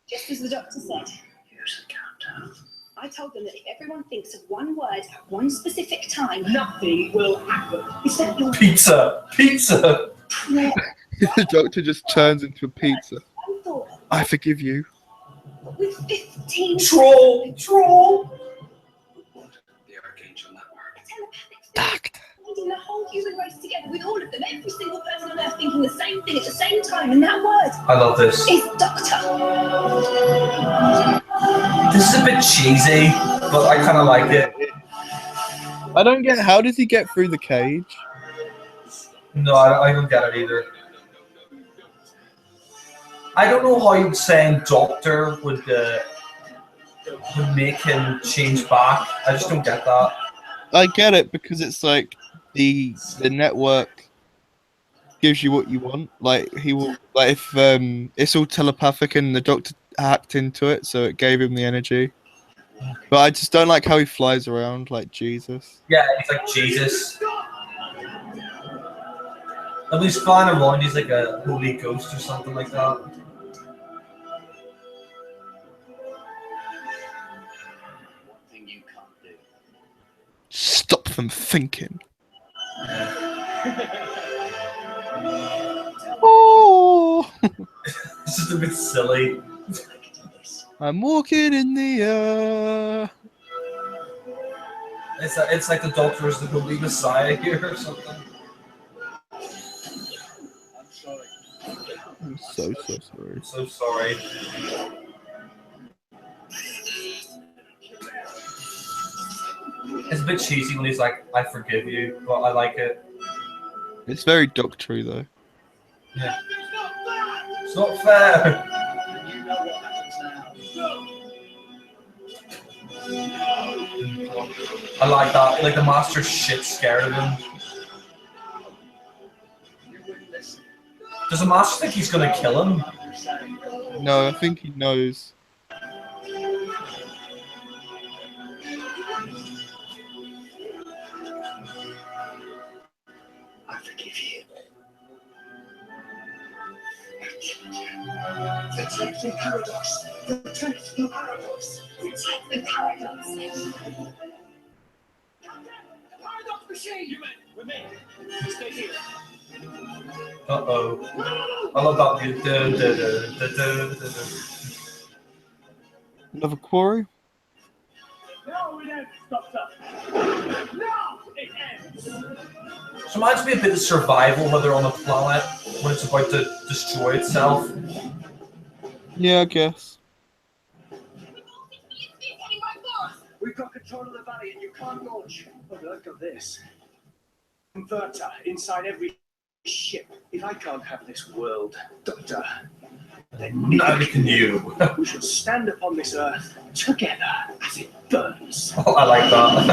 Just as the Doctor said. Here's a countdown. I told them that if everyone thinks of one word at one specific time, Nothing will happen. is that your Pizza! Pizza! prayer? The Doctor just turns into a pizza. One thought, I forgive you. with 15 Troll! Troll! The Archangel Network. telepathic holding the whole human race together with all of them, every single person on Earth thinking the same thing at the same time, and that word I love this. is Doctor. This is a bit cheesy, but I kind of like it. I don't get, how does he get through the cage? No, I don't get it either. I don't know how saying doctor would make him change back. I just don't get that. I get it because it's like the network gives you what you want. Like he will, like if it's all telepathic and the Doctor hacked into it, so it gave him the energy. But I just don't like how he flies around like Jesus. Yeah, he's like Jesus. And when he's flying around, he's like a holy ghost or something like that. One thing you can't do. Stop them thinking. Oh, It's just a bit silly. I'm walking in the air. It's like the Doctor is the holy Messiah here or something. I'm so sorry. So sorry. It's a bit cheesy when he's like, I forgive you, but I like it. It's very Doctor-y though. Yeah. It's not fair. You know what happens now. I like that. Like the master's shit scared of him. Does the master think he's gonna kill him? No, I think he knows. I forgive you. Protect the paradox. Protect the paradox. Protect the paradox. Paradox machine! You men, with me. Stay here. Uh-oh. I love that music. Another quarry? No, it ends, Doctor. No, it ends. It reminds me a bit of survival when they're on a planet when it's about to destroy itself. Yeah, I guess. We've got control of the valley and you can't launch. Oh, but I've got this. Converter inside every ship. If I can't have this world, Doctor, then Neither can you. we shall stand upon this earth together as it burns. Oh, I like that.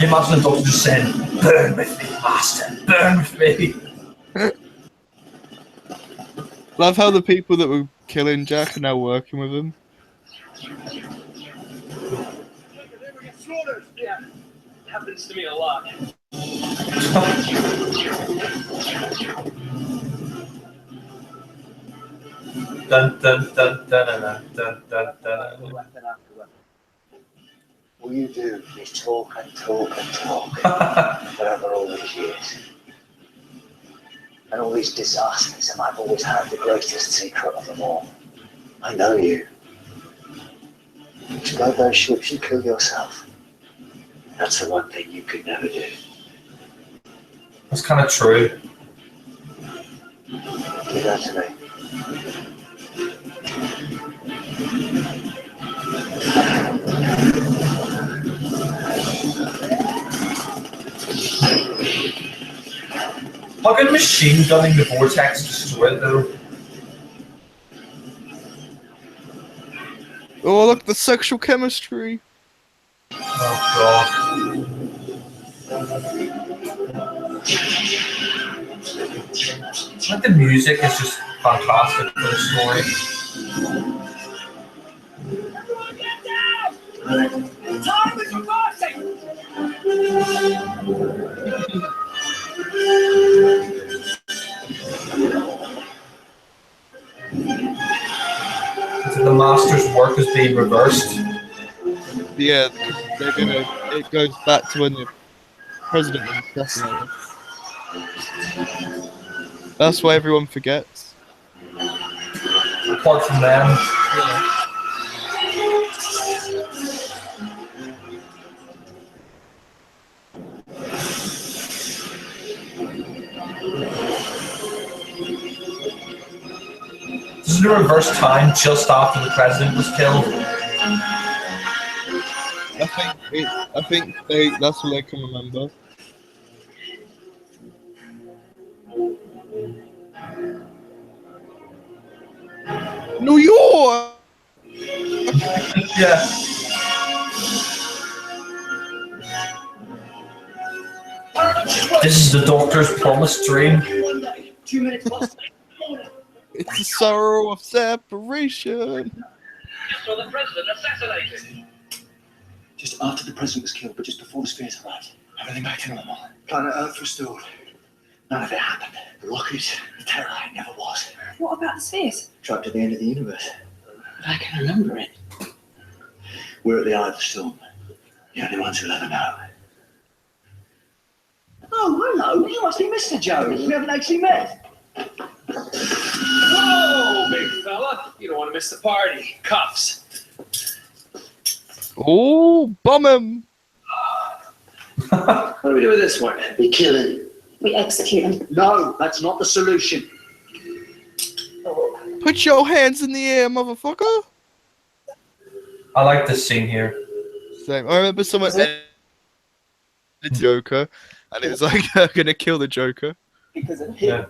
Imagine the Doctor just saying, Burn with me, master. Burn with me. Love how the people that were killing Jack are now working with him. Yeah, happens to me a lot. Dun dun dun dun dun dun dun dun. All you do is talk and talk and talk forever all these years. And all these disasters, and I've always had the greatest secret of them all. I know you. To load those ships, you kill yourself. That's the one thing you could never do. That's kind of true. Do that to me. How can machine gunning the vortex destroy it though? Oh, look, the sexual chemistry. Oh god. Like the music is just fantastic for the story. Time is reversing! So the master's work is being reversed. Yeah, they're gonna. It goes back to when the president was assassinated. That's why everyone forgets. Apart from them. Yeah. This is a reverse time just after the president was killed. I think that's what they can remember. New York! Yeah. This is the doctor's promised dream. 2 minutes past. It's the sorrow of separation. Just saw the president assassinated. Just after the president was killed, but just before the spheres arrived. Everything back to normal. Planet Earth restored. None of it happened. The rocket, the terror, it never was. What about the spheres? Trapped at the end of the universe. But I can remember it. We're at the eye of the storm. The only ones who'll ever know. Oh, hello. You must be Mr. Jones. We haven't actually met. Whoa, big fella. You don't want to miss the party. Cuffs. Oh, bomb him! What do we do with this one? We kill him. We execute him. No, that's not the solution. Put your hands in the air, motherfucker! I like this scene here. Same. I remember someone edited the Joker, and it was like, I'm gonna kill the Joker. Because of him. Yeah.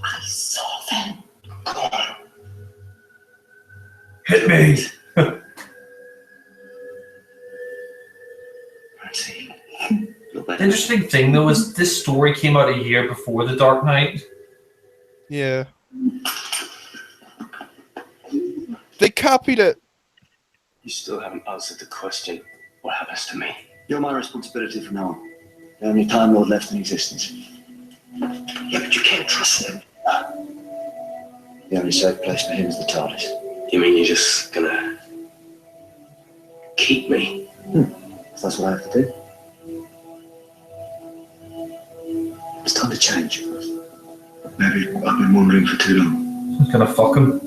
I saw them. Hit me! The interesting thing though is this story came out a year before The Dark Knight. Yeah. They copied it. You still haven't answered the question. What happens to me? You're my responsibility from now on. The only Time Lord left in existence. Yeah, but you can't trust him. The only safe place for him is the TARDIS. You mean you're just gonna keep me? So that's what I have to do. It's time to change. Maybe I've been wandering for too long. I'm gonna fuck him.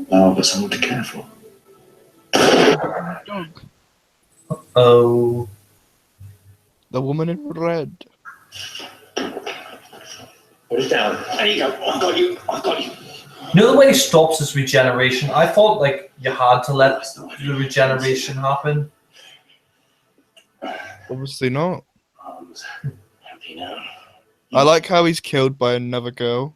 Now I've got someone to care for. Oh. The woman in red. Put it down. There you go. I've got you. I've got you. You know the way he stops his regeneration? I thought like you had to let the regeneration happen. Obviously not. Arms happy now. I like how he's killed by another girl.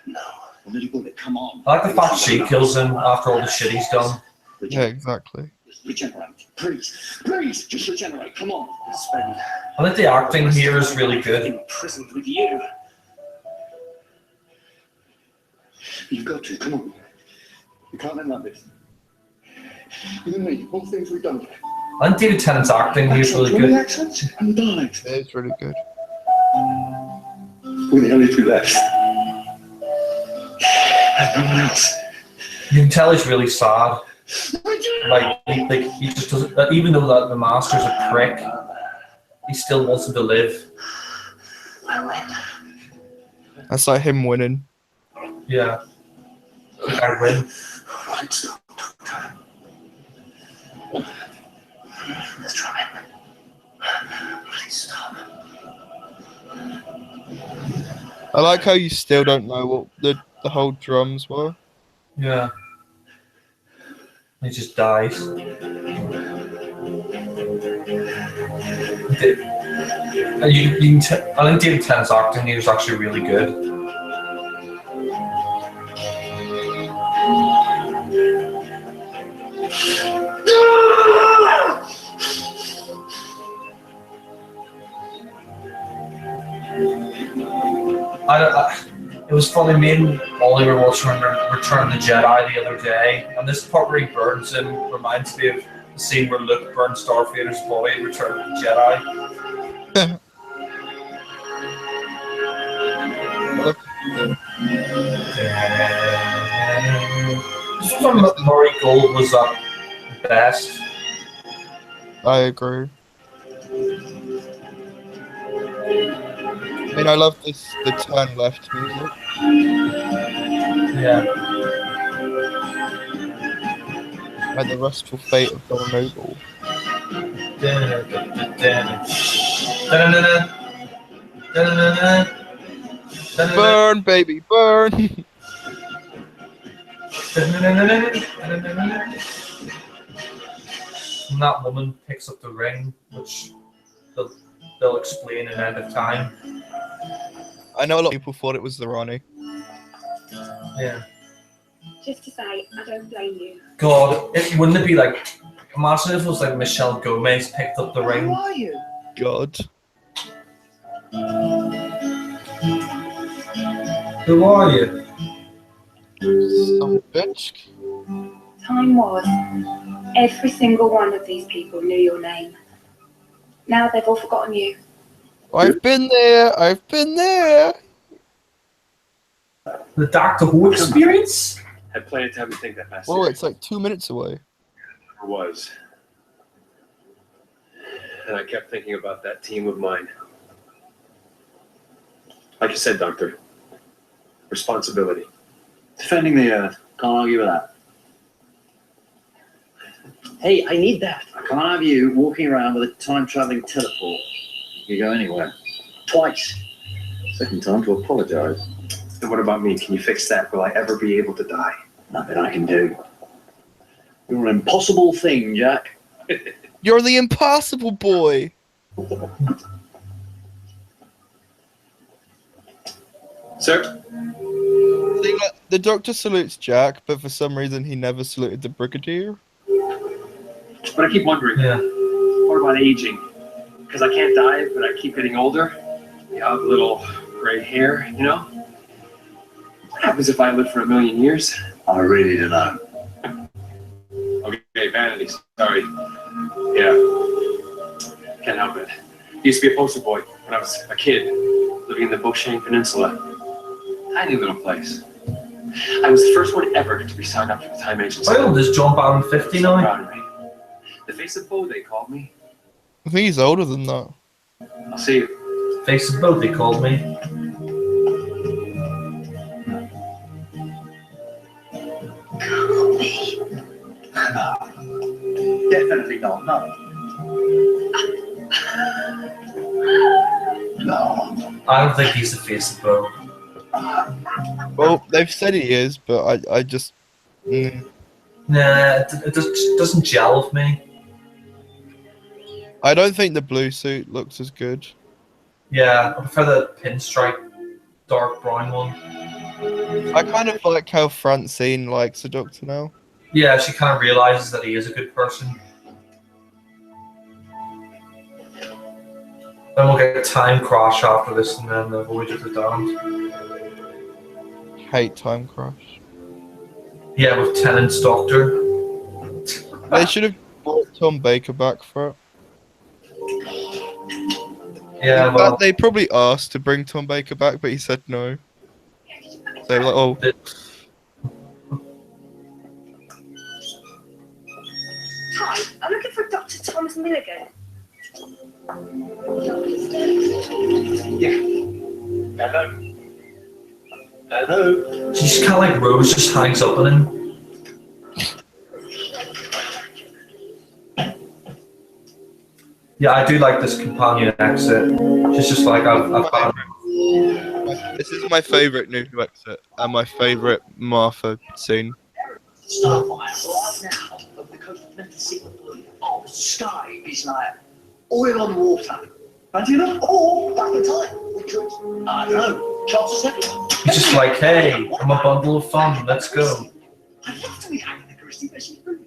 No. Well, come on. I like the fact she kills him after all the shit he's done. Yeah, exactly. There's Regenerate. Please, just regenerate. Come on. Spend I think the acting here is really good. imprisoned with you. You've got to. Come on. You can't end like this. You and me, all the things we've done. I think David Tennant's acting here is really good. Accents and dialect. It's really good. We're the only two left. There's no one else. You can tell he's really sad. Like he just doesn't. Even though the master's a prick, he still wants him to live. I win. That's like him winning. Yeah. I win. Right, stop, Doctor. Let's try it. Please stop. I like how you still don't know what the whole drums were. Yeah. He just dies. I think David Tennant's acting here is actually really good. It was funny, me and Ollie were watching Return of the Jedi the other day, and this part where he burns him reminds me of the scene where Luke burns Starfighter's body in Return of the Jedi. This was when Murray Gold was at best. I agree. I mean, I love the turn left music. Yeah. Like the restful fate of Don Noble. Burn, baby, burn! And that woman picks up the ring, which they'll explain in End of Time. I know a lot of people thought it was the Ronnie. Yeah. Just to say, I don't blame you. God, wouldn't it be like, imagine if it was like Michelle Gomez picked up the ring. Who are you? God. Who are you? Some bitch. Time was, every single one of these people knew your name. Now they've all forgotten you. I've been there. I've been there. The Doctor Who experience? Had plenty of time to think that fast. Whoa, it's like 2 minutes away. It was. And I kept thinking about that team of mine. Like you said, Doctor. Responsibility. Defending the Earth. Can't argue with that. Hey, I need that. I can't have you walking around with a time-traveling teleport. You can go anywhere. Twice. Second time to apologize. And what about me? Can you fix that? Will I ever be able to die? Nothing I can do. You're an impossible thing, Jack. You're the impossible boy. Sir? The Doctor salutes Jack, but for some reason he never saluted the Brigadier. But I keep wondering, what about aging? Because I can't die, but I keep getting older. You have a little gray hair, you know? What happens if I live for 1,000,000 years? I really don't know. Okay, vanity, sorry. Yeah. Can't help it. Used to be a poster boy when I was a kid, living in the Boshane Peninsula. Tiny little place. I was the first one ever to be signed up for the Time Agency. How old is John Barron? 50 now? Proud of me. The face of Bo, they called me. I think he's older than that. I'll see you. Face of Bo, they called me. No. Definitely not, no. No. I don't think he's the face of Bo. Well, they've said he is, but I just... Nah, it doesn't gel with me. I don't think the blue suit looks as good. Yeah, I prefer the pinstripe dark brown one. I kind of like how Francine likes the Doctor now. Yeah, she kind of realizes that he is a good person. Then we'll get Time Crash after this, and then the Voyage of the Damned. Hate Time Crash. Yeah, with Tennant's Doctor. They should have brought Tom Baker back for it. Yeah, In well, fact, they probably asked to bring Tom Baker back, but he said no. They were like, oh, Hi, I'm looking for Dr. Thomas Milligan. Hello. Hello. she just kind of like Rose just hangs up on him. Yeah, I do like this companion exit. She's just like, I've got. this is my favourite new exit and my favourite Martha scene. Starfire right now, but because we've never seen the blue. Oh, the sky is like oil on water. And you know, or back in time, we could, I don't know, Charles II. He's just like, hey, I'm a bundle of fun, let's go. I'd love to be hanging the Christie Bishop room.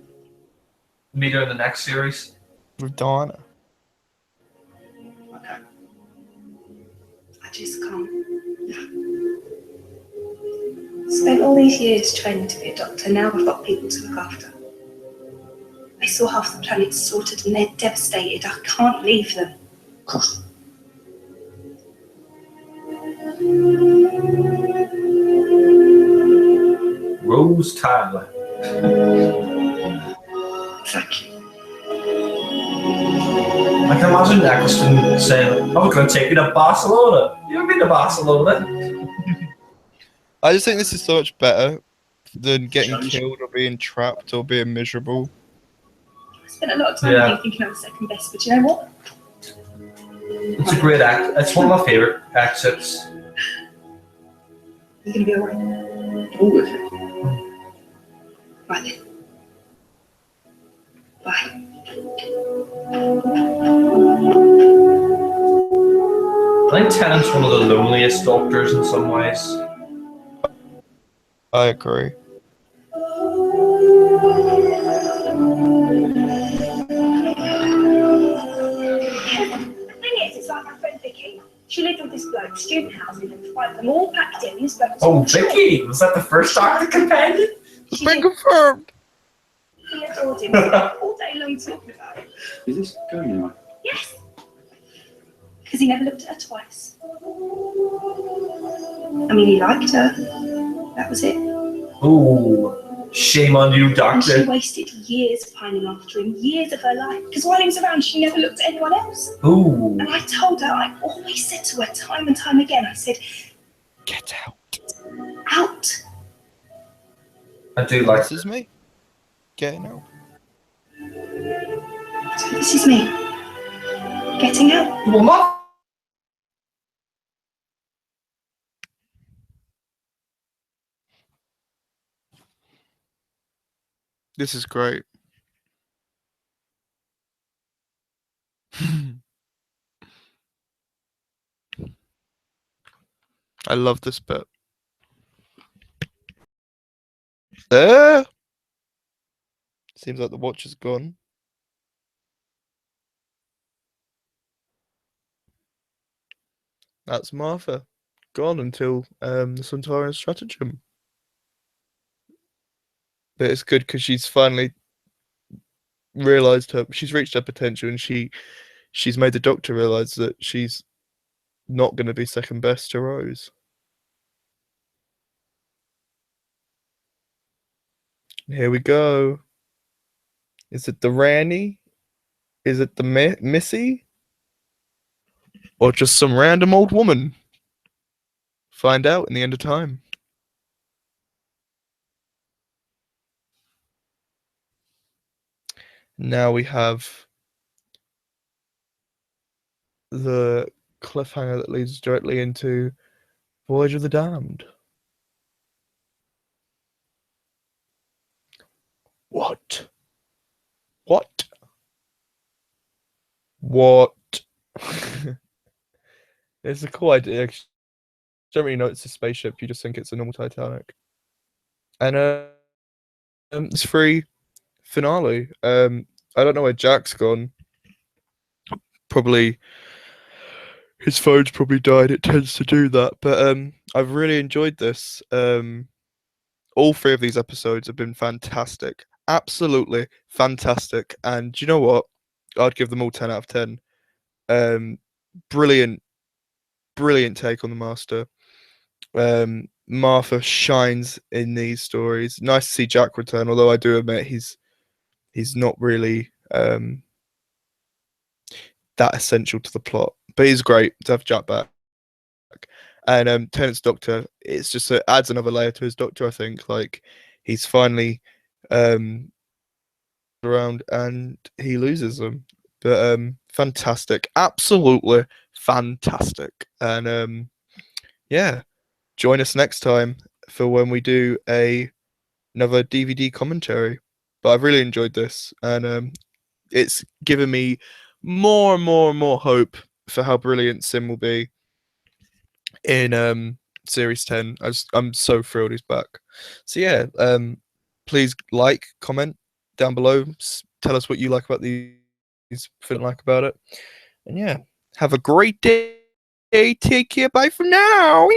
Meet her in the next series. With Donna. Okay. I just can't. Spent all these years training to be a doctor. Now I've got people to look after. I saw half the planet sorted and they're devastated. I can't leave them. Of course. Rose Tyler. Thank you. I can imagine Eccleston saying, I'm going to take you to Barcelona. You ever been to Barcelona? I just think this is so much better than getting killed or being trapped or being miserable. I spent a lot of time Yeah. with you thinking I was second best, but you know what? It's a great act. It's one of my favourite exits. You're going to be alright. Always. Right then. Bye. I think Tennant's one of the loneliest doctors in some ways. I agree. The thing is, it's like my friend Vicky. She lived with this bloke, student housing, and five of them all packed in. This bloke was Oh, Vicky! Was that the first Doctor companion? It's been confirmed! He adored him all day long talking about it. Is this going anywhere? Yes. Because he never looked at her twice. I mean, he liked her. That was it. Ooh, shame on you, And she Doctor. wasted years pining after him, years of her life. Because while he was around, she never looked at anyone else. Ooh. And I told her, I always said to her time and time again, I said, Get out. out. I do like This is me. Getting out. So this is me. Getting out. Well, not. This is great. I love this bit. Seems like the watch is gone. That's Martha. Gone until the Centaurian stratagem. But it's good because she's finally realized she's reached her potential, and she's made the Doctor realize that she's not going to be second best to Rose. Here we go. Is it the Ranny? Is it the Missy? Or just some random old woman? Find out in the end of time. Now we have the cliffhanger that leads directly into Voyage of the Damned. What? What? What? It's a cool idea. You don't really know it's a spaceship. You just think it's a normal Titanic. And it's free finale. I don't know where Jack's gone. Probably his phone's probably died. It tends to do that. But I've really enjoyed this. All 3 of these episodes have been fantastic. Absolutely fantastic. And do you know what? I'd give them all 10 out of 10. Brilliant take on the Master. Martha shines in these stories. Nice to see Jack return, although I do admit he's not really that essential to the plot. But he's great to have Jack back. And Tennant's Doctor, it's just adds another layer to his Doctor, I think. Like, he's finally around and he loses them. But fantastic. Absolutely fantastic. And yeah, join us next time for when we do another DVD commentary. But I've really enjoyed this, and it's given me more and more and more hope for how brilliant Sim will be in Series 10. I'm so thrilled he's back. So yeah, please like, comment down below, tell us what you like about these, feeling like about it, and yeah, have a great day. Take care. Bye for now.